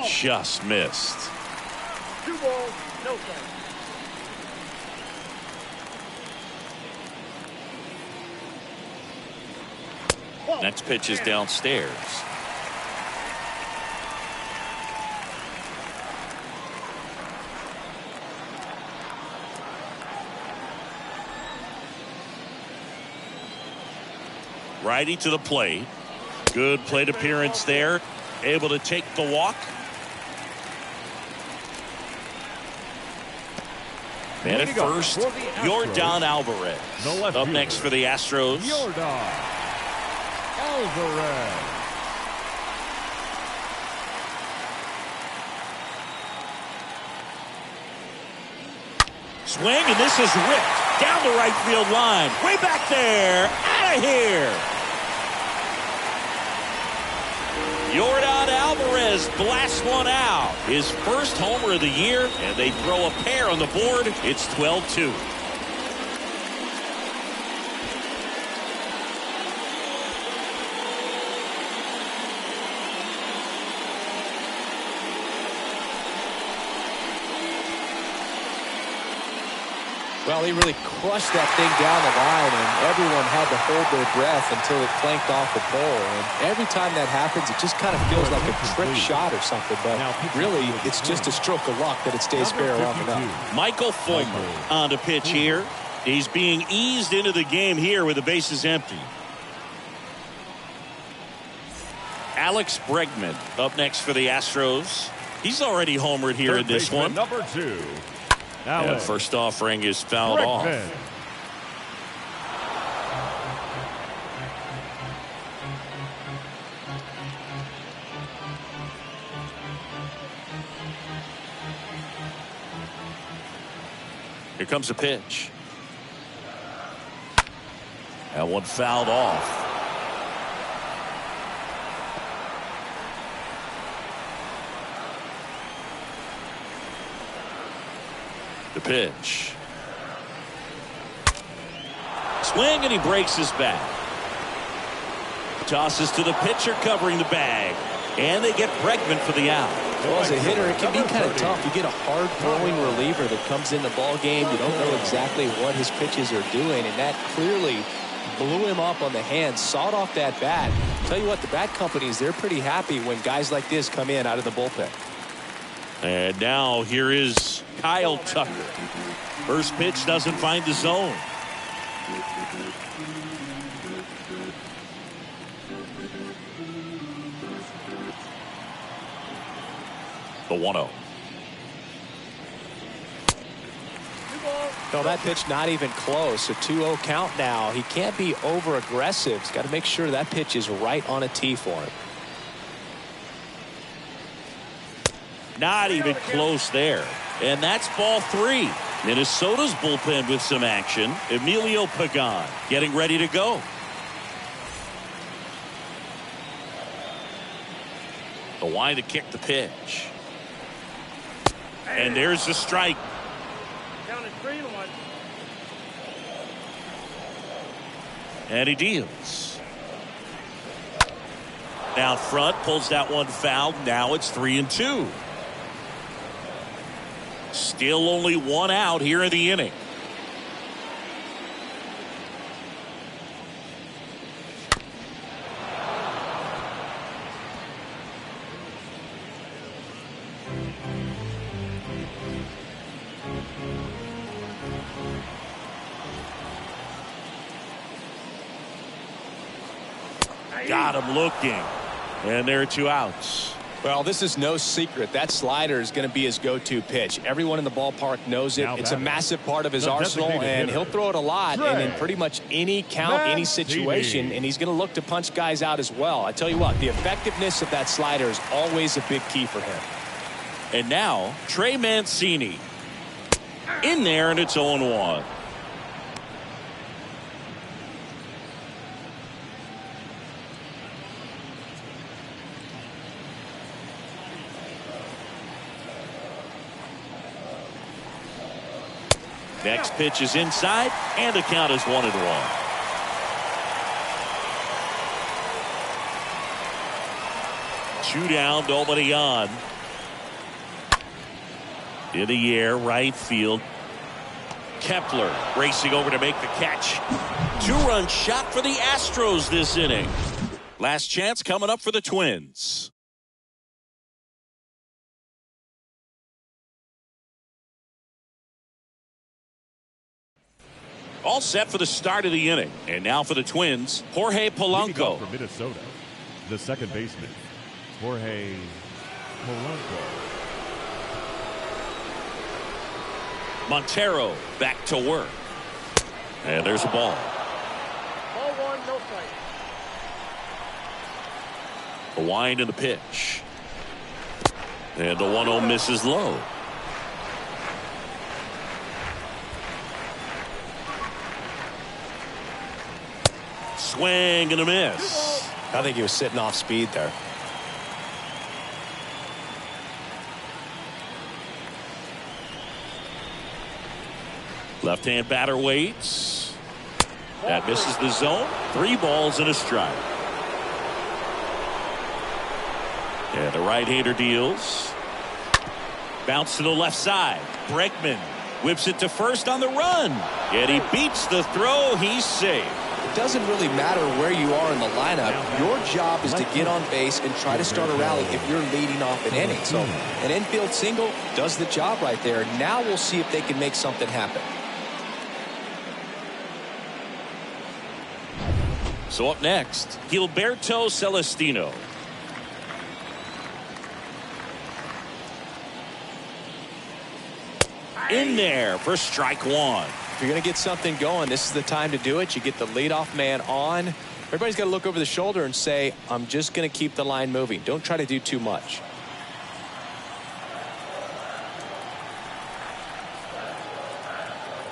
Just missed. 2 balls, no strikes. Next pitch is downstairs. Righty to the plate. Good plate appearance there. Able to take the walk. And at first, Yordan Alvarez. Up next for the Astros. Yordan Alvarez. Swing, and this is ripped down the right field line. Way back there. Out of here. Yordan Alvarez blasts one out. His first homer of the year, and they throw a pair on the board. It's 12-2. Well, he really crushed that thing down the line, and everyone had to hold their breath until it clanked off the pole. And every time that happens, it just kind of feels like a trick shot or something. But really, it's just a stroke of luck that it stays fair long enough. Michael Fulmer on the pitch here. He's being eased into the game here with the bases empty. Alex Bregman up next for the Astros. He's already homered here in this one. Number 2. And first offering is fouled off. Here comes a pitch. That one fouled off. The pitch. Swing, and he breaks his back. Tosses to the pitcher covering the bag. And they get Bregman for the out. Well, as a hitter, it can be kind of tough. You get a hard-throwing reliever that comes in the ball game. You don't know exactly what his pitches are doing, and that clearly blew him up on the hand, sawed off that bat. Tell you what, the bat companies, they're pretty happy when guys like this come in out of the bullpen. And now here is Kyle Tucker. First pitch doesn't find the zone. The 1-0. No, that pitch not even close. A 2-0 count now. He can't be over aggressive. He's got to make sure that pitch is right on a tee for him. Not even close there. And that's ball 3. Minnesota's bullpen with some action. Emilio Pagan getting ready to go. The line to kick the pitch. And there's the strike. Counted 3-1. And he deals. Down front, pulls that one foul. Now it's 3-2. Still only one out here in the inning. Got him looking. And there are 2 outs. Well, this is no secret. That slider is going to be his go-to pitch. Everyone in the ballpark knows it. It's a massive part of his arsenal, and he'll throw it a lot and in pretty much any count, any situation, and he's going to look to punch guys out as well. I tell you what, the effectiveness of that slider is always a big key for him. And now, Trey Mancini. In there, and it's 0-1. Next pitch is inside, and the count is 1-1. Two down, nobody on. In the air, right field. Kepler racing over to make the catch. 2-run shot for the Astros this inning. Last chance coming up for the Twins. All set for the start of the inning. And now for the Twins, Jorge Polanco. For Minnesota, the second baseman, Jorge Polanco. Montero back to work. And there's a ball. Ball 1, no strike. A wind in the pitch. And the 1-0 misses low. Swing and a miss. I think he was sitting off speed there. Left-hand batter waits. That misses the zone. 3 balls and a strike. And the right-hander deals. Bounce to the left side. Bregman whips it to first on the run. Yet he beats the throw. He's safe. It doesn't really matter where you are in the lineup. Your job is to get on base and try to start a rally if you're leading off an inning. So an infield single does the job right there. Now we'll see if they can make something happen. So up next, Gilberto Celestino. In there for strike 1. If you're going to get something going, this is the time to do it. You get the leadoff man on. Everybody's got to look over the shoulder and say, I'm just going to keep the line moving. Don't try to do too much.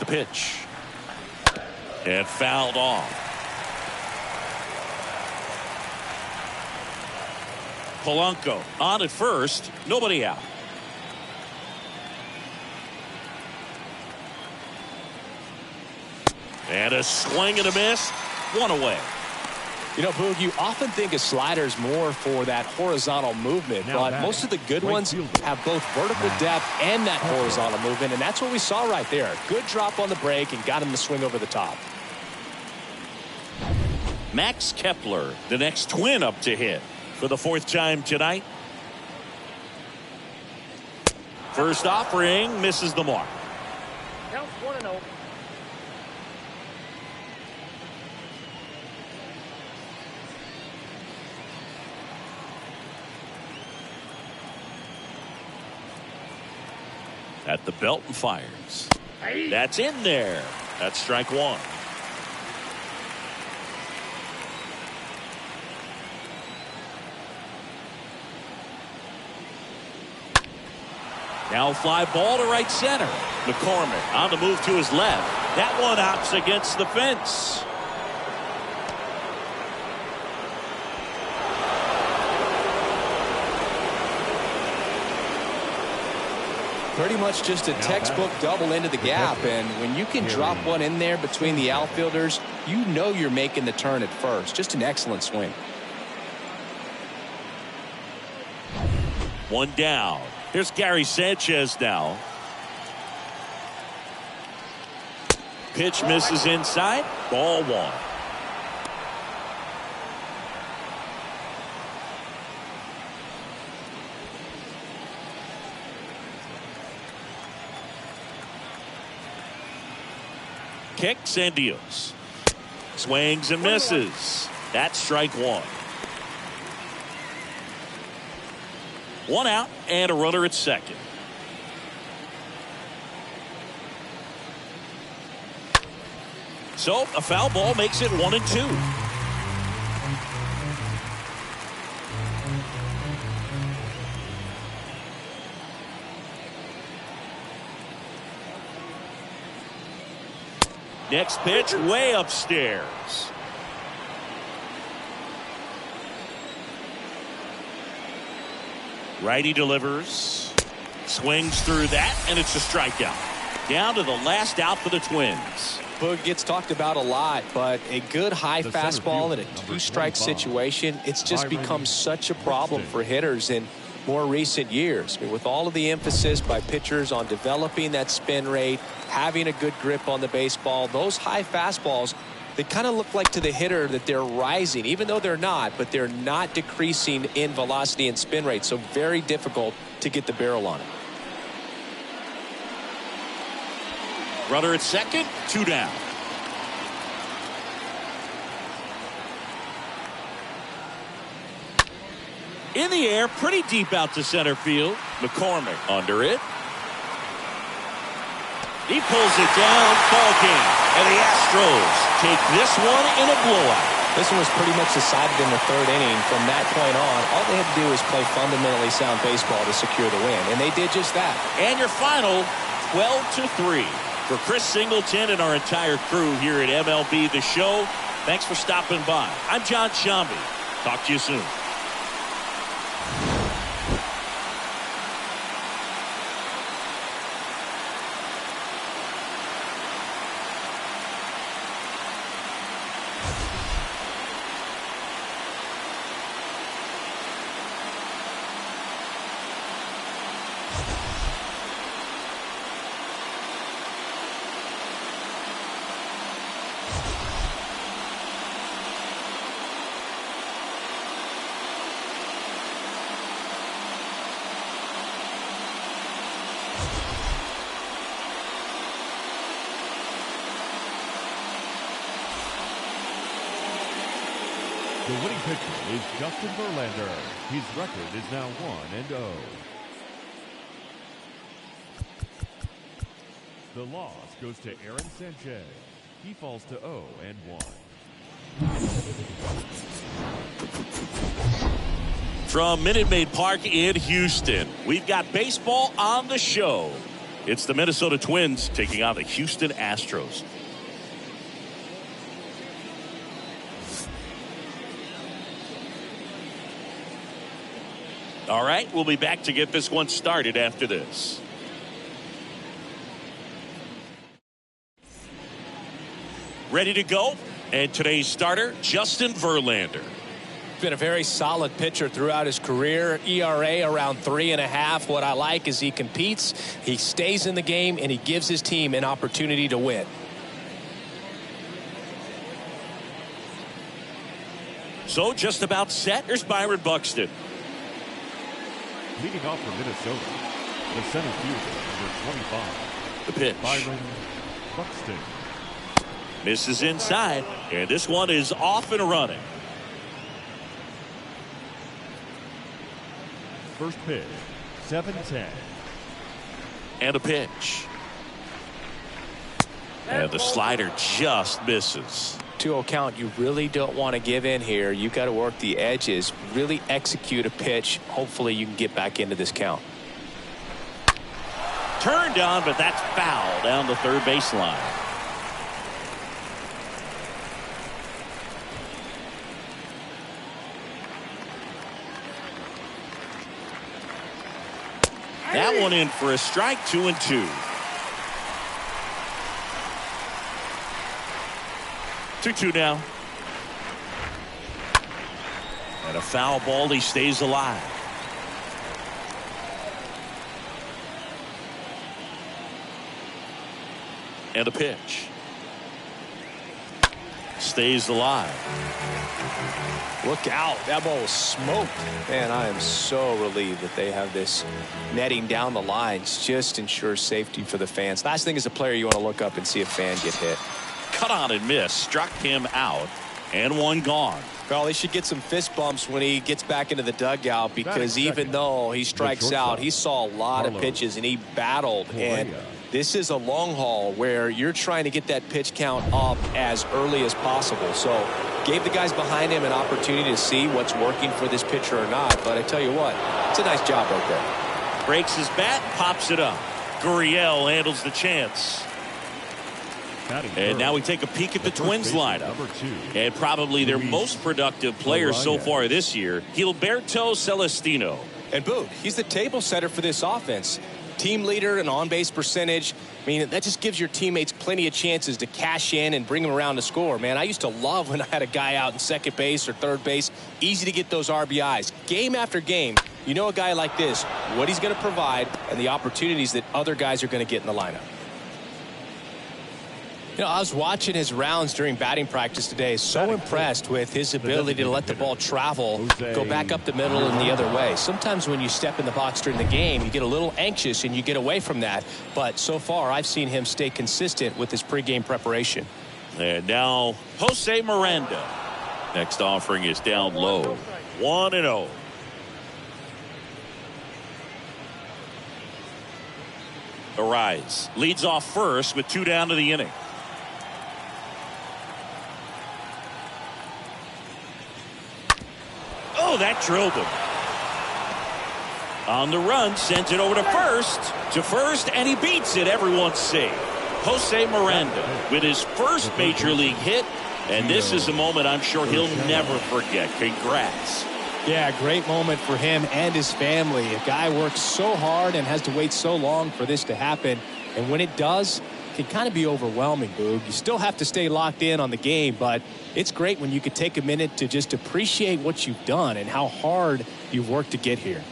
The pitch. And fouled off. Polanco on at first. Nobody out. And a swing and a miss. 1 away. You know, Boog, you often think a slider's more for that horizontal movement, but most of the good ones have both vertical depth and that horizontal movement, and that's what we saw right there. Good drop on the break and got him to swing over the top. Max Kepler, the next Twin up to hit for the 4th time tonight. First offering misses the mark. Counts 1-0. At the belt and fires. That's in there. That's strike 1. Now fly ball to right center. McCormick on the move to his left. That one hops against the fence. Pretty much just a textbook double into the gap, and when you can drop one in there between the outfielders, you know you're making the turn at first. Just an excellent swing. 1 down. Here's Gary Sanchez now. Pitch misses inside. Ball 1. Kicks and deals. Swings and misses. That's strike one. One out and a runner at second. So a foul ball makes it 1-2. Next pitch way upstairs. Righty delivers. Swings through that, and it's a strikeout. Down to the last out for the Twins. Boog gets talked about a lot, but a good high fastball in a two-strike situation, it's just become such a problem for hitters in more recent years. I mean, with all of the emphasis by pitchers on developing that spin rate, having a good grip on the baseball, those high fastballs, they kind of look like to the hitter that they're rising, even though they're not, but they're not decreasing in velocity and spin rate, so very difficult to get the barrel on it. Runner at second, 2 down. In the air, pretty deep out to center field. McCormick under it. He pulls it down. Ball game. And the Astros take this one in a blowout. This one was pretty much decided in the third inning. From that point on, all they had to do was play fundamentally sound baseball to secure the win, and they did just that. And your final, 12-3. For Chris Singleton and our entire crew here at MLB The Show, thanks for stopping by. I'm John Shambi. Talk to you soon. The winning pitcher is Justin Verlander. His record is now 1-0. The loss goes to Aaron Sanchez. He falls to 0-1. From Minute Maid Park in Houston, we've got baseball on the show. It's the Minnesota Twins taking on the Houston Astros. All right, we'll be back to get this one started after this. Ready to go? And today's starter, Justin Verlander. Been a very solid pitcher throughout his career. ERA around 3.5. What I like is he competes, he stays in the game, and he gives his team an opportunity to win. So just about set. Here's Byron Buxton. Leading off for Minnesota, the center fielder, number 25. The pitch. Byron Buxton. Misses inside, and this one is off and running. First pitch, 7-10. And a pitch. And the slider just misses. 2-0 count. You really don't want to give in here. You've got to work the edges, really execute a pitch. Hopefully you can get back into this count. Turned on, but that's foul down the third baseline. That one in for a strike, 2-2. 2-2 now. And a foul ball. He stays alive. And a pitch. Stays alive. Look out. That ball was smoked. Man, I am so relieved that they have this netting down the lines. Just ensures safety for the fans. Last thing as a player, you want to look up and see a fan get hit. Cut on and miss. Struck him out. And one gone. Well, he should get some fist bumps when he gets back into the dugout, because even though he strikes out, he saw a lot of pitches and he battled. And this is a long haul where you're trying to get that pitch count up as early as possible. So gave the guys behind him an opportunity to see what's working for this pitcher or not. But I tell you what, it's a nice job right there. Breaks his bat, pops it up. Gurriel handles the chance. And now we take a peek at the Twins lineup. And probably their most productive player so far this year, Gilberto Celestino. And Boog, he's the table setter for this offense. Team leader and on-base percentage. I mean, that just gives your teammates plenty of chances to cash in and bring them around to score. Man, I used to love when I had a guy out in second base or third base. Easy to get those RBIs. Game after game, you know a guy like this, what he's going to provide and the opportunities that other guys are going to get in the lineup. You know, I was watching his rounds during batting practice today. So impressed with his ability to let the ball travel, go back up the middle and the other way. Sometimes when you step in the box during the game, you get a little anxious and you get away from that. But so far, I've seen him stay consistent with his pregame preparation. And now, Jose Miranda. Next offering is down low. 1-0. Arise leads off first with 2 down to the inning. Oh, that drilled him. On the run, sends it over to first, and he beats it. Everyone's safe. Jose Miranda with his first major league hit, and this is a moment I'm sure he'll never forget. Congrats. Yeah, great moment for him and his family. A guy works so hard and has to wait so long for this to happen, and when it does, it can kind of be overwhelming, Boog. You still have to stay locked in on the game, but it's great when you could take a minute to just appreciate what you've done and how hard you've worked to get here.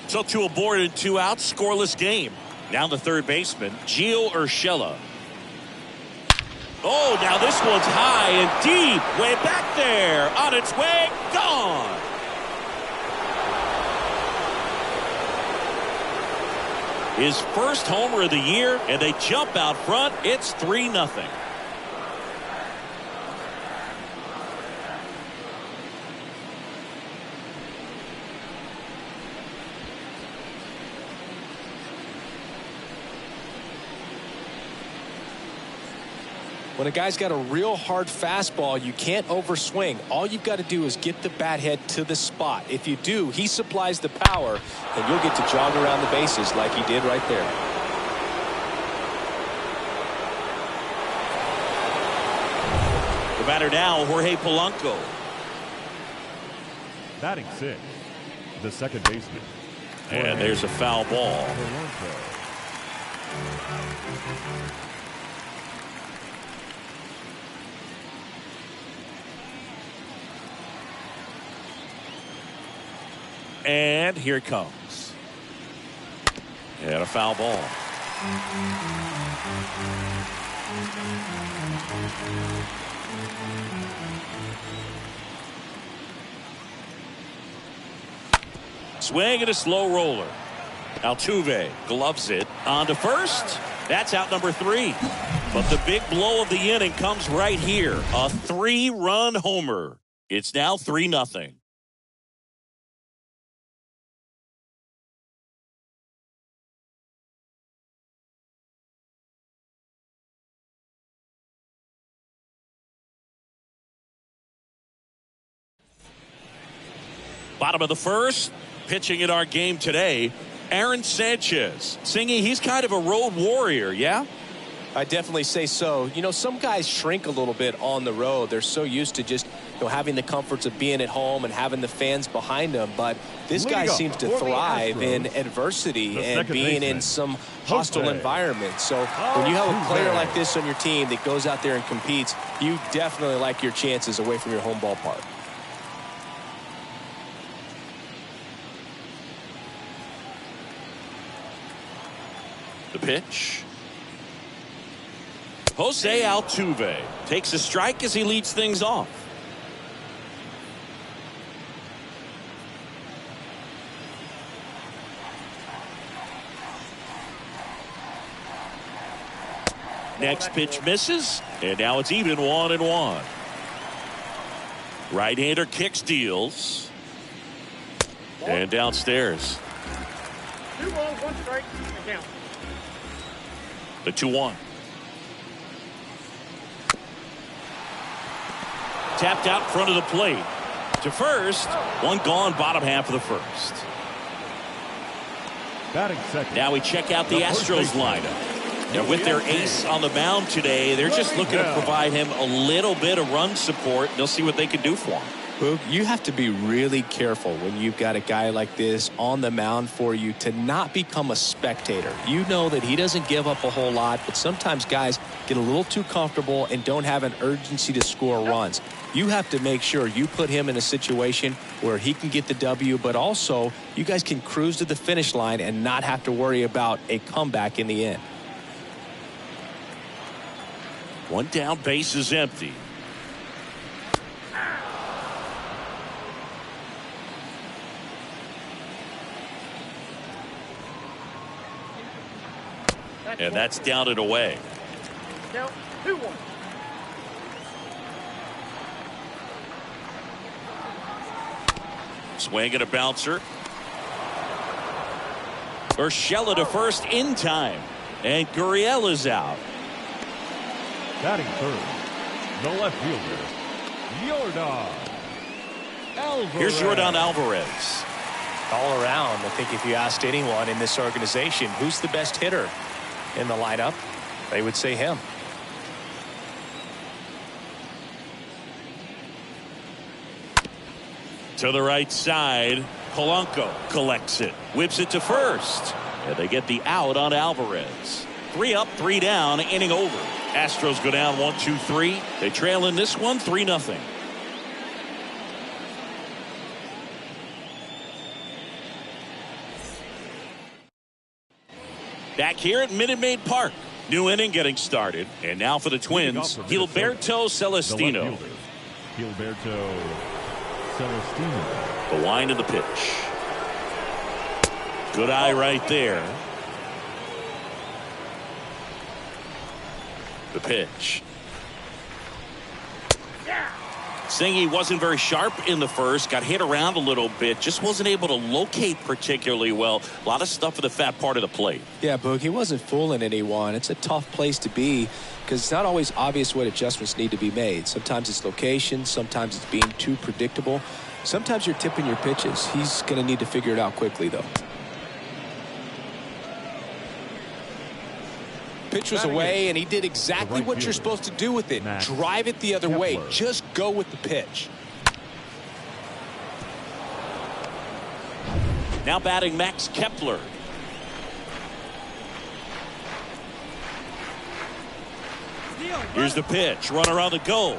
So 2 aboard and 2 out, scoreless game. Now the third baseman, Gio Urshela. Oh, now this one's high and deep, way back there, on its way, gone. His first homer of the year, and they jump out front. It's 3-0. When a guy's got a real hard fastball, you can't overswing. All you've got to do is get the bat head to the spot. If you do, he supplies the power, and you'll get to jog around the bases like he did right there. The batter now, Jorge Polanco. Batting 6, the second baseman. And there's a foul ball. And here it comes. And a foul ball. Swing and a slow roller. Altuve gloves it on to first. That's out number 3. But the big blow of the inning comes right here. A 3-run homer. It's now 3-0. Bottom of the first, pitching in our game today, Aaron Sanchez. Singy, he's kind of a road warrior, yeah? I definitely say so. You know, some guys shrink a little bit on the road. They're so used to just, you know, having the comforts of being at home and having the fans behind them. But this guy seems to thrive in adversity and being in some hostile environment. So when you have a player like this on your team that goes out there and competes, you definitely like your chances away from your home ballpark. The pitch. Jose Altuve takes a strike as he leads things off. Next pitch misses, and now it's even 1-1. Right-hander kicks, deals, and downstairs. 2 balls, 1 strike, and count. The 2-1. Tapped out front of the plate. To first. One gone, bottom half of the first. Batting second. Now we check out the Astros lineup. And with their ace on the mound today, they're just looking to provide him a little bit of run support. They'll see what they can do for him. Boog, you have to be really careful when you've got a guy like this on the mound for you to not become a spectator. You know that he doesn't give up a whole lot, but sometimes guys get a little too comfortable and don't have an urgency to score runs. You have to make sure you put him in a situation where he can get the W, but also you guys can cruise to the finish line and not have to worry about a comeback in the end. One down, base is empty. And that's down and away. Count 2-1. Swing and a bouncer. Urshela to first in time. And Gurriel is out. Batting third, the left fielder, Yordan Alvarez. Here's Yordan Alvarez. All around, I think if you asked anyone in this organization who's the best hitter in the lineup, they would say him. To the right side, Polanco collects it, whips it to first, and they get the out on Alvarez. 3 up, 3 down, inning over. Astros go down 1-2-3. They trail in this one 3-0. Back here at Minute Maid Park. New inning getting started. And now for the Twins, Gilberto Celestino. Gilberto Celestino. The wind of the pitch. Good eye right there. The pitch. Singy wasn't very sharp in the first, got hit around a little bit, just wasn't able to locate particularly well. A lot of stuff in the fat part of the plate. Yeah, Boog, he wasn't fooling anyone. It's a tough place to be because it's not always obvious what adjustments need to be made. Sometimes it's location, sometimes it's being too predictable. Sometimes you're tipping your pitches. He's going to need to figure it out quickly, though. Pitch was away, and he did exactly what you're supposed to do with it. Drive it the other way. Just go with the pitch. Now batting Max Kepler. Here's the pitch. Runner on the go.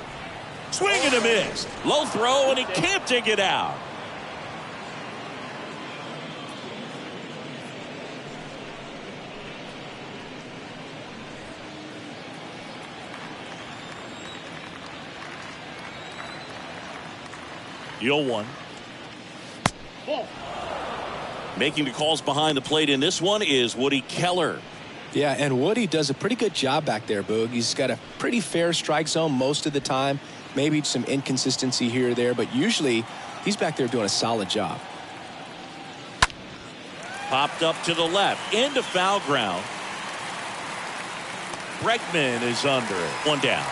Swing and a miss. Low throw, and he can't dig it out. The 0-1. Making the calls behind the plate in this one is Woody Keller. Yeah, and Woody does a pretty good job back there, Boog. He's got a pretty fair strike zone most of the time. Maybe some inconsistency here or there, but usually he's back there doing a solid job. Popped up to the left. Into foul ground. Bregman is under it. One down.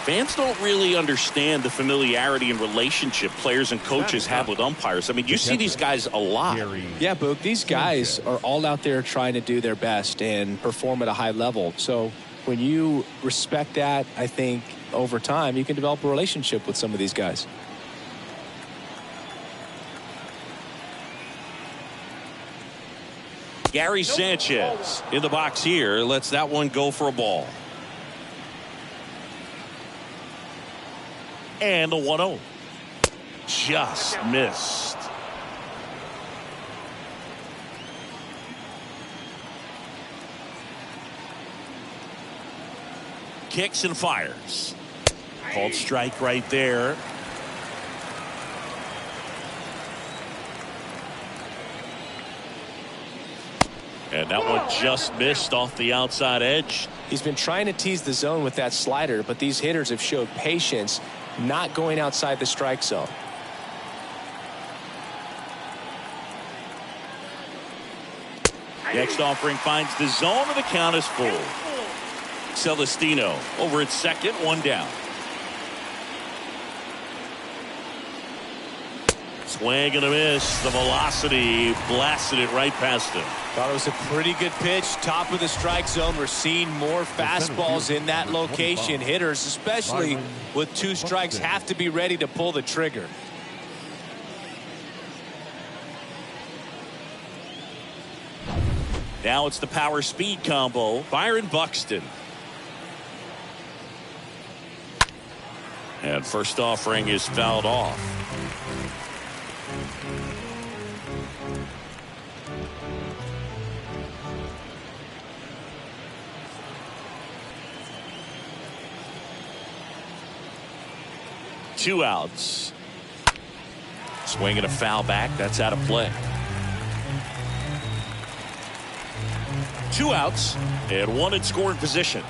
Fans don't really understand the familiarity and relationship players and coaches have with umpires. I mean, you see these guys a lot. Yeah, Boog, these guys are all out there trying to do their best and perform at a high level. So when you respect that, I think over time you can develop a relationship with some of these guys. Gary Sanchez in the box here lets that one go for a ball. And the 1-0. Just missed. Kicks and fires. Called strike right there. And And that one just missed off the outside edge. He's been trying to tease the zone with that slider, but these hitters have showed patience, not going outside the strike zone. Next offering finds the zone, and the count is full. Celestino over at second, one down. Swing and a miss. The velocity blasted it right past him. Thought it was a pretty good pitch. Top of the strike zone. We're seeing more fastballs in that location. Hitters, especially with 2 strikes, have to be ready to pull the trigger. Now it's the power speed combo. Byron Buxton. And first offering is fouled off. Two outs. Swing and a foul back. That's out of play. 2 outs and 1 in scoring position.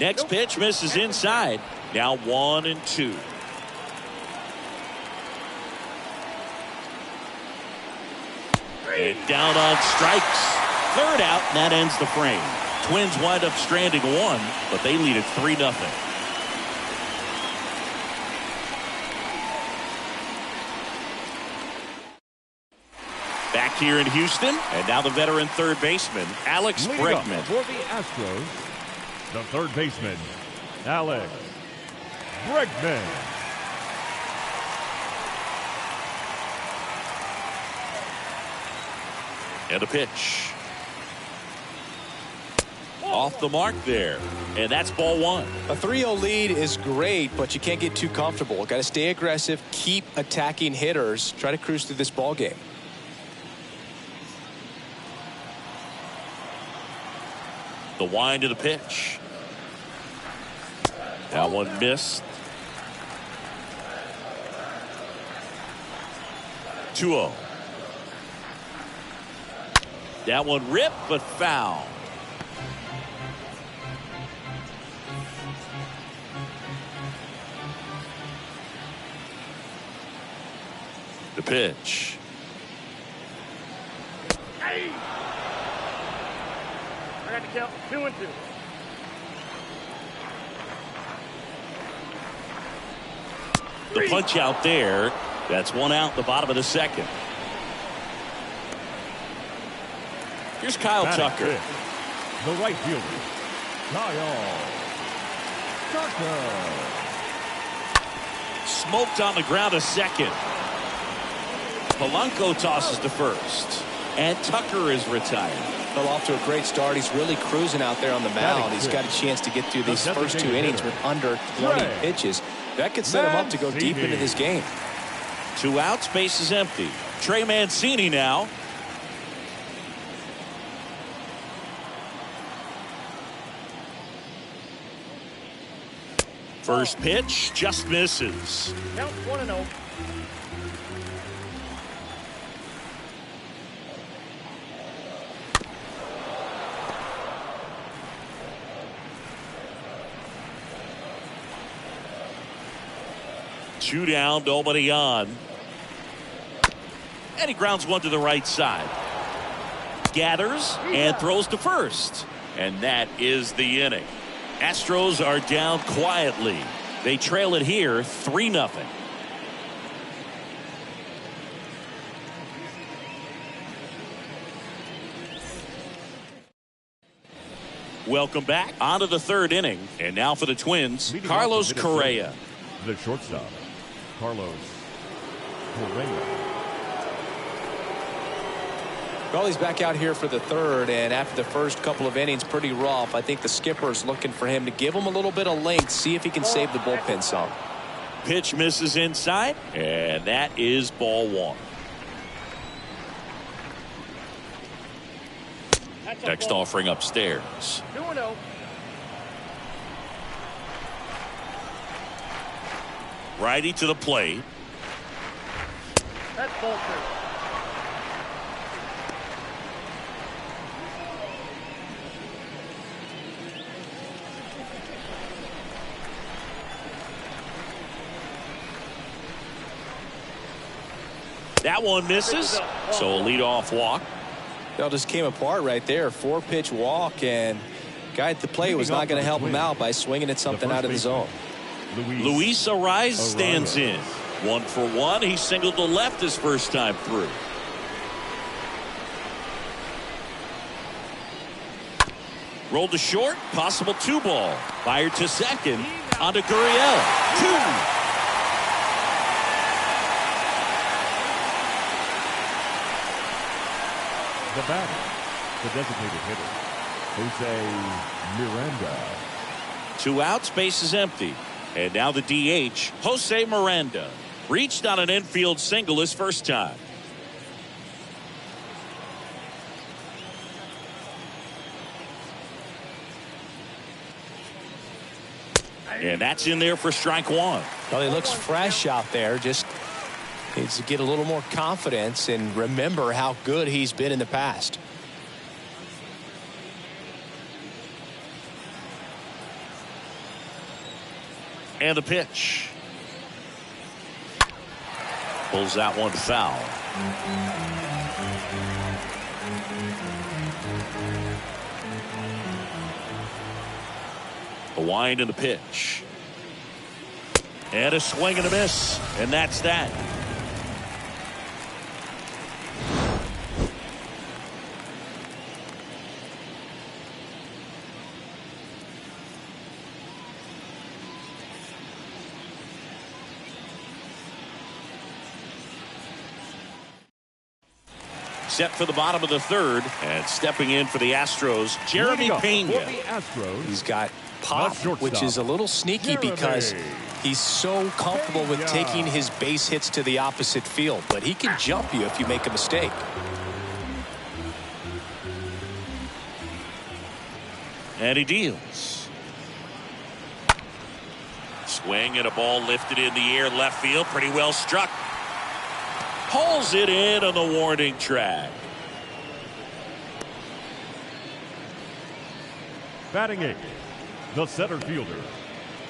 Next pitch misses inside. Now 1-2. And down on strikes. Third out, and that ends the frame. Twins wind up stranding 1, but they lead it 3-0. Back here in Houston, and now the veteran third baseman, Alex Bregman. For the Astros, the third baseman, Alex Bregman. And a pitch. Off the mark there. And that's ball 1. A 3-0 lead is great, but you can't get too comfortable. Got to stay aggressive, keep attacking hitters, try to cruise through this ball game. The wind of the pitch. That one missed. 2-0. That one ripped, but foul. The pitch. Hey! I got to count 2-2. The punch out there. That's 1 out in the bottom of the second. Here's Kyle Tucker. The right fielder, Kyle Tucker. Smoked on the ground a second. Polanco tosses to first. And Tucker is retired. Fell off to a great start. He's really cruising out there on the mound. He's got a chance to get through these first 2 innings with under 20 pitches. That could set him up to go deep into this game. 2 outs, base is empty. Trey Mancini now. First pitch just misses. Count 1-0. Two down, nobody on. And he grounds one to the right side. Gathers and throws to first. And that is the inning. Astros are down quietly. They trail it here 3-0. Welcome back. On to the 3rd inning. And now for the Twins, Carlos Correa. The shortstop, Carlos Correa. Well, he's back out here for the 3rd, and after the first couple of innings, pretty rough. I think the skipper is looking for him to give him a little bit of length, see if he can save the bullpen some. Pitch misses inside, and that is ball 1. Next offering upstairs. 2-0. Righty to the plate. That's ball 2. That one misses. So a leadoff walk. It all just came apart right there. 4-pitch walk, and guy at the plate was not going to help him out by swinging at something out of the zone. Luis Ariz stands in. 1 for 1. He singled to left his first time through. Rolled to short. Possible 2-ball. Fired to second. On to Gurriel. 2. The batter, the designated hitter, Jose Miranda. 2 outs, base is empty. And now the DH, Jose Miranda. Reached on an infield single his first time. And that's in there for strike 1. Well, he looks fresh out there. Just needs to get a little more confidence and remember how good he's been in the past. And the pitch. Pulls that one foul. A wind and the pitch. And a swing and a miss. And that's that. Set for the bottom of the third, and stepping in for the Astros, Jeremy Pena. He's got pop, which is a little sneaky because he's so comfortable with taking his base hits to the opposite field, but he can jump you if you make a mistake. And he deals. Swing and a ball lifted in the air, left field, pretty well struck. Pulls it in on the warning track. Batting 8, the center fielder,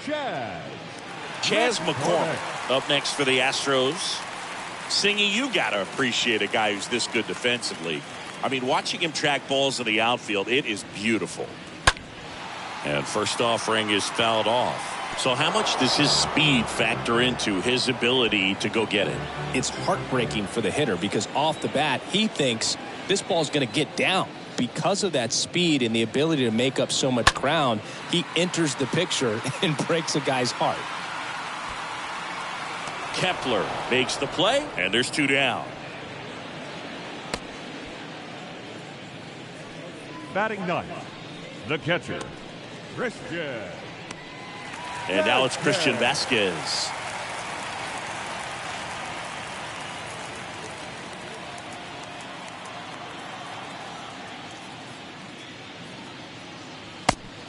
Chas McCormick up next for the Astros. Singy, you got to appreciate a guy who's this good defensively. I mean, watching him track balls in the outfield, it is beautiful. And first offering is fouled off. So how much does his speed factor into his ability to go get it? It's heartbreaking for the hitter because off the bat, he thinks this ball is going to get down. Because of that speed and the ability to make up so much ground, he enters the picture and breaks a guy's heart. Kepler makes the play, and there's 2 down. batting 9th, the catcher, Christian. And now it's Christian Vasquez.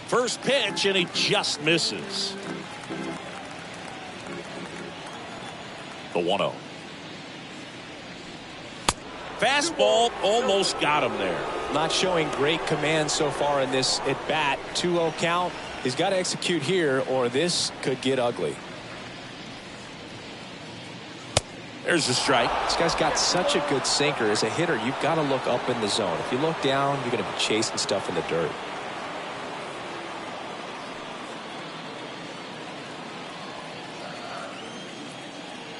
First pitch, and he just misses. The 1-0. Fastball almost got him there. Not showing great command so far in this at bat. 2-0 count. He's got to execute here or this could get ugly. There's the strike. This guy's got such a good sinker. As a hitter, you've got to look up in the zone. If you look down, you're going to be chasing stuff in the dirt.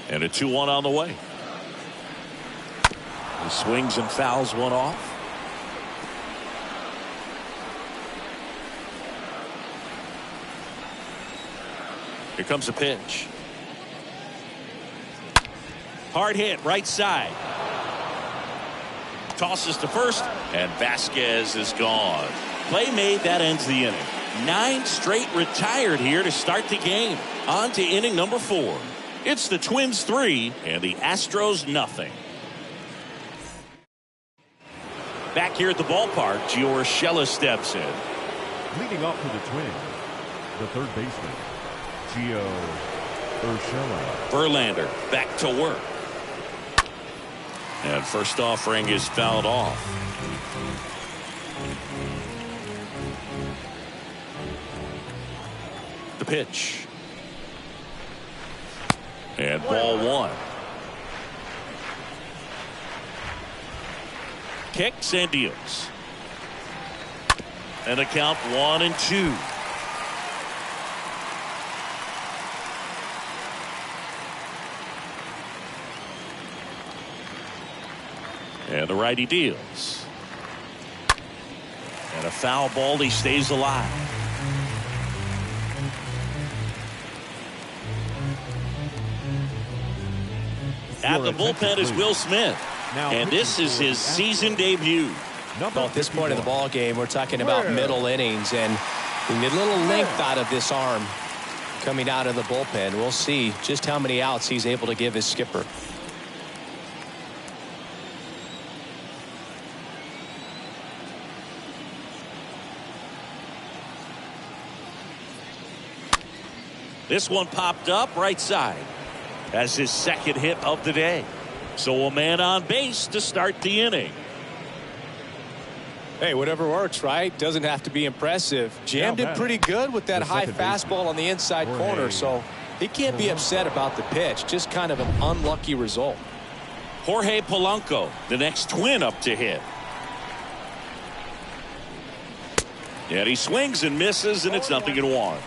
And a 2-1 on the way. He swings and fouls one off. Here comes a pitch. Hard hit, right side. Tosses to first, and Vasquez is gone. Play made, that ends the inning. 9 straight retired here to start the game. On to inning number 4. It's the Twins 3 and the Astros nothing. Back here at the ballpark, Urshela steps in. Leading off for the Twins, the third baseman, Gio Urshela. Verlander back to work. And first offering is fouled off. The pitch. And ball one. Kicks and deals. And a count 1-2. And the righty deals. And a foul ball. He stays alive. At the bullpen is Will Smith. And this is his season debut. Well, at this point in the ball game, we're talking about middle innings, and we need a little length out of this arm coming out of the bullpen. We'll see just how many outs he's able to give his skipper. This one popped up right side. That's his second hit of the day. So a man on base to start the inning. Hey, whatever works, right? Doesn't have to be impressive. Jammed it pretty good with that high fastball on the inside corner, so he can't be upset about the pitch. Just kind of an unlucky result. Jorge Polanco, the next Twin up to hit. And he swings and misses, and it's 0-1.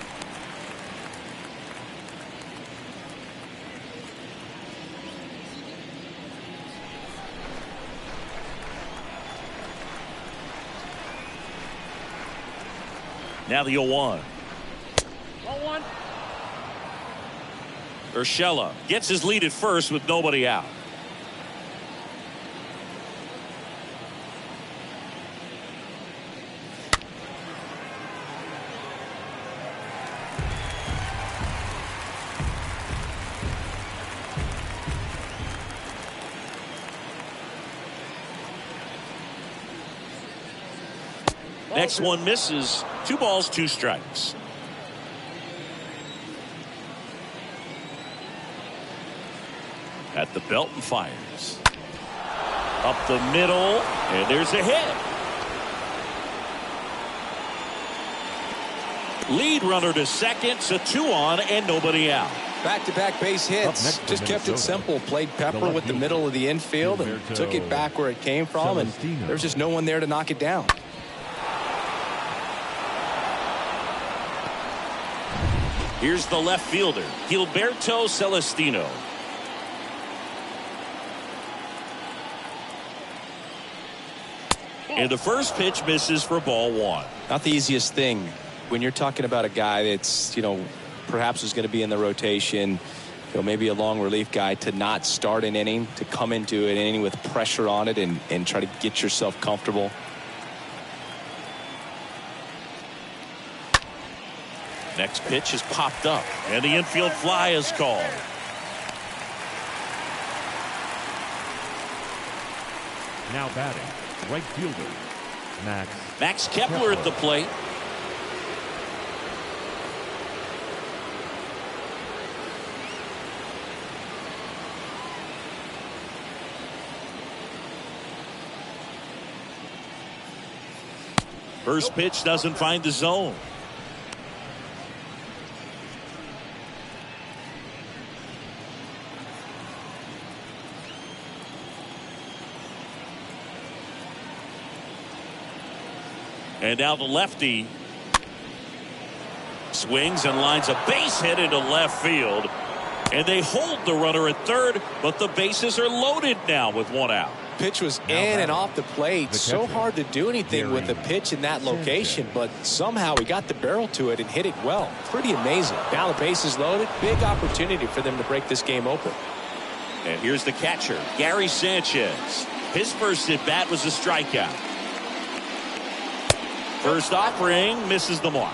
Now the 0-1. Urshela gets his lead at first with nobody out. Next one misses. 2 balls, 2 strikes. At the belt and fires. Up the middle, and there's a hit. Lead runner to second, so 2 on and nobody out. Back-to-back base hits. Just kept it simple. Played pepper with the middle of the infield and took it back where it came from, and there's just no one there to knock it down. Here's the left fielder, Gilberto Celestino. And the first pitch misses for ball 1. Not the easiest thing when you're talking about a guy that's, perhaps is going to be in the rotation, maybe a long relief guy, to not start an inning, to come into an inning with pressure on it and try to get yourself comfortable. Next pitch is popped up, and the infield fly is called. Now batting, right fielder, Max Kepler at the plate. First pitch doesn't find the zone. And now the lefty swings and lines a base hit into left field. And they hold the runner at third, but the bases are loaded now with 1 out. Pitch was in and off the plate. So hard to do anything with a pitch in that location, but somehow he got the barrel to it and hit it well. Pretty amazing. Now the bases loaded. Big opportunity for them to break this game open. And here's the catcher, Gary Sanchez. His first at bat was a strikeout. First offering misses the mark.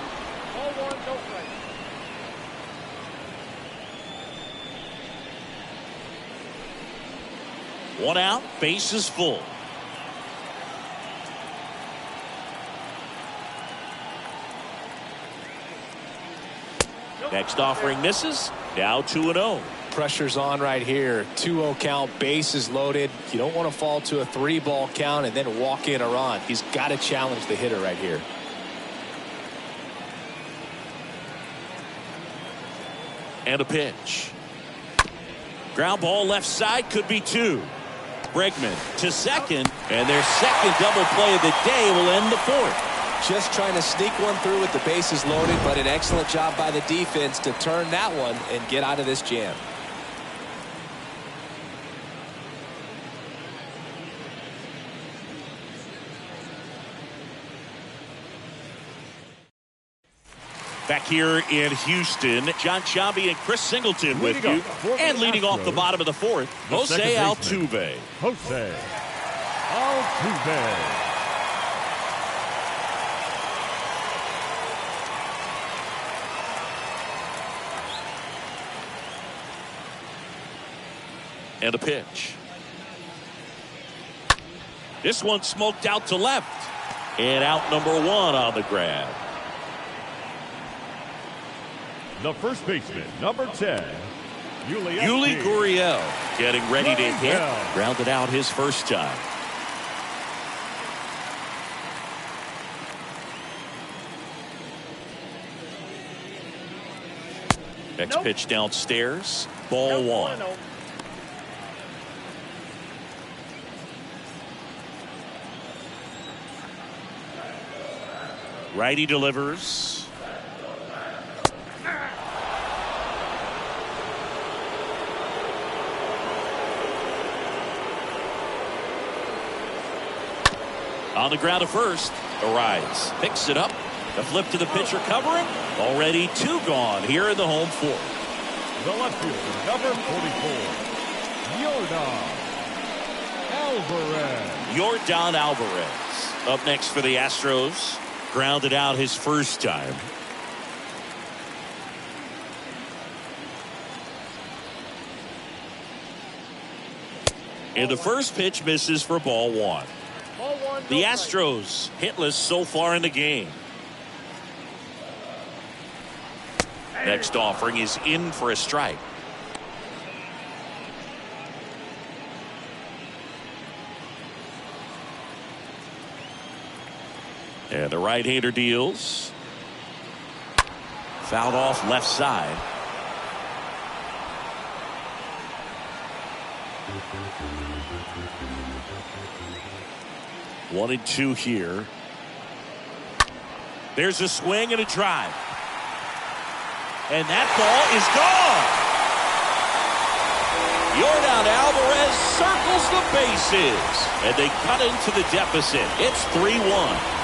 1 out, base is full. Next offering misses. Now 2-0. Pressure's on right here. 2-0 count, bases loaded. You don't want to fall to a 3-ball count and then walk in a run. He's got to challenge the hitter right here. And a pitch. Ground ball left side, could be 2. Bregman to second, and their second double play of the day will end the 4th. Just trying to sneak one through with the bases loaded, but an excellent job by the defense to turn that one and get out of this jam. Back here in Houston, John Sciambi and Chris Singleton with you. And leading off the bottom of the 4th, Jose Altuve. Jose Altuve. And a pitch. This one smoked out to left. And out number 1 on the grab. The first baseman, number 10, Yuli Gurriel getting ready to hit. Grounded out his first time. Next pitch downstairs. Ball 1. Righty delivers. On the ground to first. Arrives. Picks it up. The flip to the pitcher covering. Already 2 gone here in the home 4th. The left fielder, number 44, Yordan Alvarez. Up next for the Astros. Grounded out his first time. And the first pitch misses for ball 1. The Astros hitless so far in the game. Next offering is in for a strike. And the right-hander deals. Fouled off left side. One and 2 here. There's a swing and a drive. And that ball is gone. Yordan Alvarez circles the bases. And they cut into the deficit. It's 3-1.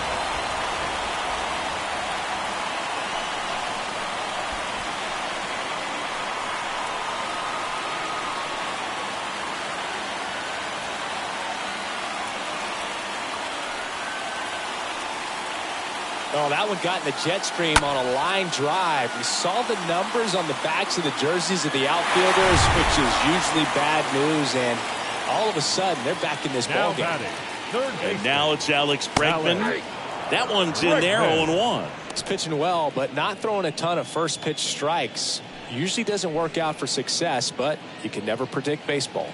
Oh, that one got in the jet stream on a line drive. We saw the numbers on the backs of the jerseys of the outfielders, which is usually bad news, and all of a sudden they're back in this ballgame. And now it's Alex Bregman. That one's in there, 0-1. He's pitching well, but not throwing a ton of first pitch strikes. Usually doesn't work out for success, but you can never predict baseball.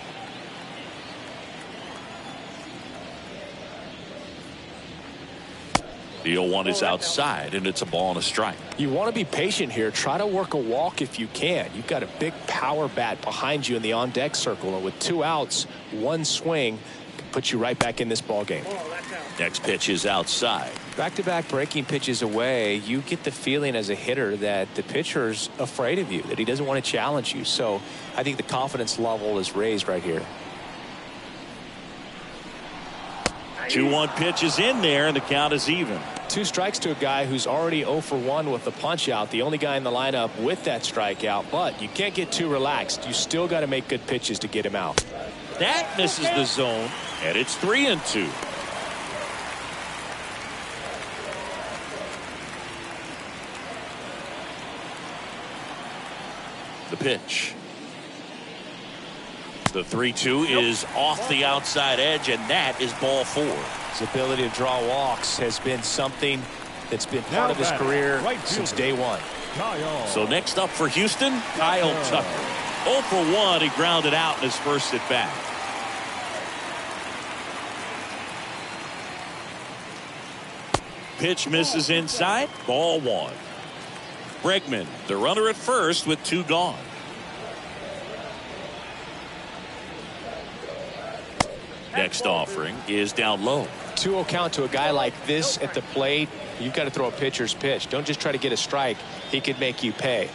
The 0-1 is outside, and it's a ball and a strike. You want to be patient here. Try to work a walk if you can. You've got a big power bat behind you in the on-deck circle, and with 2 outs, 1 swing can put you right back in this ball game. Next pitch is outside. Back-to-back breaking pitches away, you get the feeling as a hitter that the pitcher's afraid of you, that he doesn't want to challenge you. So I think the confidence level is raised right here. 2-1 pitch is in there, and the count is even. 2 strikes to a guy who's already 0 for 1 with the punch out. The only guy in the lineup with that strikeout, but you can't get too relaxed. You still got to make good pitches to get him out. That misses the zone, and it's 3-2. The pitch. The 3-2 is off the outside edge, and that is ball 4. His ability to draw walks has been something that's been part of his career since day one. So next up for Houston, Kyle Tucker. 0 for 1. He grounded out in his first at bat. Pitch misses inside. Ball 1. Bregman, the runner at first with 2 gone. Next offering is down low. 2-0 count to a guy like this at the plate. You've got to throw a pitcher's pitch. Don't just try to get a strike. He could make you pay.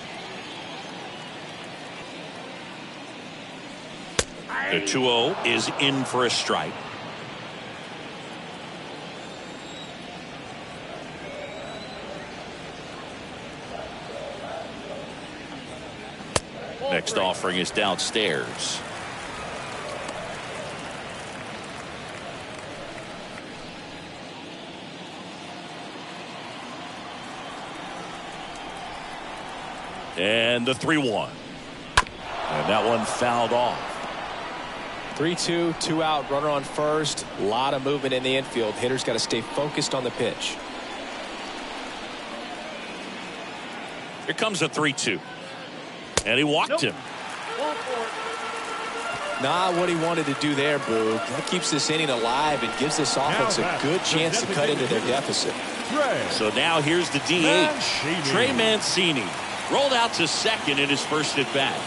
The 2-0 is in for a strike. Next offering is downstairs. And the 3-1. And that one fouled off. 3-2, 2 out, runner on first. A lot of movement in the infield. Hitter's got to stay focused on the pitch. Here comes a 3-2. And he walked him. Not what he wanted to do there, Boo. That keeps this inning alive and gives this offense a good chance to cut into their deficit. So now here's the DH. Trey Mancini rolled out to second in his first at bat.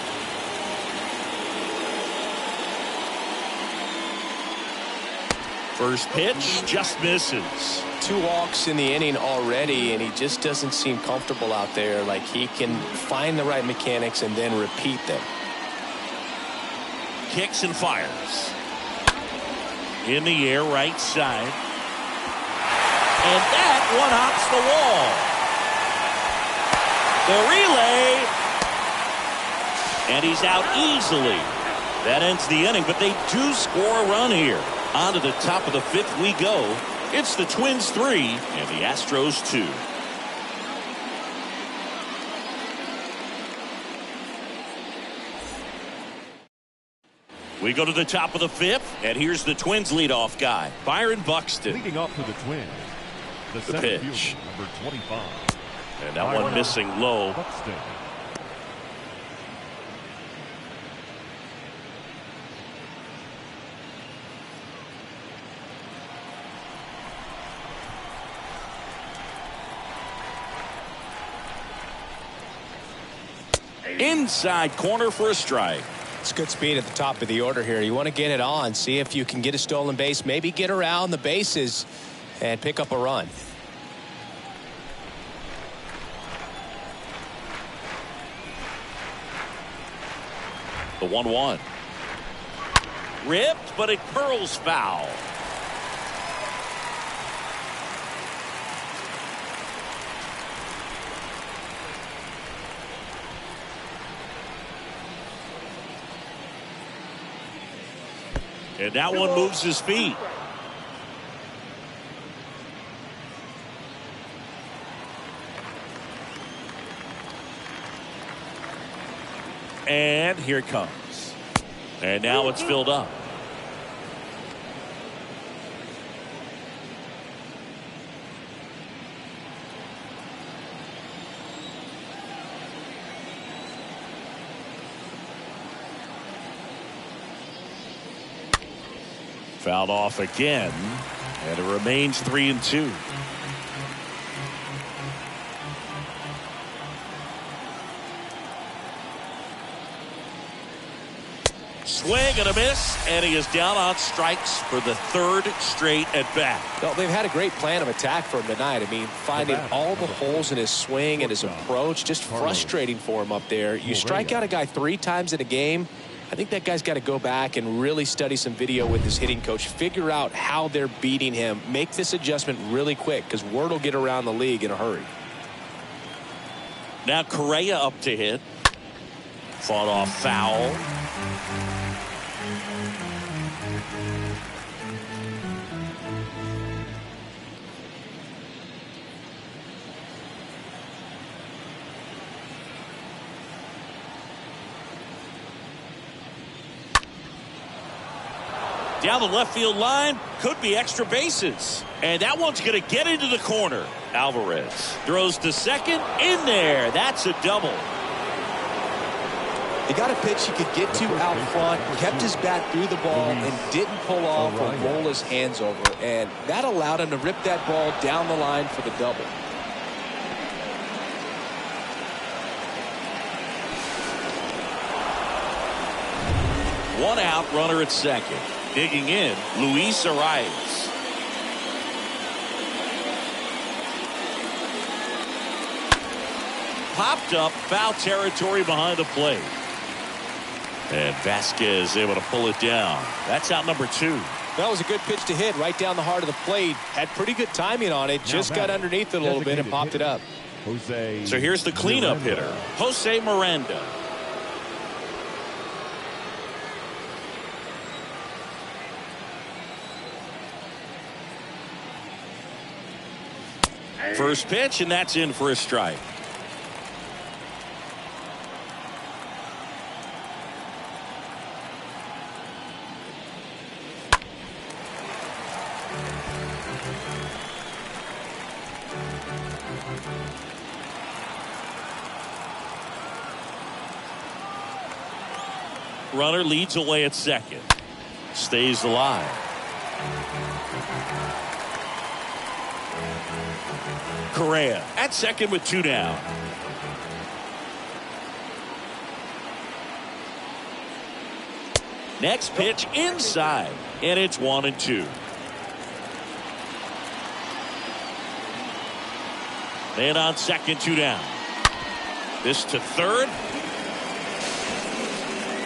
First pitch just misses. 2 walks in the inning already, and he just doesn't seem comfortable out there. Like he can find the right mechanics and then repeat them. Kicks and fires. In the air, right side. And that one hops the wall. The relay. And he's out easily. That ends the inning, but they do score a run here. On to the top of the 5th we go. It's the Twins 3 and the Astros 2. We go to the top of the 5th, and here's the Twins leadoff guy, Byron Buxton. Leading off for the Twins, the pitch. Fielder, number 25. And that one missing low. Buxton. Inside corner for a strike. It's good speed at the top of the order here. You want to get it on, see if you can get a stolen base, maybe get around the bases and pick up a run. The 1-1. Ripped, but it curls foul. And that one moves his feet. And here it comes. And now it's filled up. Fouled off again, and it remains 3-2. Swing and a miss, and he is down on strikes for the 3rd straight at bat. Well, they've had a great plan of attack for him tonight. I mean, finding all the holes in his swing and his approach, just frustrating for him up there. You strike out a guy 3 times in a game, I think that guy's got to go back and really study some video with his hitting coach, figure out how they're beating him, make this adjustment really quick, because word will get around the league in a hurry. Now Correa up to hit. Fought off foul. Down the left field line, could be extra bases. And that one's going to get into the corner. Alvarez throws to second. In there. That's a double. He got a pitch he could get to out front, kept his bat through the ball, and didn't pull off or roll his hands over. And that allowed him to rip that ball down the line for the double. One out, runner at second. Digging in, Luis Arias. Popped up, foul territory behind the plate. And Vasquez able to pull it down. That's out number 2. That was a good pitch to hit right down the heart of the plate. Had pretty good timing on it. Just got underneath it a little bit and popped it up. So here's the cleanup hitter, Jose Miranda. First pitch, and that's in for a strike. Runner leads away at second. Stays alive. Correa at second with 2 down. Next pitch inside, and it's 1-2. And on second, 2 down. This to third.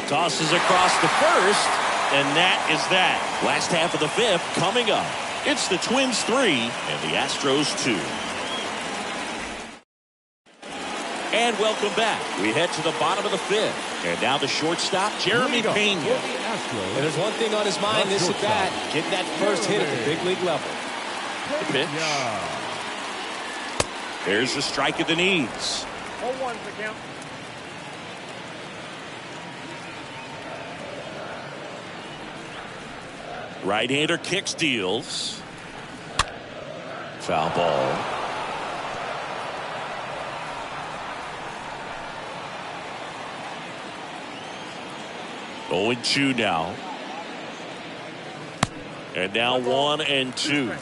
Tosses across to first, and that is that. Last half of the 5th coming up. It's the Twins 3 and the Astros 2. And welcome back. We head to the bottom of the 5th. And now the shortstop, Jeremy Pena. And there's one thing on his mind this at bat, getting that first hit at the big league level. The pitch. There's the strike at the knees. 0-1 the count. Right-hander kicks, deals. Foul ball. Oh, 0-2 now. And now 1-2.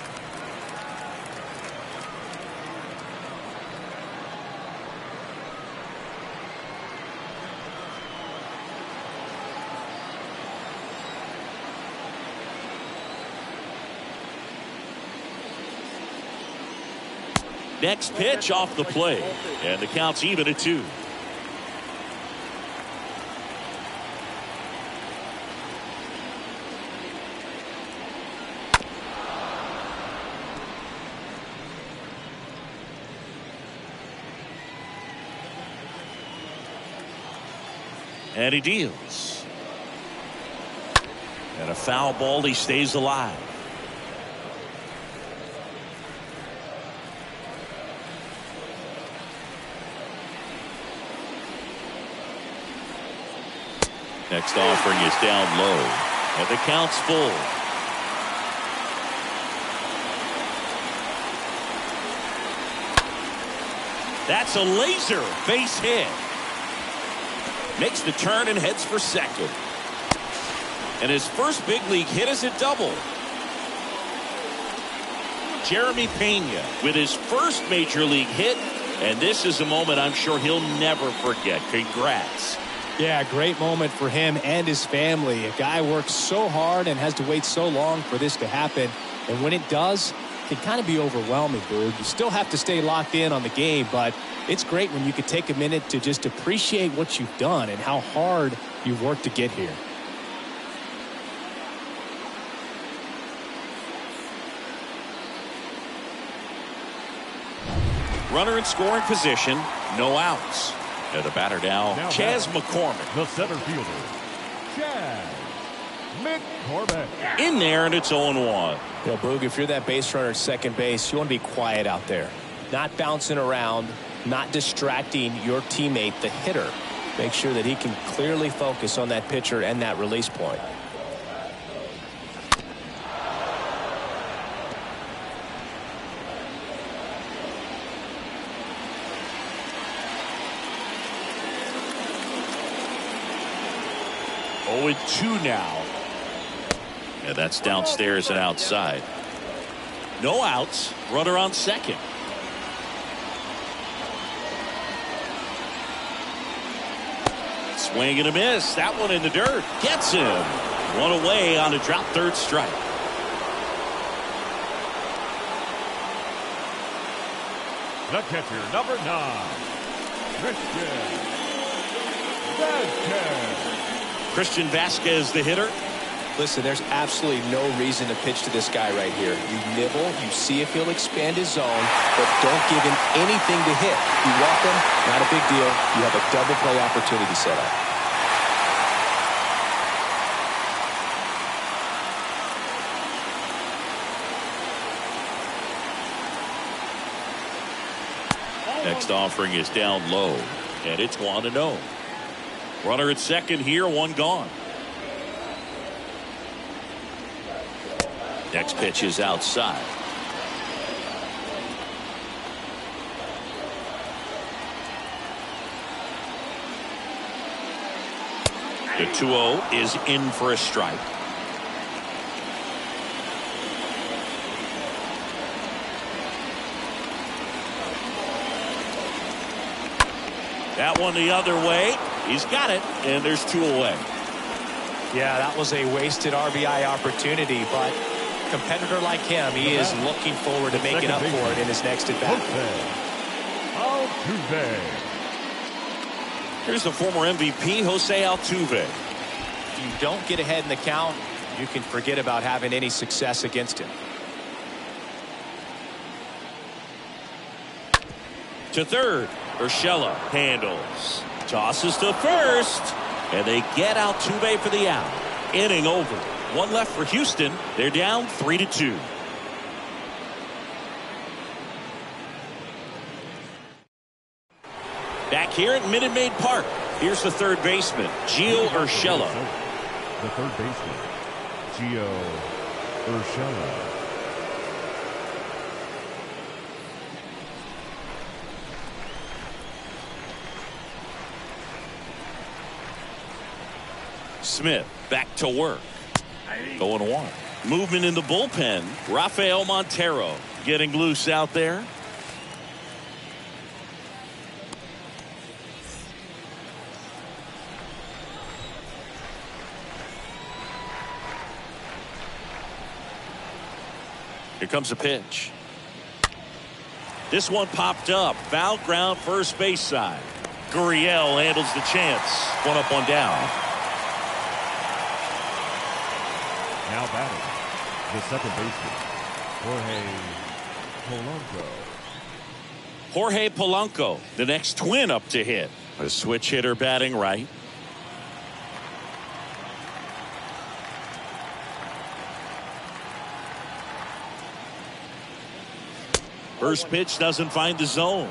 Next pitch off the plate, and the count's even at 2. And he deals. And a foul ball, he stays alive. Next offering is down low, and the count's full. That's a laser base hit. Makes the turn and heads for second. And his first big league hit is a double. Jeremy Pena with his first major league hit, and this is a moment I'm sure he'll never forget. Congrats. Yeah, great moment for him and his family. A guy works so hard and has to wait so long for this to happen. And when it does, it can kind of be overwhelming, Boog. You still have to stay locked in on the game, but it's great when you can take a minute to just appreciate what you've done and how hard you've worked to get here. Runner in scoring position, no outs. And the batter now Chas McCormick. The center fielder, Chas McCormick. In there, and it's 0-1. You know, Boog, if you're that base runner at second base, you want to be quiet out there. Not bouncing around, not distracting your teammate, the hitter. Make sure that he can clearly focus on that pitcher and that release point. 0-2 now. And that's downstairs and outside. No outs. Runner on second. Swing and a miss. That one in the dirt. Gets him. One away on a drop third strike. The catcher, number 9, Christian Vasquez, the hitter. Listen, there's absolutely no reason to pitch to this guy right here. You nibble, you see if he'll expand his zone, but don't give him anything to hit. You walk him, not a big deal. You have a double play opportunity set up. Next offering is down low, and it's 1-0. Runner at second here, one gone. Next pitch is outside. The 2-0 is in for a strike. That one the other way. He's got it, and there's 2 away. Yeah, that was a wasted RBI opportunity, but a competitor like him, he is looking forward to making up for it in his next at-bat. Here's the former MVP, Jose Altuve. If you don't get ahead in the count, you can forget about having any success against him. To third, Urshela handles. Tosses to first, and they get Altuve for the out. Inning over. One left for Houston. They're down 3-2. Back here at Minute Maid Park, here's the third baseman, Gio Urshela. The third baseman, Gio Urshela. Smith back to work. 0-1. Movement in the bullpen. Rafael Montero getting loose out there. Here comes a pitch. This one popped up. Foul ground first base side. Gurriel handles the chance. One up, one down. Now batting, the second baseman, Jorge Polanco. Jorge Polanco, the next twin up to hit. A switch hitter batting right. First pitch doesn't find the zone.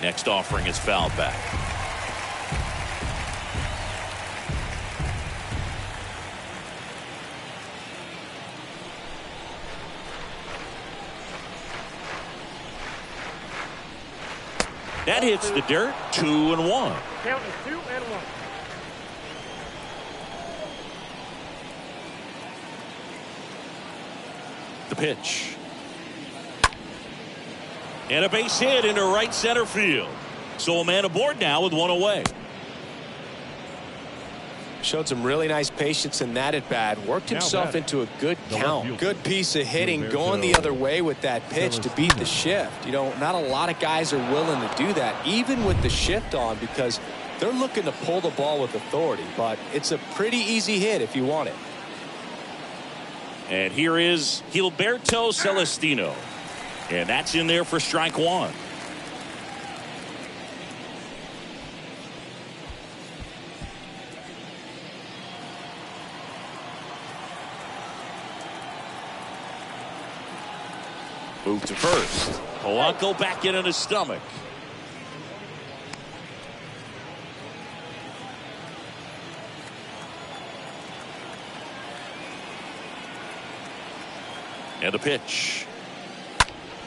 Next offering is fouled back. That hits the dirt. 2-1. Count is 2-1. The pitch. And a base hit into right center field. So a man aboard now with one away. Showed some really nice patience in that at bat. Worked himself into a good count. Good piece of hitting going the other way with that pitch to beat the shift. You know, not a lot of guys are willing to do that, even with the shift on, because they're looking to pull the ball with authority. But it's a pretty easy hit if you want it. And here is Gilberto Celestino. And that's in there for strike one. Move to first. Polanco back in on his stomach. And a pitch.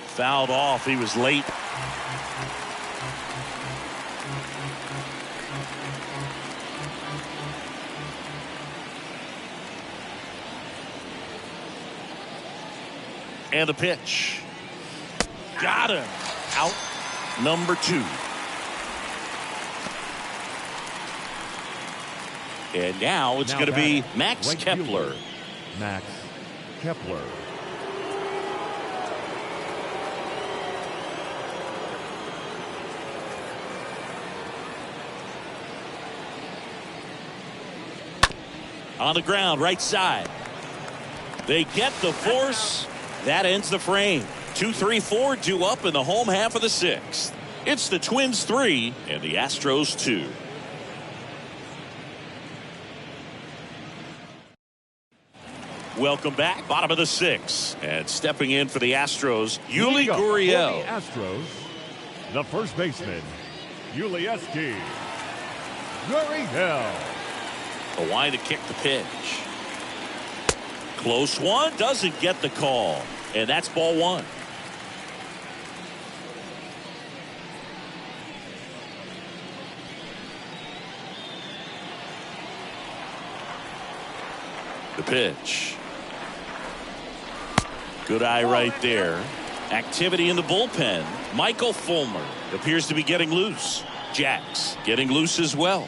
Fouled off. He was late. And a pitch. Got him. Out number 2. And now it's going to be Max right Kepler. fielder, Max Kepler. On the ground, right side. They get the force. That ends the frame. 2-3-4 due up in the home half of the 6th. It's the Twins 3 and the Astros 2. Welcome back. Bottom of the 6th. And stepping in for the Astros, Yuli Gurriel. The Astros, the first baseman, Yuli Gurriel. A wide to kick the pitch. Close one. Doesn't get the call. And that's ball 1. The pitch. Good eye right there. Activity in the bullpen. Michael Fulmer appears to be getting loose. Jacks getting loose as well.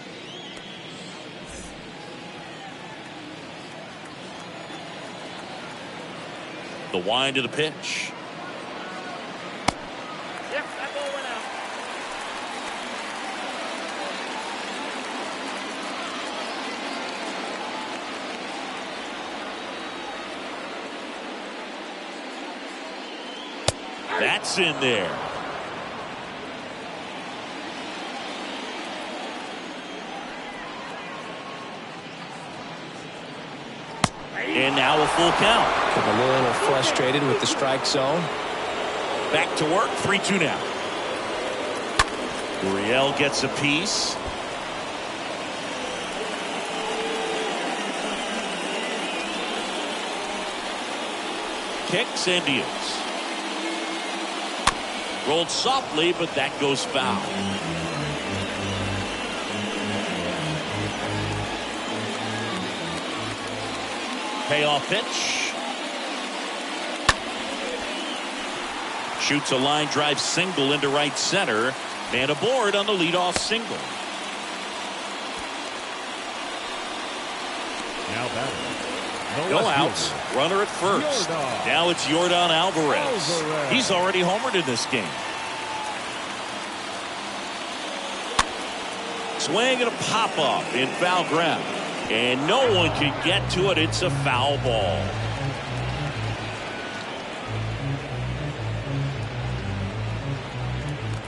The wind of the pitch. Yep, that ball went out. That's in there. And now a full count. A little frustrated with the strike zone. Back to work. 3-2 now. Gurriel gets a piece. Kicks and deals. Rolled softly, but that goes foul. Payoff pitch. Shoots a line drive single into right center. And aboard on the leadoff single. Now batting. No outs. Runner at first. Now it's Yordan Alvarez. He's already homered in this game. Swing and a pop-up in foul ground. And no one can get to it. It's a foul ball.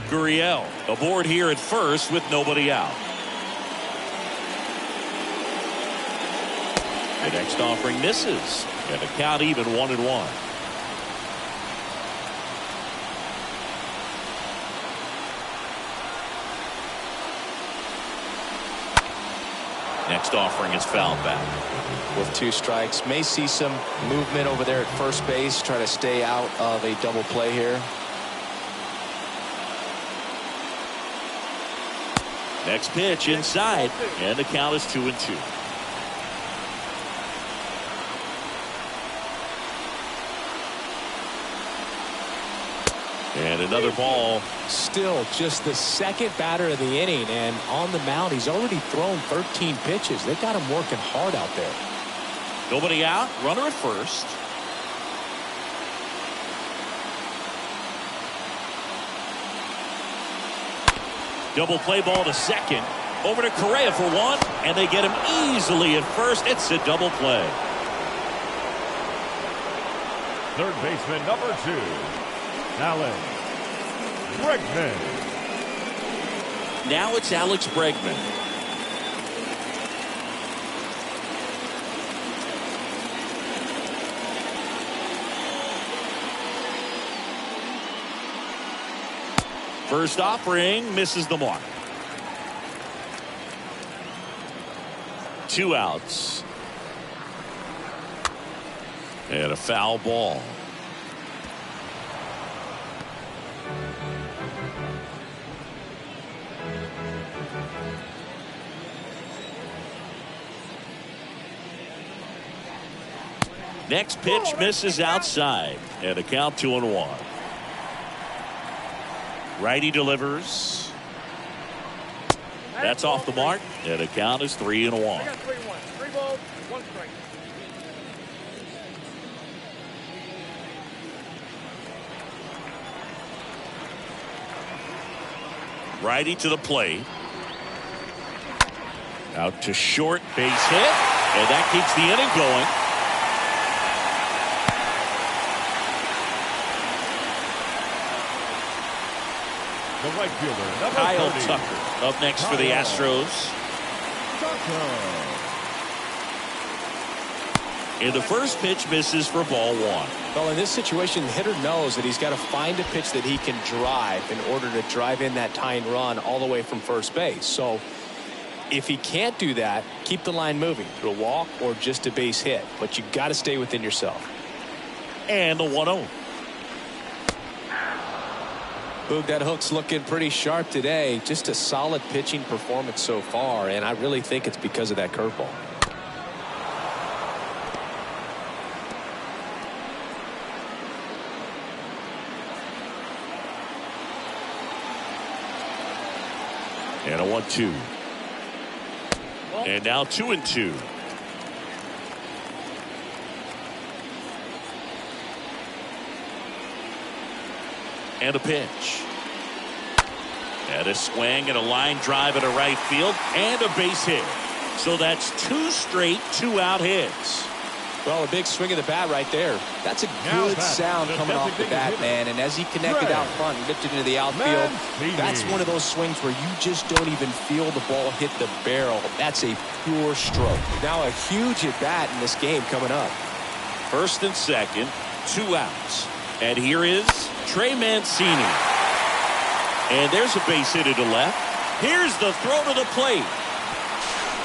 Gurriel aboard here at first with nobody out. The next offering misses. And the count even 1-1. Next offering is fouled back. With 2 strikes, may see some movement over there at first base. Try to stay out of a double play here. Next pitch inside, and the count is 2-2. And another ball. Still just the second batter of the inning, and on the mound he's already thrown 13 pitches. They've got him working hard out there. Nobody out. Runner at first. Double play ball to second. Over to Correa for 1, and they get him easily at first. It's a double play. Third baseman number 2, Alex Bregman. Now it's Alex Bregman. First offering misses the mark. 2 outs. And a foul ball. Next pitch misses outside, and a count 2-1. Righty delivers. That's off the mark, and the count is 3-1. I got 3-1. 3 balls, 1 strike. Righty to the plate. Out to short, base hit, and that keeps the inning going. The right fielder, number Kyle 30. Tucker up next for the Astros. Tucker. And the first pitch misses for ball 1. Well, in this situation, the hitter knows that he's got to find a pitch that he can drive in order to drive in that tying run all the way from first base. So if he can't do that, keep the line moving through a walk or just a base hit. But you got to stay within yourself. And the 1-0. Boog, that hook's looking pretty sharp today. Just a solid pitching performance so far, and I really think it's because of that curveball. And a 1-2. And now 2-2. And a pitch. And a swing and a line drive at a right field and a base hit. So that's 2 straight 2-out hits. Well, a big swing of the bat right there. That's a good sound coming off the bat, man. And as he connected out front and lifted into the outfield, that's one of those swings where you just don't even feel the ball hit the barrel. That's a pure stroke. Now a huge at bat in this game coming up. First and second, 2 outs. And here is Trey Mancini. And there's a base hit to left. Here's the throw to the plate.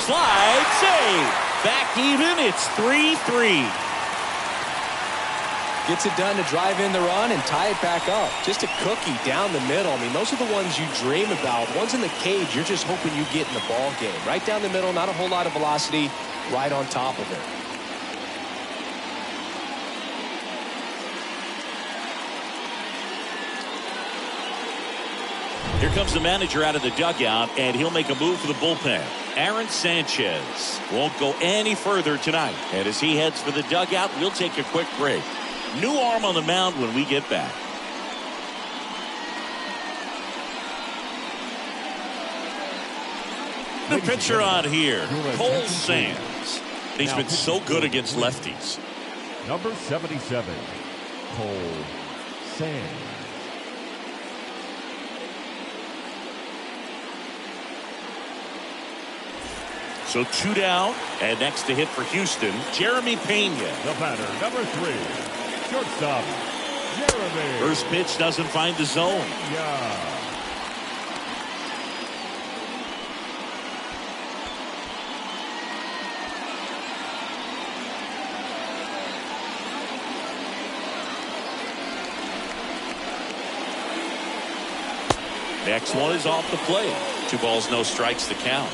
Slide, save. Back even, it's 3-3. Gets it done to drive in the run and tie it back up. Just a cookie down the middle. I mean, those are the ones you dream about. Ones in the cage, you're just hoping you get in the ball game. Right down the middle, not a whole lot of velocity, right on top of it. Here comes the manager out of the dugout, and he'll make a move for the bullpen. Aaron Sanchez won't go any further tonight. And as he heads for the dugout, we'll take a quick break. New arm on the mound when we get back. The pitcher on here, Cole Sands. He's been so good against lefties. Number 77, Cole Sands. So 2 down, and next to hit for Houston, Jeremy Pena. The batter, number 3, shortstop, Jeremy. First pitch doesn't find the zone. Yeah. Next one is off the plate. 2 balls, no strikes to count.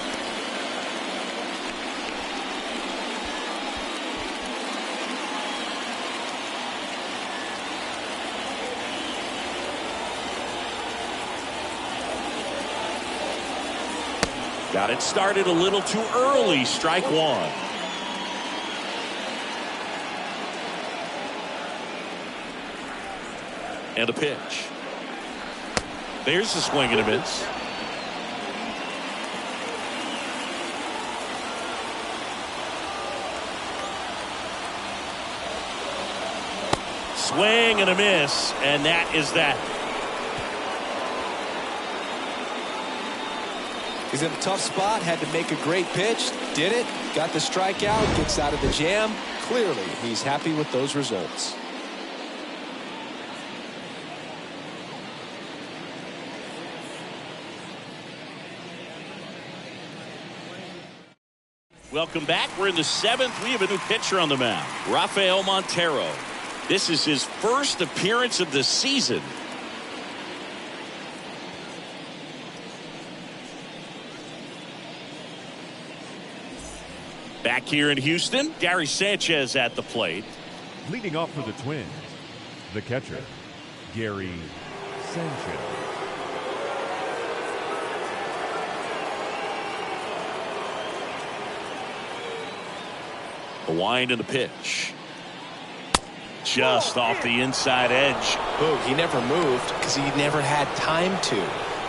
Got it started a little too early. Strike 1. And a pitch. There's the swing and a miss. Swing and a miss, and that is that. He's in a tough spot, had to make a great pitch, did it, got the strikeout, gets out of the jam. Clearly, he's happy with those results. Welcome back. We're in the 7th. We have a new pitcher on the mound, Rafael Montero. This is his first appearance of the season. Back here in Houston, Gary Sanchez at the plate. Leading off for the Twins, the catcher, Gary Sanchez. The wind and the pitch. Just off the inside edge. Boog, he never moved because he never had time to.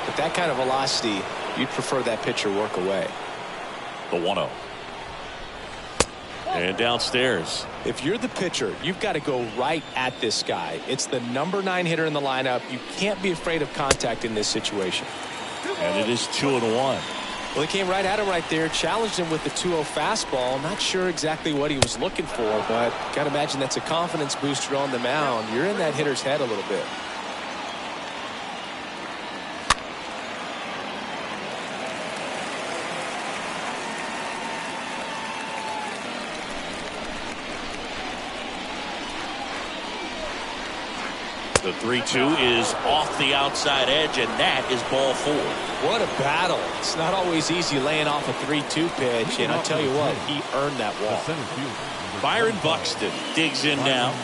But that kind of velocity, you'd prefer that pitcher work away. The 1-0. And downstairs. If you're the pitcher, you've got to go right at this guy. It's the number 9 hitter in the lineup. You can't be afraid of contact in this situation. And it is 2-1. Well, he came right at him right there, challenged him with the 2-0 fastball. Not sure exactly what he was looking for, but got to imagine that's a confidence booster on the mound. You're in that hitter's head a little bit. The 3-2 is off the outside edge, and that is ball 4. What a battle. It's not always easy laying off a 3-2 pitch, and I'll tell you what, he earned that walk. Byron Buxton digs in now.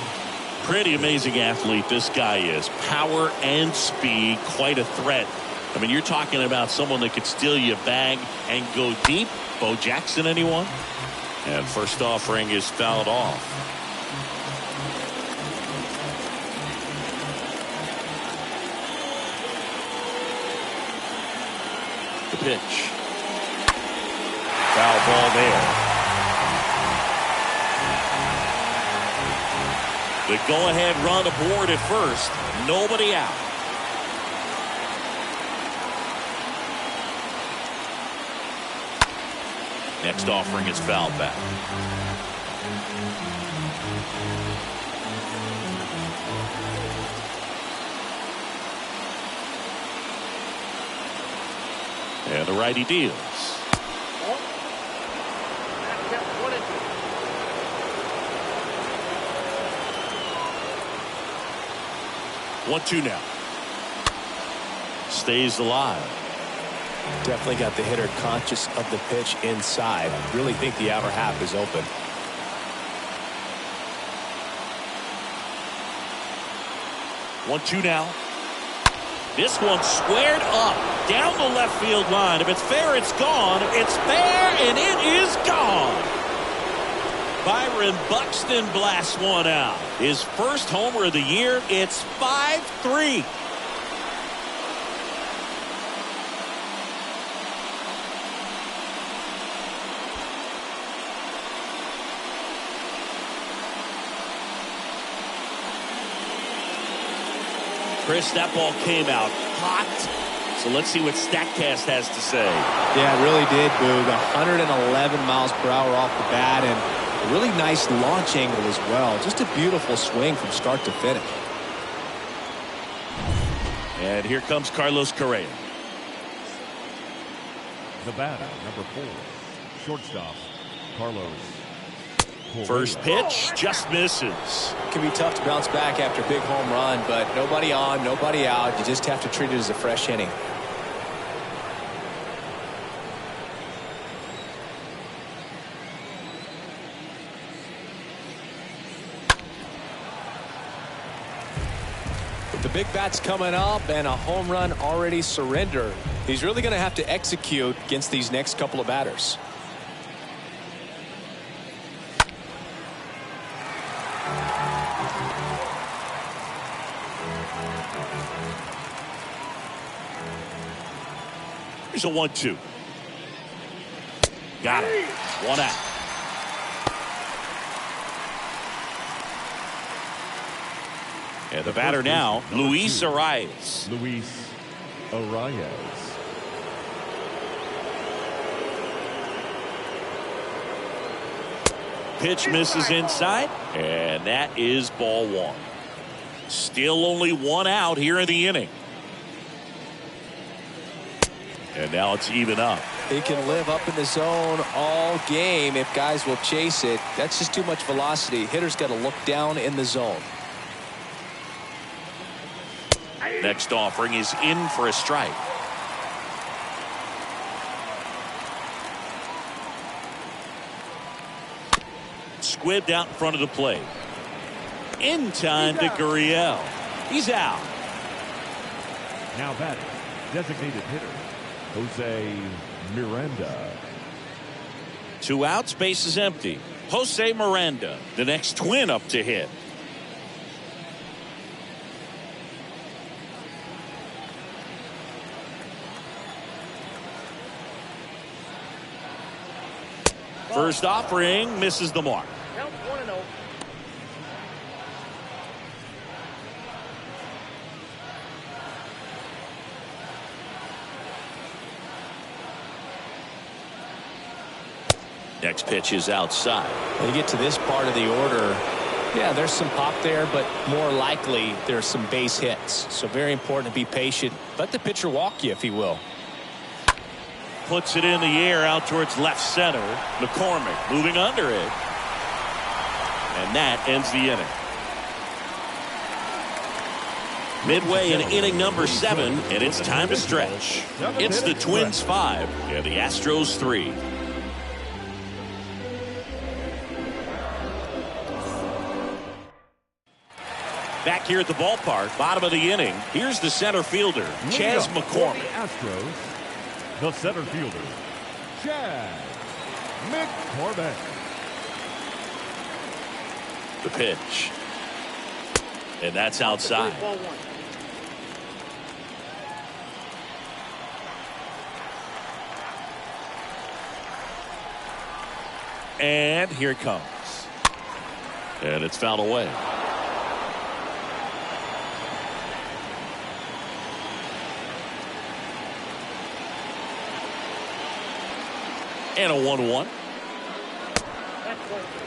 Pretty amazing athlete this guy is. Power and speed, quite a threat. I mean, you're talking about someone that could steal you a bag and go deep. Bo Jackson, anyone? And first offering is fouled off. The pitch. Foul ball there. The go-ahead run aboard at first. Nobody out. Next offering is fouled back. And the righty deals. One, two now. Stays alive. Definitely got the hitter conscious of the pitch inside. Really think the outer half is open. 1-2 now. This one squared up down the left field line. If it's fair, it's gone. It's fair, and it is gone. Byron Buxton blasts one out. His first homer of the year. It's 5-3. Chris, that ball came out hot. So let's see what StatCast has to say. Yeah, it really did, Boog. 111 miles per hour off the bat, and a really nice launch angle as well. Just a beautiful swing from start to finish. And here comes Carlos Correa. The batter, number 4, shortstop, Carlos Correa. First pitch just misses. It can be tough to bounce back after a big home run, but nobody on, nobody out. You just have to treat it as a fresh inning. The big bat's coming up and a home run already surrendered. He's really going to have to execute against these next couple of batters. Here's a 1-2. Got it. One out. And the batter now, Luis Arias. Luis Arias. Pitch misses inside, and that is ball 1. Still only one out here in the inning. And now it's even up. He can live up in the zone all game if guys will chase it. That's just too much velocity. Hitter's got to look down in the zone. Next offering is in for a strike. squibbed out in front of the plate. In time to Gurriel. He's out. Now batting, designated hitter, Jose Miranda. 2 outs, base is empty. Jose Miranda, the next Twin up to hit. First offering misses the mark. Count 1-0. Next pitch is outside. When you get to this part of the order, yeah, there's some pop there, but more likely there's some base hits. So very important to be patient. Let the pitcher walk you if he will. Puts it in the air out towards left center. McCormick moving under it. And that ends the inning. Midway in inning number 7, and it's time to stretch. It's the Twins 5 and the Astros 3. Back here at the ballpark, bottom of the inning, here's the center fielder, Chas McCormick. Astros, the center fielder, Chas McCormick. The pitch. And that's outside. Ball 1. And here it comes. And it's fouled away. And a 1-1. That's 1-2.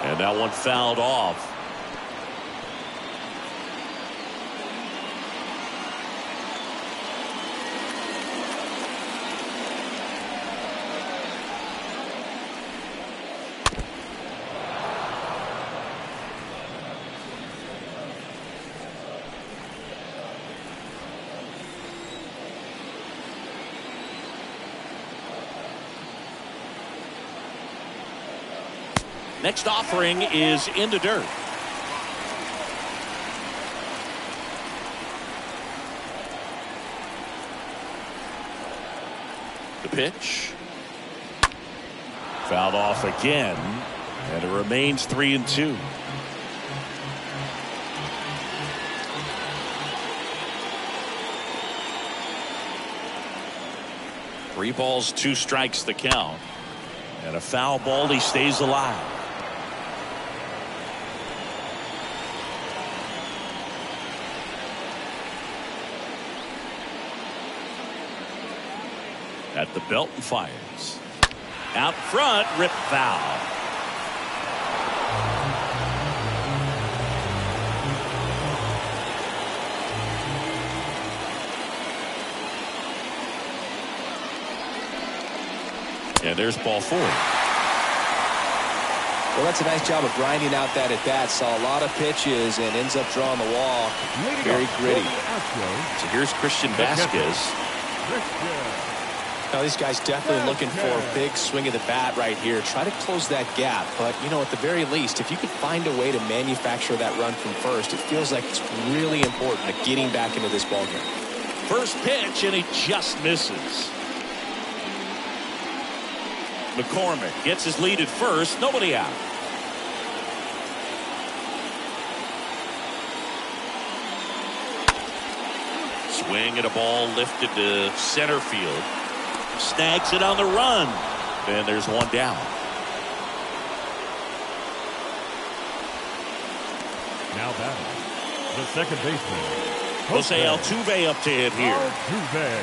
And that one fouled off. Next offering is in the dirt. The pitch. Fouled off again. And it remains 3-2. Three balls, 2 strikes the count. And a foul ball, he stays alive. At the belt and fires. Out front, rip foul. And there's ball 4. Well, that's a nice job of grinding out that at bat. Saw a lot of pitches and ends up drawing the walk. Very gritty. So here's Christian Vasquez. Now, these guys definitely looking for a big swing of the bat right here. Try to close that gap. But, you know, at the very least, if you could find a way to manufacture that run from first, it feels like it's really important at getting back into this ballgame. First pitch, and he just misses. McCormick gets his lead at first. Nobody out. Swing at a ball lifted to center field. Snags it on the run. And there's one down. Now batting, the second baseman, Jose Altuve up to hit here. Altuve.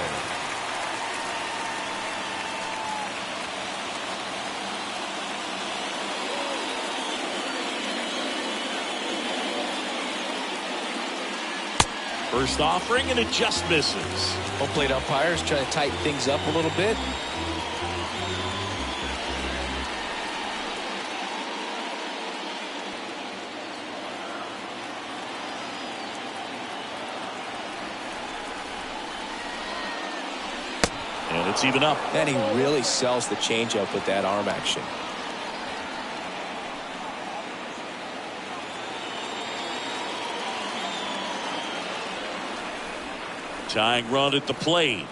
First offering, and it just misses. Home plate umpires trying to tighten things up a little bit. And it's even up. And he really sells the changeup with that arm action. Tying run at the plate.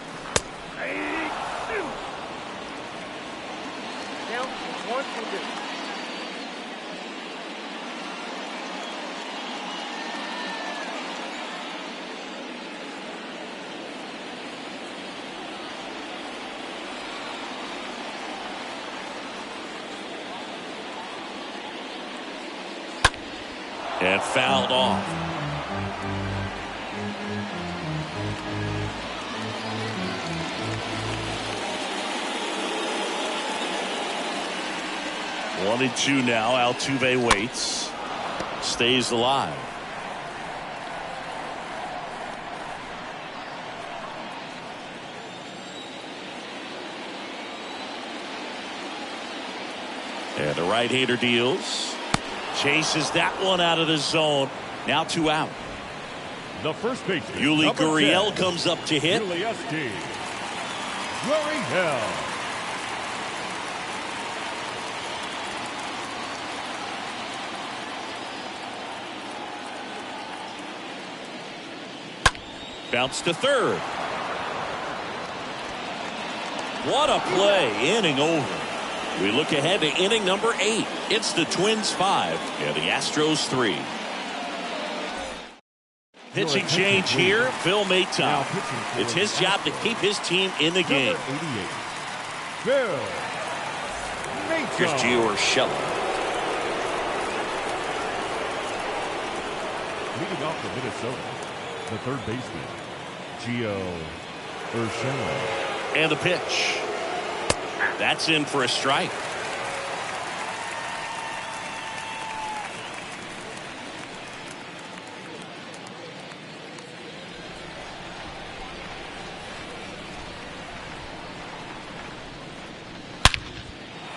Count 1-2. And fouled off. One and two now. Altuve waits. Stays alive. And the right-hander deals. Chases that one out of the zone. Now 2 out. The first baseman, Yuli number Gurriel 10, comes up to hit. Gurriel. Bounce to third. What a play. Inning over. We look ahead to inning number 8. It's the Twins 5 and the Astros 3. Pitching change here. Phil Maytop. It's his job to keep his team in the game. Phil Here's Maytop. Gio Urshela. Leading off for Minnesota, the third baseman, Gio Urshela. And the pitch. That's in for a strike.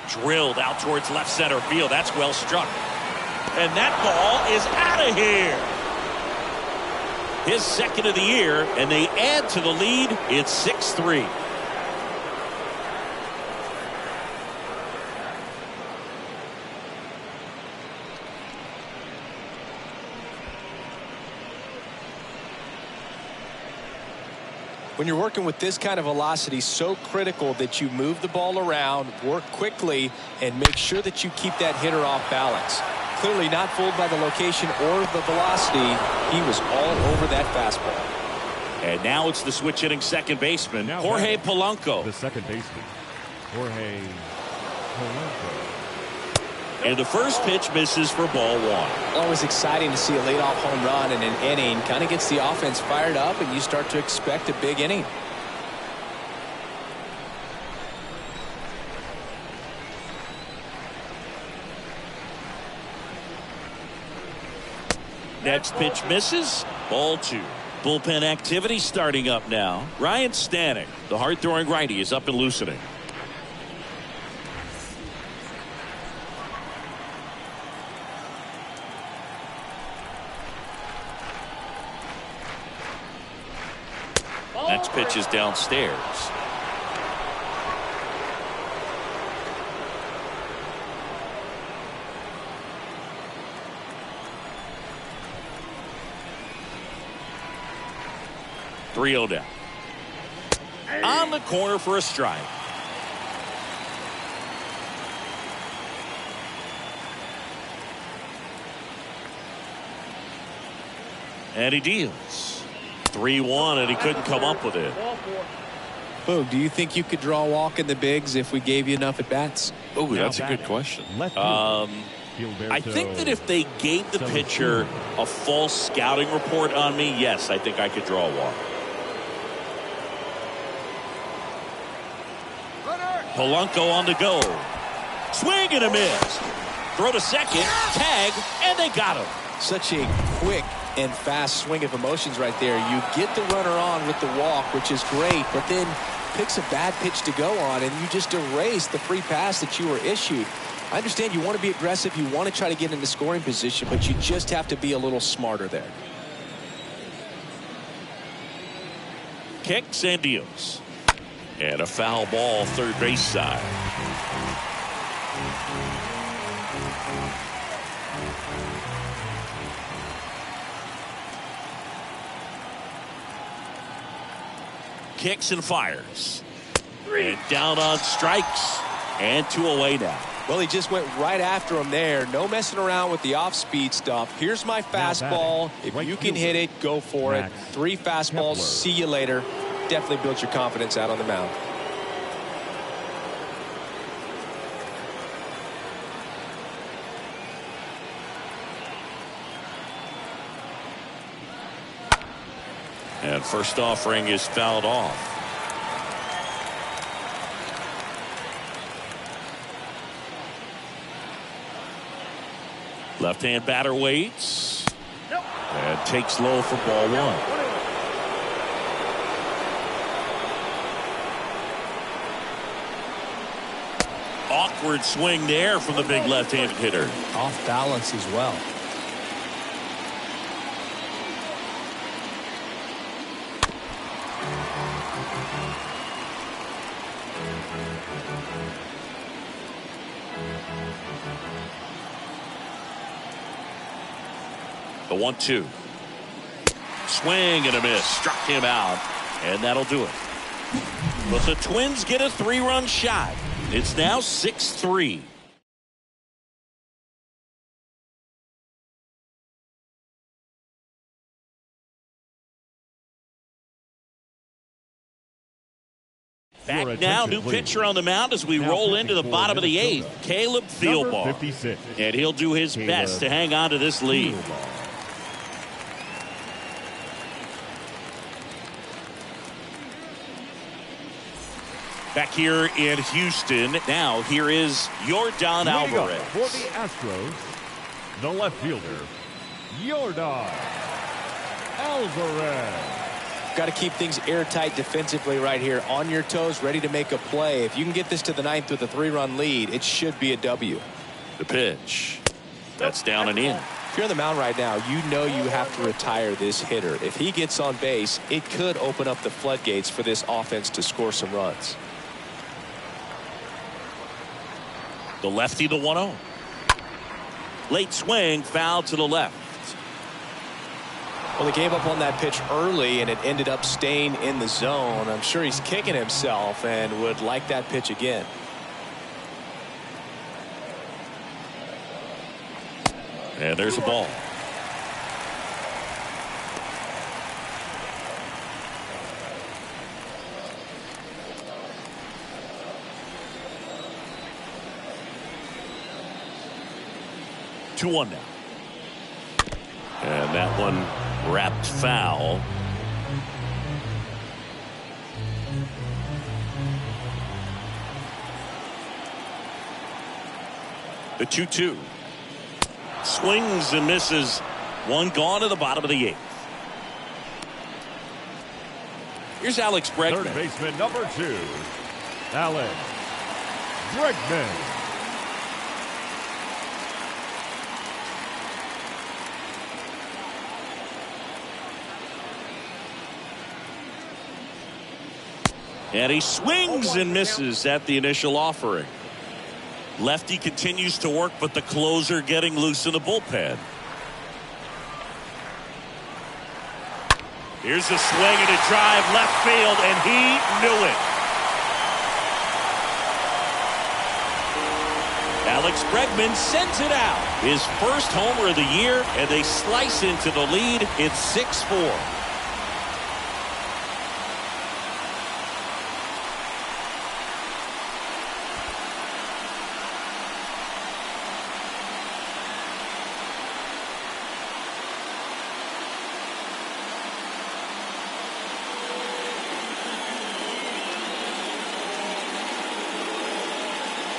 Drilled out towards left center field. That's well struck. And that ball is out of here. His second of the year, and they add to the lead. It's 6-3. When you're working with this kind of velocity, so critical that you move the ball around, work quickly, and make sure that you keep that hitter off balance. Clearly not fooled by the location or the velocity. He was all over that fastball. And now it's the switch hitting second baseman, Now Jorge back. Polanco. The second baseman, Jorge Polanco. And the first pitch misses for ball 1. Always exciting to see a leadoff home run in an inning. Kind of gets the offense fired up, and you start to expect a big inning. Next pitch misses. Ball 2. Bullpen activity starting up now. Ryan Stanek, the hard-throwing righty, is up and loosening. Next pitch is downstairs. Three-0 down. On the corner for a strike. And he deals. 3-1, and he couldn't come up with it. Boog, do you think you could draw a walk in the bigs if we gave you enough at bats? Oh, that's a good question. I think that if they gave the pitcher a false scouting report on me, yes, I think I could draw a walk. Polanco on the go. Swing and a miss. Throw to second, tag, and they got him. Such a quick and fast swing of emotions right there. You get the runner on with the walk, which is great, but then picks a bad pitch to go on, and you just erase the free pass that you were issued. I understand you want to be aggressive, you want to try to get into scoring position, but you just have to be a little smarter there. Kicks and deals. And a foul ball, third base side. Kicks and fires. And down on strikes. And 2 away now. Well, he just went right after him there. No messing around with the off-speed stuff. Here's my fastball. If you can hit it, go for it. 3 fastballs. See you later. Definitely builds your confidence out on the mound. And first offering is fouled off. Left-hand batter waits. And takes low for ball 1. Awkward swing there from the big left-handed hitter. Off balance as well. The 1-2. Swing and a miss. Struck him out. And that'll do it. But the Twins get a 3-run shot. It's now 6-3. Back now, new pitcher on the mound as we roll into the bottom of the 8th. Caleb Thielbar. And he'll do his best to hang on to this lead. Back here in Houston. Now, here is Yordan Alvarez. For the Astros, the left fielder, Yordan Alvarez. Got to keep things airtight defensively right here. On your toes, ready to make a play. If you can get this to the 9th with a 3-run lead, it should be a W. The pitch. That's down and in. If you're on the mound right now, you know you have to retire this hitter. If he gets on base, it could open up the floodgates for this offense to score some runs. The lefty, the 1-0. Late swing, foul to the left. Well, he gave up on that pitch early, and it ended up staying in the zone. I'm sure he's kicking himself and would like that pitch again. And there's a ball. Two one now. And that one wrapped foul. The 2-2. Swings and misses. One gone to the bottom of the 8th. Here's Alex Bregman. Third baseman number 2, Alex Bregman. And he swings and misses at the initial offering. Lefty continues to work, but the closer getting loose in the bullpen. Here's a swing and a drive left field, and he knew it. Alex Bregman sends it out. His first homer of the year, and they slice into the lead. It's 6-4.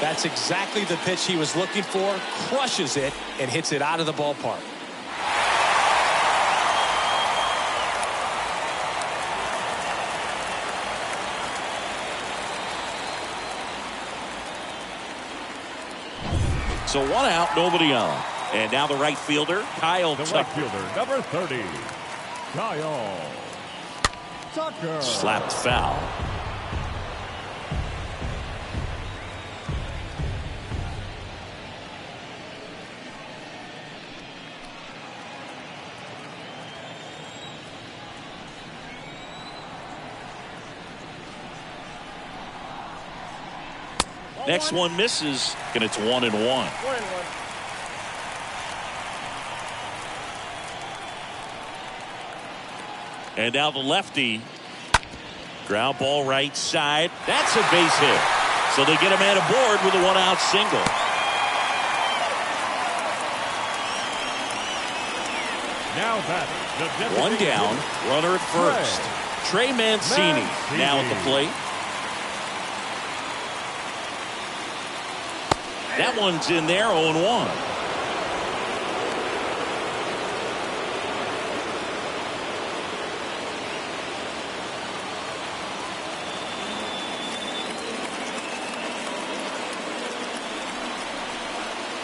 That's exactly the pitch he was looking for. Crushes it and hits it out of the ballpark. So one out, nobody on. And now the right fielder, Kyle The Tucker. right fielder, number 30, Kyle Tucker. Slapped foul. Next one misses, and it's 1-1. 1-1. And now the lefty. Ground ball right side. That's a base hit. So they get a man aboard with a one-out single. Now batting, One down, runner at first. Trey Mancini now at the plate. That one's in there, 0-1.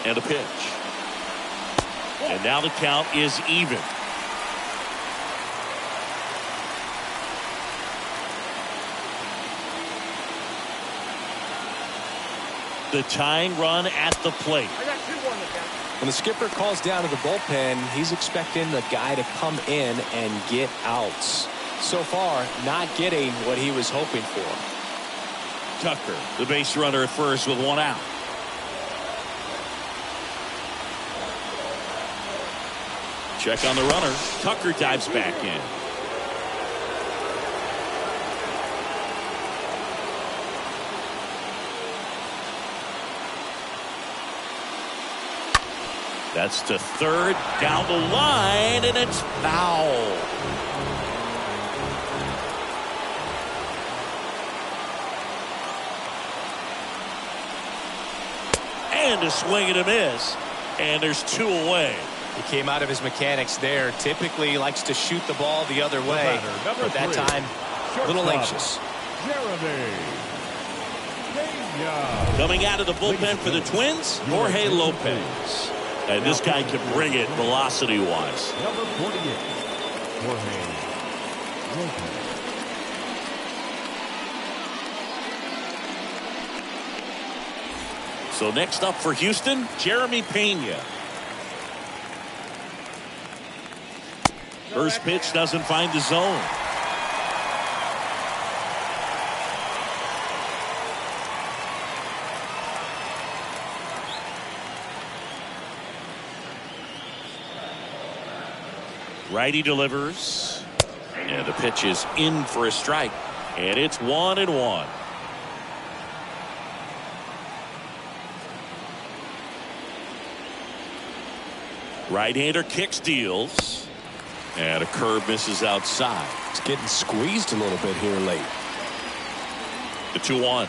And a pitch. And now the count is even. The tying run at the plate. I got 2-1 the count. When the skipper calls down to the bullpen, he's expecting the guy to come in and get outs. So far, not getting what he was hoping for. Tucker, the base runner at first with one out. Check on the runner. Tucker dives back in. That's to third, down the line, and it's foul. And a swing and a miss, and there's 2 away. He came out of his mechanics there. Typically he likes to shoot the ball the other way, but that time a little anxious. Coming out of the bullpen for the Twins, Jorge Lopez. And this guy can bring it velocity-wise. Number 48, Jorge Lopez. So next up for Houston, Jeremy Pena. First pitch doesn't find the zone. Righty delivers. And the pitch is in for a strike. And it's 1-1. Right-hander kicks, deals. And a curve misses outside. It's getting squeezed a little bit here late. The 2-1.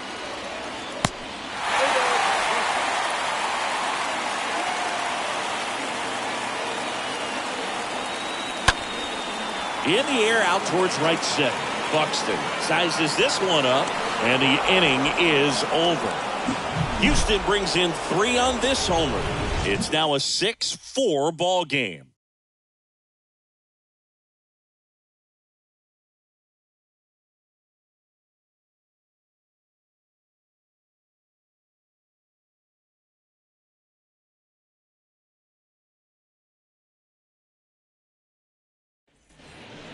In the air out towards right center. Buxton sizes this one up, and the inning is over. Houston brings in 3 on this homer. It's now a 6-4 ball game.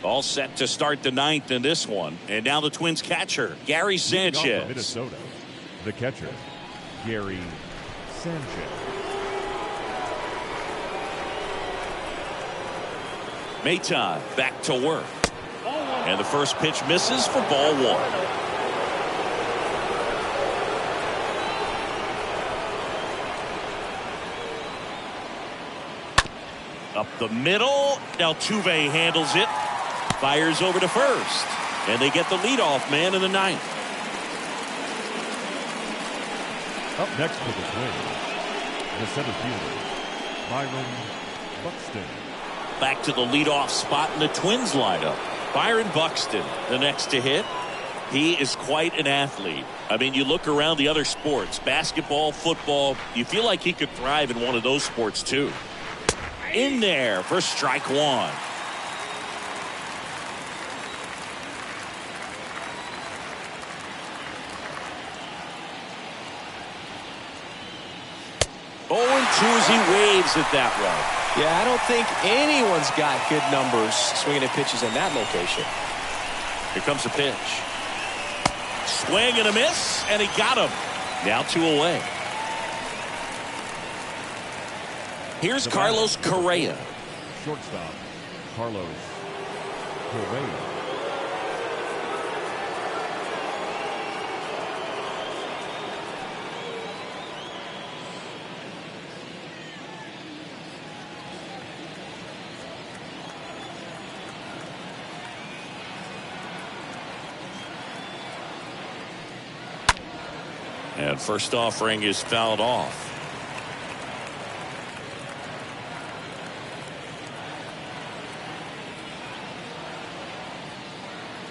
All set to start the 9th in this one. And now the Twins catcher, Gary Sanchez. Minnesota, the catcher, Gary Sanchez. Maton back to work. And the first pitch misses for ball 1. Up the middle. Now Altuve handles it. Fires over to first. And they get the leadoff man in the 9th. Up next for the Twins, the center fielder, Byron Buxton. Back to the leadoff spot in the Twins lineup. Byron Buxton, the next to hit. He is quite an athlete. I mean, you look around the other sports, basketball, football, you feel like he could thrive in one of those sports too. In there for strike 1. As he waves it that way. Yeah, I don't think anyone's got good numbers swinging at pitches in that location. Here comes the pitch. Swing and a miss, and he got him. Now 2 away. Here's Carlos Correa. Shortstop, Carlos Correa. And first offering is fouled off.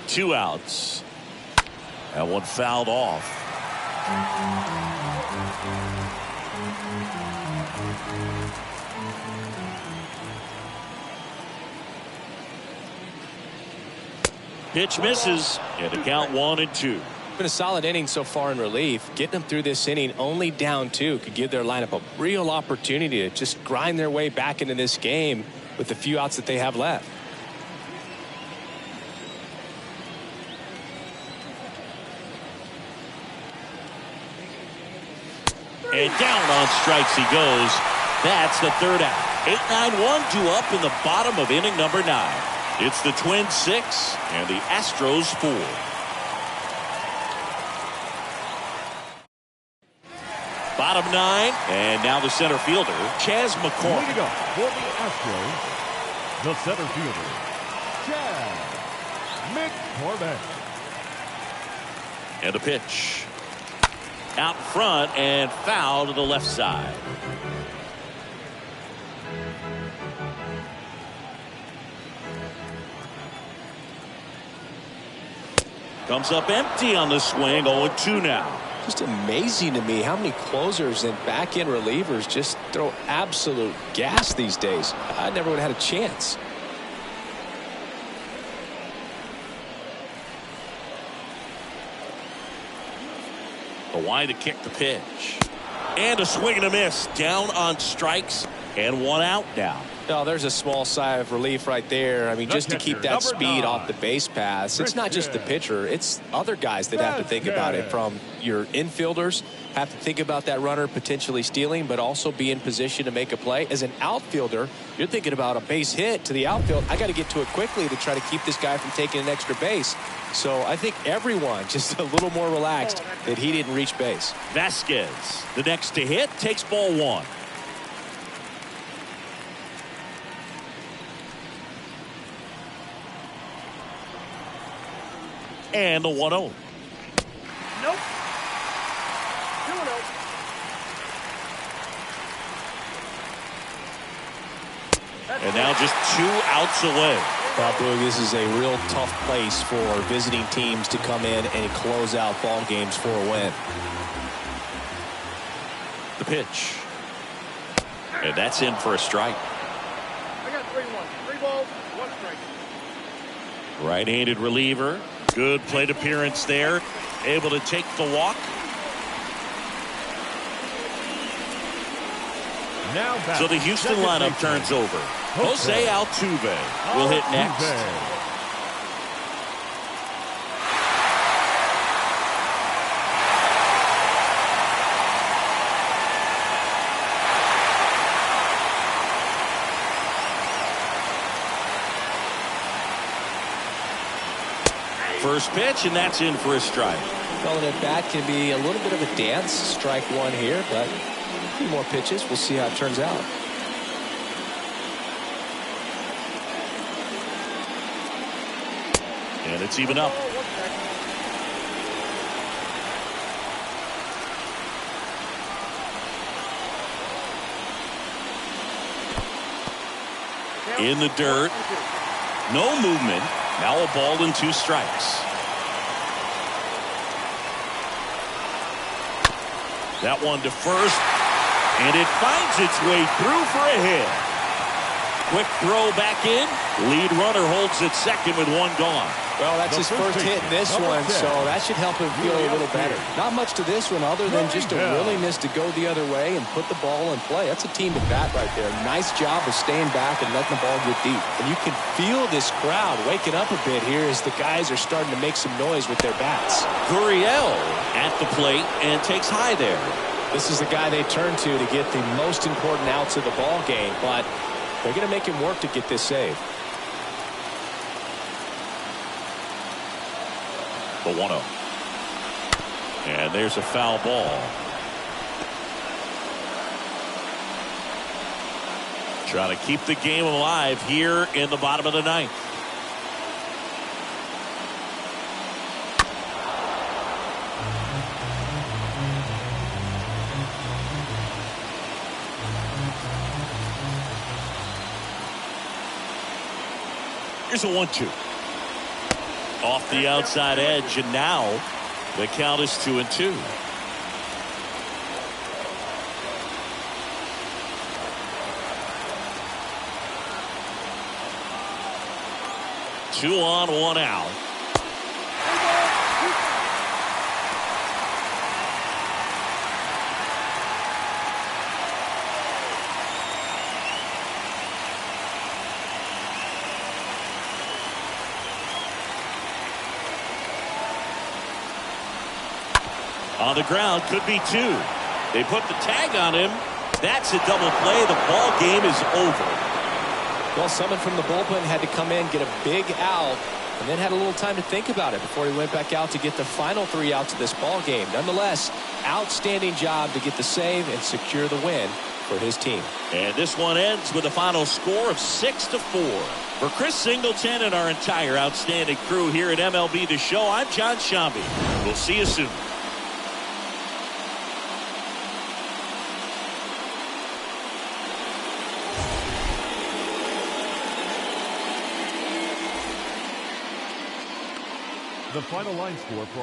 Two outs. That one fouled off. Pitch misses, and the count 1-2. Been a solid inning so far in relief. Getting them through this inning only down 2 could give their lineup a real opportunity to just grind their way back into this game with the few outs that they have left. And down on strikes he goes. That's the 3rd out. 8-9-1 due up in the bottom of inning number 9. It's the Twins 6 and the Astros 4. Bottom 9, and now the center fielder, Chas McCormick. Way to go for the Astros, the center fielder, Chas McCormick. And a pitch. Out front and foul to the left side. Comes up empty on the swing, 0-2 now. Just amazing to me how many closers and back-end relievers just throw absolute gas these days. I never would have had a chance. The wide to kick the pitch. And a swing and a miss. Down on strikes and 1 out now. No, there's a small sigh of relief right there. I mean, just to keep that speed off the base pass. It's not just the pitcher. It's other guys that have to think about it. From your infielders have to think about that runner potentially stealing, but also be in position to make a play. As an outfielder, you're thinking about a base hit to the outfield. I got to get to it quickly to try to keep this guy from taking an extra base. So I think everyone just a little more relaxed that he didn't reach base. Vasquez, the next to hit, takes ball 1. And the 1-0. Nope. 2-0. And now just 2 outs away. Boog, this is a real tough place for visiting teams to come in and close out ball games for a win. The pitch. And that's in for a strike. I got 3-1. 3 balls, 1 strike. Right-handed reliever. Good plate appearance there. Able to take the walk. Now back. So the Houston lineup turns over. Jose Altuve will hit next. First pitch, and that's in for a strike. Throwing it back can be a little bit of a dance. Strike 1 here, but a few more pitches. We'll see how it turns out. And it's even up. In the dirt. No movement. Now a ball and 2 strikes. That one to first. And it finds its way through for a hit. Quick throw back in. Lead runner holds at second with one gone. Well, that's his first hit in this one, so that should help him feel a little better. Not much to this one other than just a willingness to go the other way and put the ball in play. That's a team at bat right there. Nice job of staying back and letting the ball get deep. And you can feel this crowd waking up a bit here as the guys are starting to make some noise with their bats. Gurriel at the plate and takes high there. This is the guy they turn to get the most important outs of the ball game, but they're going to make him work to get this save. The 1-0. And there's a foul ball. Trying to keep the game alive here in the bottom of the ninth. Here's a 1-2. Off the outside edge, and now the count is 2-2. Two on, one out. On the ground, could be two. They put the tag on him. That's a double play. The ball game is over. Well, someone from the bullpen had to come in, get a big out, and then had a little time to think about it before he went back out to get the final 3 outs of this ball game. Nonetheless, outstanding job to get the save and secure the win for his team. And this one ends with a final score of 6-4. For Chris Singleton and our entire outstanding crew here at MLB The Show, I'm John Shambi. We'll see you soon. The final line score for